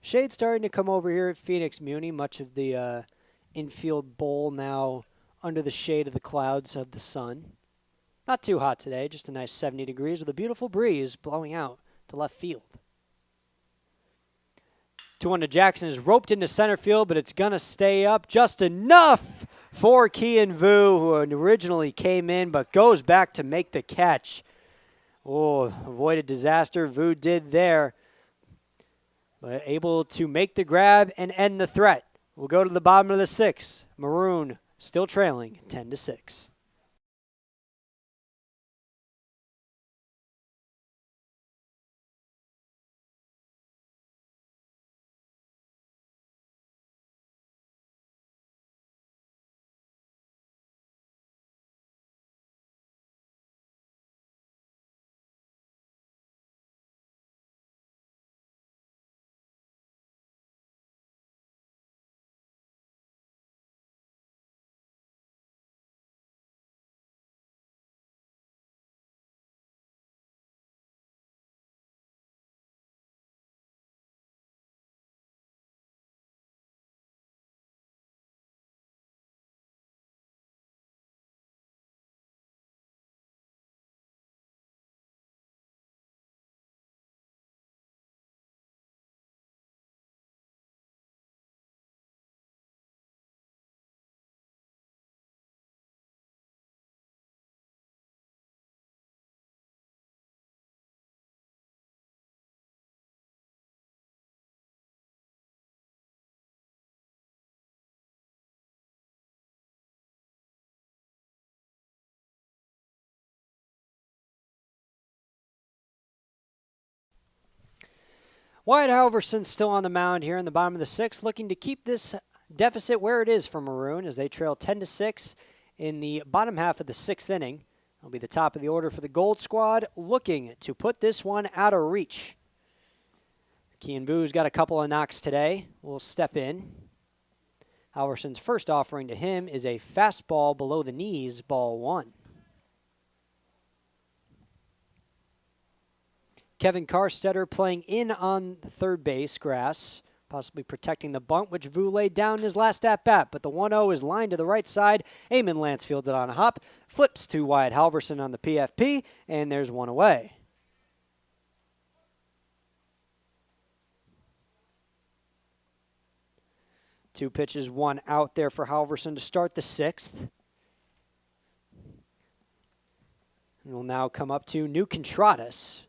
Shade starting to come over here at Phoenix Muni. Much of the infield bowl now under the shade of the clouds of the sun. Not too hot today, just a nice 70 degrees with a beautiful breeze blowing out to left field. 2-1 to Jackson is roped into center field, but it's going to stay up just enough for Kian Vu, who originally came in but goes back to make the catch. Oh, avoided disaster. Vu did there, but able to make the grab and end the threat. We'll go to the bottom of the 6th. Maroon still trailing 10-6. Wyatt Halverson still on the mound here in the bottom of the 6th, looking to keep this deficit where it is for Maroon as they trail 10-6 in the bottom half of the 6th inning. It'll be the top of the order for the Gold Squad, looking to put this one out of reach. Kian Vu's got a couple of knocks today. Will step in. Halverson's first offering to him is a fastball below the knees, ball 1. Kevin Karstetter playing in on the third base grass, possibly protecting the bunt, which Vu laid down in his last at-bat. But the 1-0 is lined to the right side. Eamon Lance fields it on a hop, flips to Wyatt Halverson on the PFP, and there's one away. Two pitches, one out there for Halverson to start the 6th. And we'll now come up to New Contratus.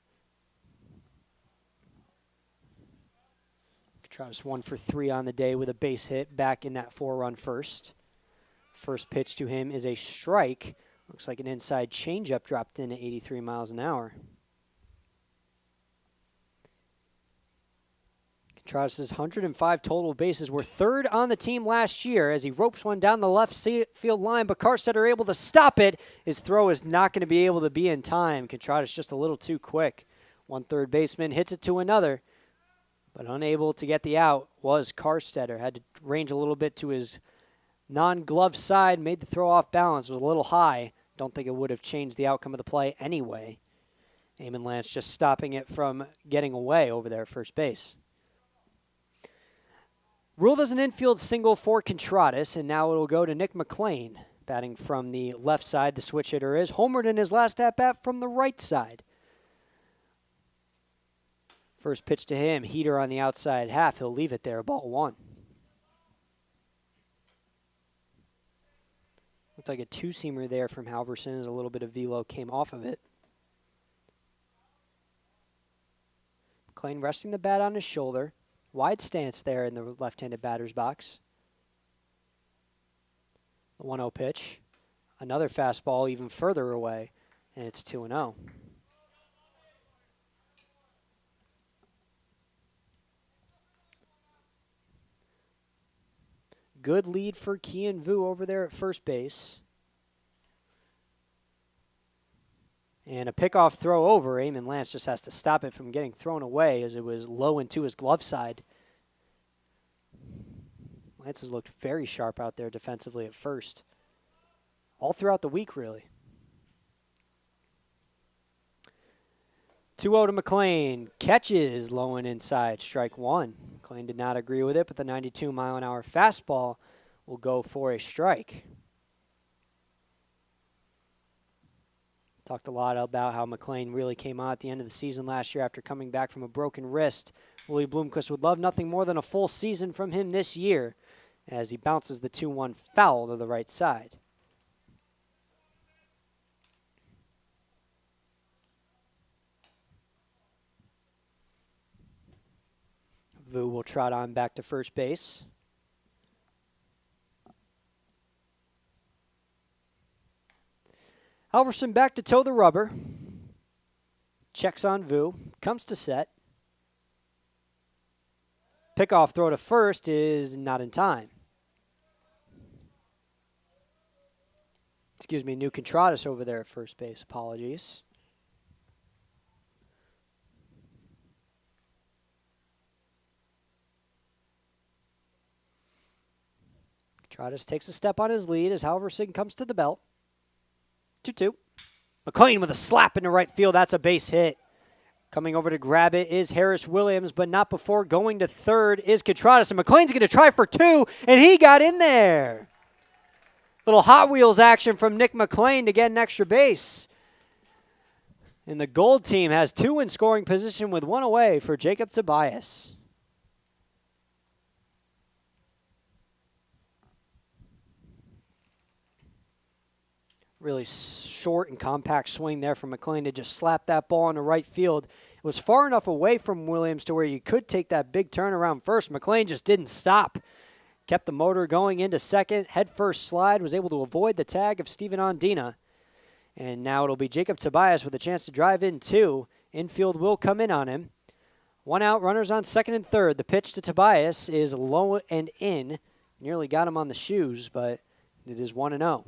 Contratus 1 for 3 on the day with a base hit back in that 4-run first. First pitch to him is a strike. Looks like an inside changeup dropped in at 83 miles an hour. Contratus' 105 total bases were 3rd on the team last year as he ropes one down the left field line, but Karstetter able to stop it. His throw is not going to be able to be in time. Contratus just a little too quick. One third baseman hits it to another, but unable to get the out was Karstetter. Had to range a little bit to his non-glove side, made the throw off balance, was a little high. Don't think it would have changed the outcome of the play anyway. Eamon Lance just stopping it from getting away over there at first base. Ruled as an infield single for Contratus, and now it'll go to Nick McLean. Batting from the left side, the switch hitter is. Homered in his last at-bat from the right side. First pitch to him, heater on the outside half. He'll leave it there, ball 1. Looked like a two-seamer there from Halverson as a little bit of velo came off of it. McLean resting the bat on his shoulder. Wide stance there in the left-handed batter's box. The 1-0 pitch. Another fastball even further away, and it's 2-0. Good lead for Kian Vu over there at first base. And a pickoff throw over. Eamon Lance just has to stop it from getting thrown away as it was low into his glove side. Lance has looked very sharp out there defensively at first. All throughout the week, really. 2-0 to McLean. Catches low and inside. Strike one. McLean did not agree with it, but the 92-mile-an-hour fastball will go for a strike. Talked a lot about how McLean really came out at the end of the season last year after coming back from a broken wrist. Willie Bloomquist would love nothing more than a full season from him this year as he bounces the 2-1 foul to the right side. Vu will trot on back to first base. Halverson back to toe the rubber. Checks on Vu. Comes to set. Pickoff throw to first is not in time. Excuse me, New Contratus over there at first base. Apologies. Contratus takes a step on his lead as Halverson comes to the belt. 2-2. McLean with a slap into right field. That's a base hit. Coming over to grab it is Harris Williams, but not before going to third is Contratus. And McLean's going to try for two, and he got in there. Little Hot Wheels action from Nick McLean to get an extra base. And the Gold team has two in scoring position with one away for Jacob Tobias. Really short and compact swing there from McLean to just slap that ball into right field. It was far enough away from Williams to where you could take that big turn around first. McLean just didn't stop. Kept the motor going into second. Head first slide. Was able to avoid the tag of Steven Ondina. And now it'll be Jacob Tobias with a chance to drive in two. Infield will come in on him. One out, runners on second and third. The pitch to Tobias is low and in. Nearly got him on the shoes, but it is 1-0.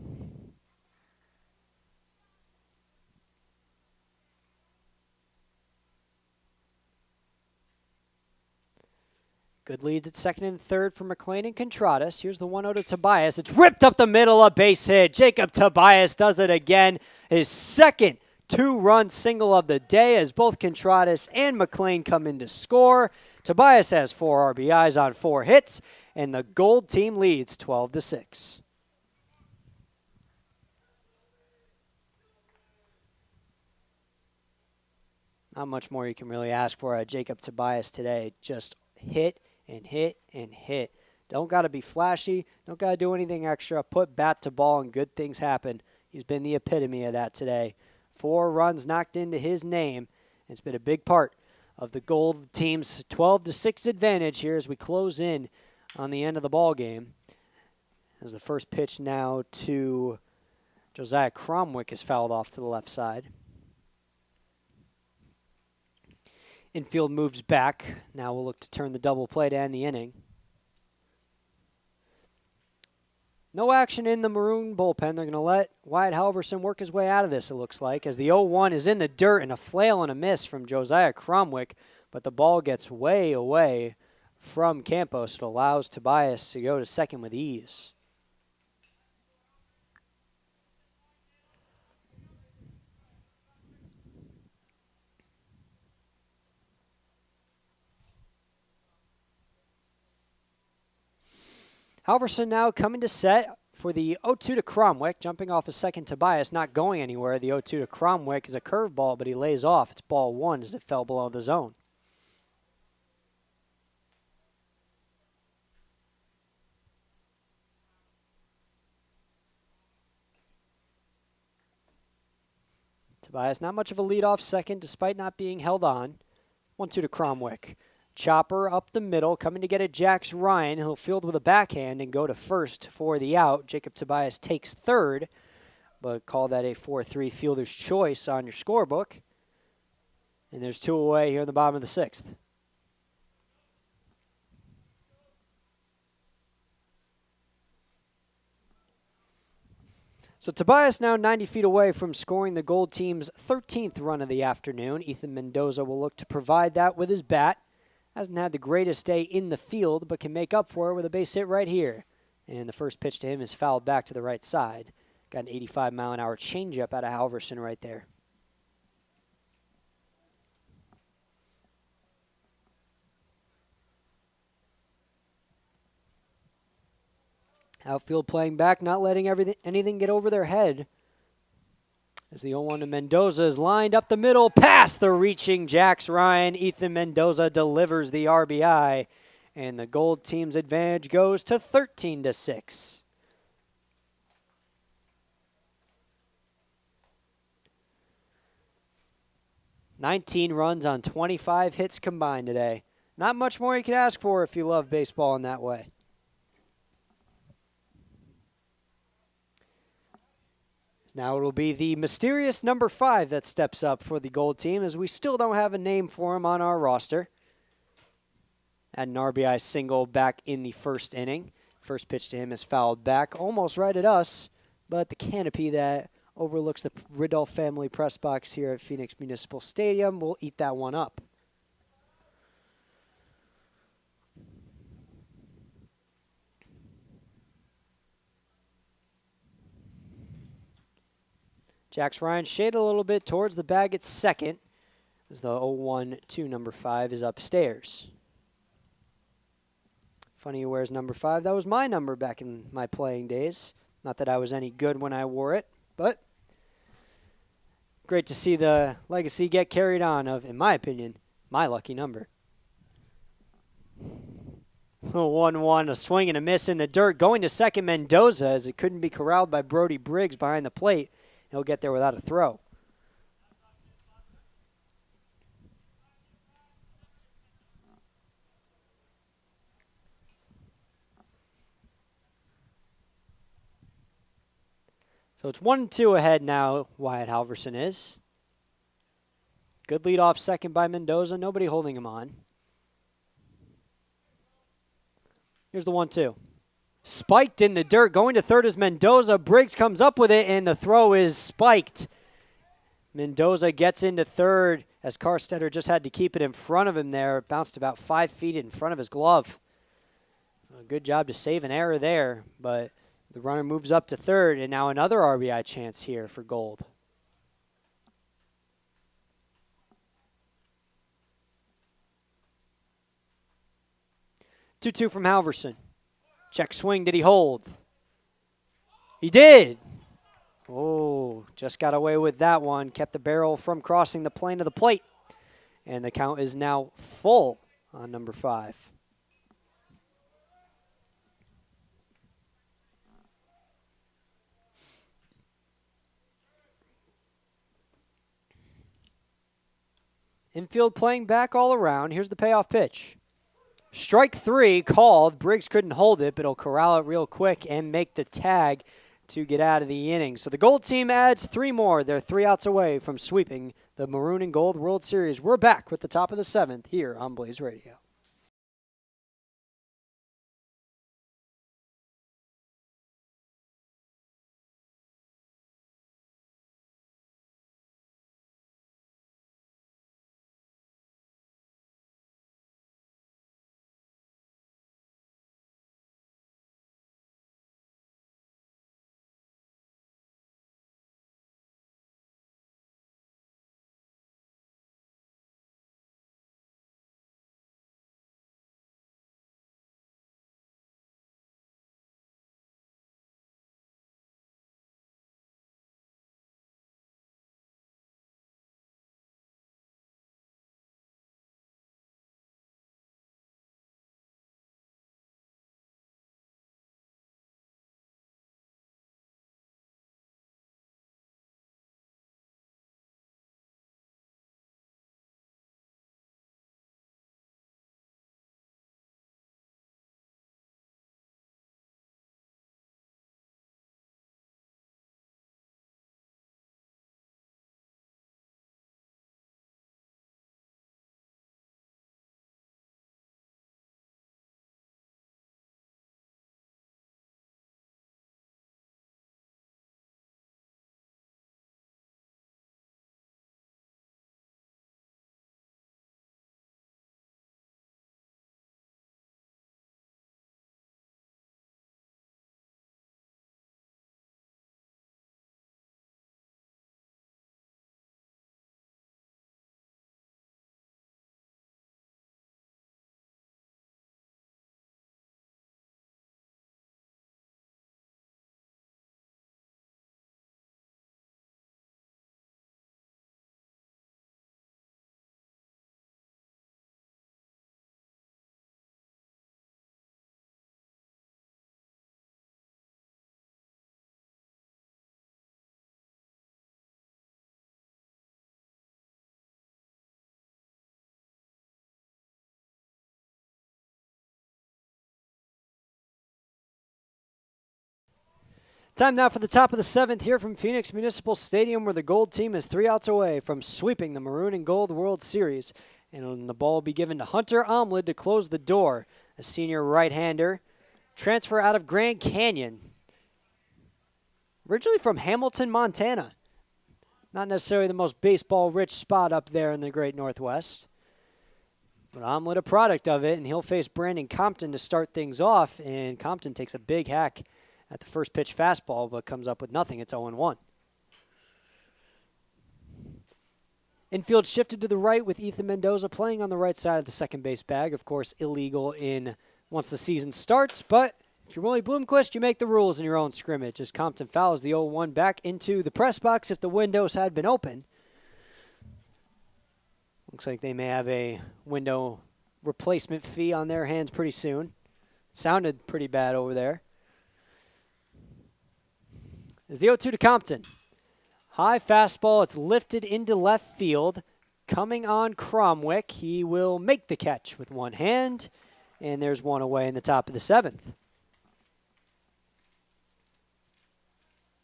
Good leads at second and third for McLean and Contratus. Here's the 1-0 to Tobias. It's ripped up the middle, a base hit. Jacob Tobias does it again. His second two-run single of the day as both Contratus and McLean come in to score. Tobias has 4 RBIs on 4 hits, and the Gold team leads 12-6. Not much more you can really ask for at Jacob Tobias today. Just hit and hit and hit. Don't got to be flashy. Don't got to do anything extra. Put bat to ball and good things happen. He's been the epitome of that today. 4 runs knocked into his name. It's been a big part of the Gold team's 12-6 advantage here as we close in on the end of the ball game. As the first pitch now to Josiah Cromwick is fouled off to the left side. Infield moves back. Now we'll look to turn the double play to end the inning. No action in the Maroon bullpen. They're going to let Wyatt Halverson work his way out of this, it looks like, as the 0-1 is in the dirt and a flail and a miss from Josiah Cromwick, but the ball gets way away from Campos. It allows Tobias to go to second with ease. Halverson now coming to set for the 0-2 to Cromwick. Jumping off a second, Tobias not going anywhere. The 0-2 to Cromwick is a curveball, but he lays off. It's ball 1 as it fell below the zone. Tobias not much of a leadoff second despite not being held on. 1-2 to Cromwick. Chopper up the middle, coming to get it Jax Ryan. He'll field with a backhand and go to first for the out. Jacob Tobias takes third, but call that a 4-3 fielder's choice on your scorebook. And there's 2 away here in the bottom of the 6th. So Tobias now 90 feet away from scoring the Gold team's 13th run of the afternoon. Ethan Mendoza will look to provide that with his bat. Hasn't had the greatest day in the field, but can make up for it with a base hit right here. And the first pitch to him is fouled back to the right side. Got an 85-mile-an-hour changeup out of Halverson right there. Outfield playing back, not letting anything get over their head. As the 0-1 to Mendoza is lined up the middle, past the reaching Jax Ryan. Ethan Mendoza delivers the RBI, and the Gold team's advantage goes to 13-6. "19 runs on 25 hits combined today. Not much more you can ask for if you love baseball in that way. Now it'll be the mysterious number 5 that steps up for the Gold team, as we still don't have a name for him on our roster. Had an RBI single back in the first inning. First pitch to him is fouled back, almost right at us, but the canopy that overlooks the Riddle family press box here at Phoenix Municipal Stadium will eat that one up. Jax Ryan shaded a little bit towards the bag at second, as the 0-1 to number 5 is upstairs. Funny he wears number 5. That was my number back in my playing days. Not that I was any good when I wore it, but great to see the legacy get carried on of, in my opinion, my lucky number. 1-1, a swing and a miss in the dirt. Going to second, Mendoza, as it couldn't be corralled by Brody Briggs behind the plate. He'll get there without a throw. So it's 1-2 ahead now, Wyatt Halverson is. Good leadoff second by Mendoza. Nobody holding him on. Here's the 1-2. Spiked in the dirt. Going to third is Mendoza. Briggs comes up with it, and the throw is spiked. Mendoza gets into third as Carstetter just had to keep it in front of him there. It bounced about 5 feet in front of his glove. A good job to save an error there, but the runner moves up to third, and now another RBI chance here for Gold. Two-two from Halverson. Check swing, did he hold? He did. Oh, just got away with that one. Kept the barrel from crossing the plane of the plate. And the count is now full on number 5. Infield playing back all around. Here's the payoff pitch. Strike 3 called. Briggs couldn't hold it, but he'll corral it real quick and make the tag to get out of the inning. So the Gold team adds 3 more. They're 3 outs away from sweeping the Maroon and Gold World Series. We're back with the top of the 7th here on Blaze Radio. Time now for the top of the 7th here from Phoenix Municipal Stadium, where the Gold team is 3 outs away from sweeping the Maroon and Gold World Series. And the ball will be given to Hunter Omlid to close the door, a senior right-hander. Transfer out of Grand Canyon. Originally from Hamilton, Montana. Not necessarily the most baseball-rich spot up there in the great Northwest. But Omlid a product of it, and he'll face Brandon Compton to start things off. And Compton takes a big hack at the first pitch fastball, but comes up with nothing. It's 0-1. Infield shifted to the right with Ethan Mendoza playing on the right side of the second base bag. Of course, illegal once the season starts, but if you're Willie Bloomquist, you make the rules in your own scrimmage as Compton fouls the 0-1 back into the press box if the windows had been open. Looks like they may have a window replacement fee on their hands pretty soon. Sounded pretty bad over there. Is the 0-2 to Compton. High fastball. It's lifted into left field. Coming on Cromwick. He will make the catch with one hand. And there's one away in the top of the 7th.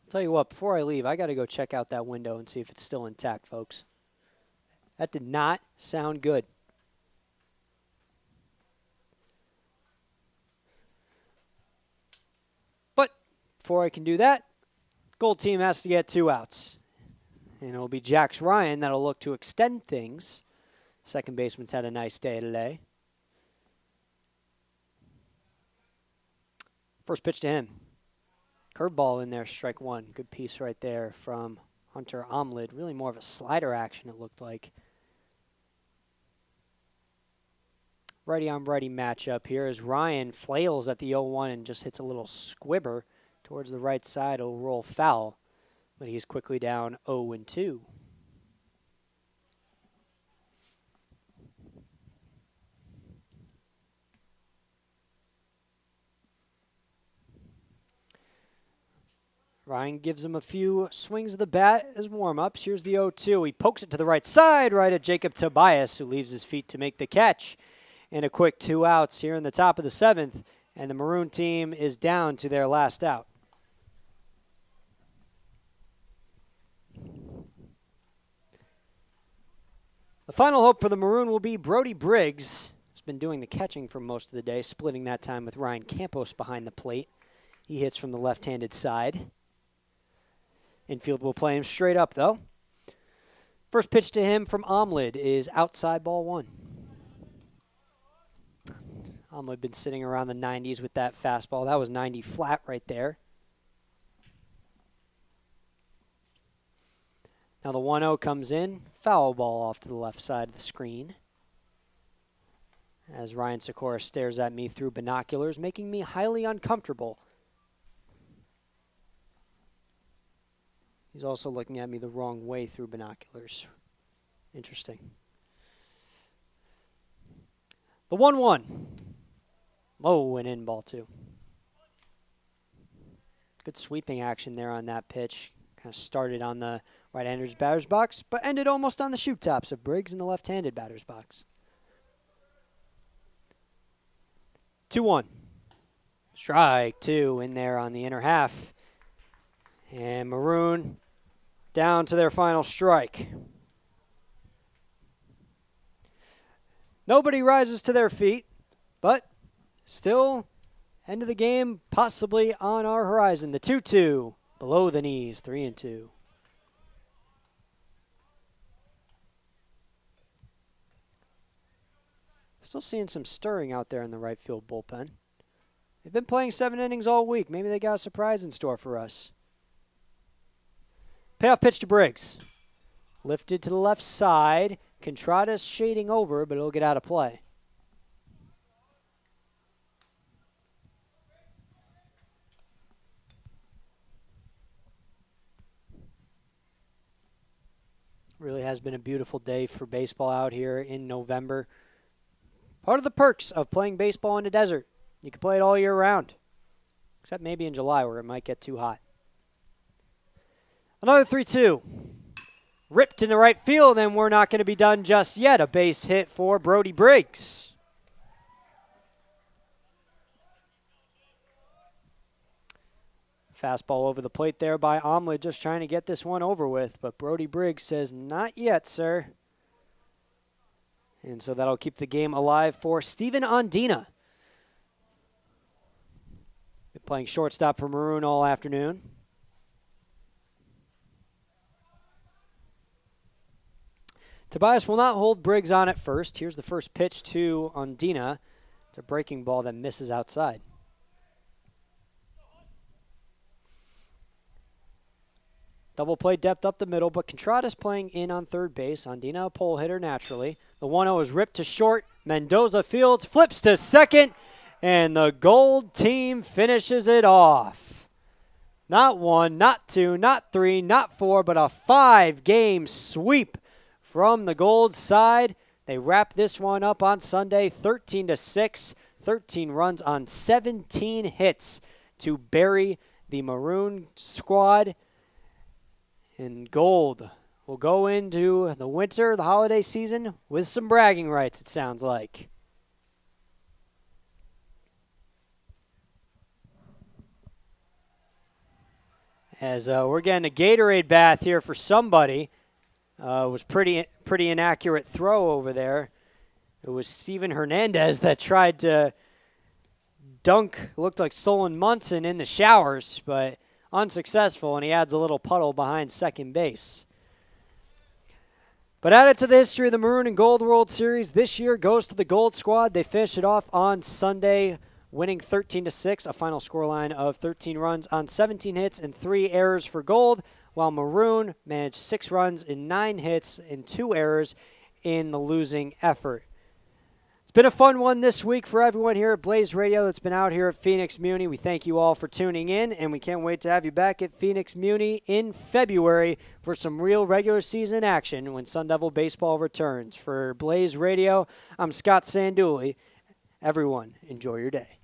I'll tell you what, before I leave, I got to go check out that window and see if it's still intact, folks. That did not sound good. But before I can do that, Gold team has to get 2 outs. And it'll be Jax Ryan that'll look to extend things. Second baseman's had a nice day today. First pitch to him. Curveball in there, strike one. Good piece right there from Hunter Omlid. Really more of a slider action, it looked like. Righty-on-righty matchup here as Ryan flails at the 0-1 and just hits a little squibber towards the right side. It'll roll foul, but he's quickly down 0-2. Ryan gives him a few swings of the bat as warm-ups. Here's the 0-2. He pokes it to the right side, right at Jacob Tobias, who leaves his feet to make the catch. And a quick 2 outs here in the top of the 7th, and the Maroon team is down to their last out. The final hope for the Maroon will be Brody Briggs. He's been doing the catching for most of the day, splitting that time with Ryan Campos behind the plate. He hits from the left-handed side. Infield will play him straight up, though. First pitch to him from Omlid is outside ball 1. Omlid been sitting around the 90s with that fastball. That was 90 flat right there. Now the 1-0 comes in. Foul ball off to the left side of the screen. As Ryan Sikora stares at me through binoculars, making me highly uncomfortable. He's also looking at me the wrong way through binoculars. Interesting. The 1-1. Low and in ball 2. Good sweeping action there on that pitch. Kind of started on the right-hander's batter's box, but ended almost on the shoot tops of Briggs in the left-handed batter's box. 2-1. Strike 2 in there on the inner half. And Maroon down to their final strike. Nobody rises to their feet, but still, end of the game possibly on our horizon. The 2-2, below the knees, 3-2. Still seeing some stirring out there in the right field bullpen. They've been playing 7 innings all week. Maybe they got a surprise in store for us. Payoff pitch to Briggs. Lifted to the left side. Contradas shading over, but it'll get out of play. Really has been a beautiful day for baseball out here in November. Part of the perks of playing baseball in the desert. You can play it all year round, except maybe in July where it might get too hot. Another 3-2. Ripped into right field, and we're not going to be done just yet. A base hit for Brody Briggs. Fastball over the plate there by Omelet, just trying to get this one over with. But Brody Briggs says, not yet, sir. And so that'll keep the game alive for Steven Ondina. Been playing shortstop for Maroon all afternoon. Tobias will not hold Briggs on at first. Here's the first pitch to Ondina. It's a breaking ball that misses outside. Double play depth up the middle, but Contradas playing in on third base. Ondina a pole hitter naturally. The 1-0 is ripped to short. Mendoza fields, flips to second, and the Gold team finishes it off. Not 1, not 2, not 3, not 4, but a 5-game sweep from the Gold side. They wrap this one up on Sunday, 13-6, 13 runs on 17 hits to bury the Maroon squad. And Gold will go into the winter, the holiday season, with some bragging rights, it sounds like. As we're getting a Gatorade bath here for somebody. Was pretty inaccurate throw over there. It was Steven Hernandez that tried to dunk, looked like Solon Munson in the showers, but unsuccessful, and he adds a little puddle behind second base. But added to the history of the Maroon and Gold World Series this year goes to the Gold squad. They finished it off on Sunday, winning 13-6, a final scoreline of 13 runs on 17 hits and 3 errors for Gold, while Maroon managed 6 runs and 9 hits and 2 errors in the losing effort. It's been a fun one this week for everyone here at Blaze Radio that's been out here at Phoenix Muni. We thank you all for tuning in, and we can't wait to have you back at Phoenix Muni in February for some real regular season action when Sun Devil baseball returns. For Blaze Radio, I'm Scott Sandulli. Everyone, enjoy your day.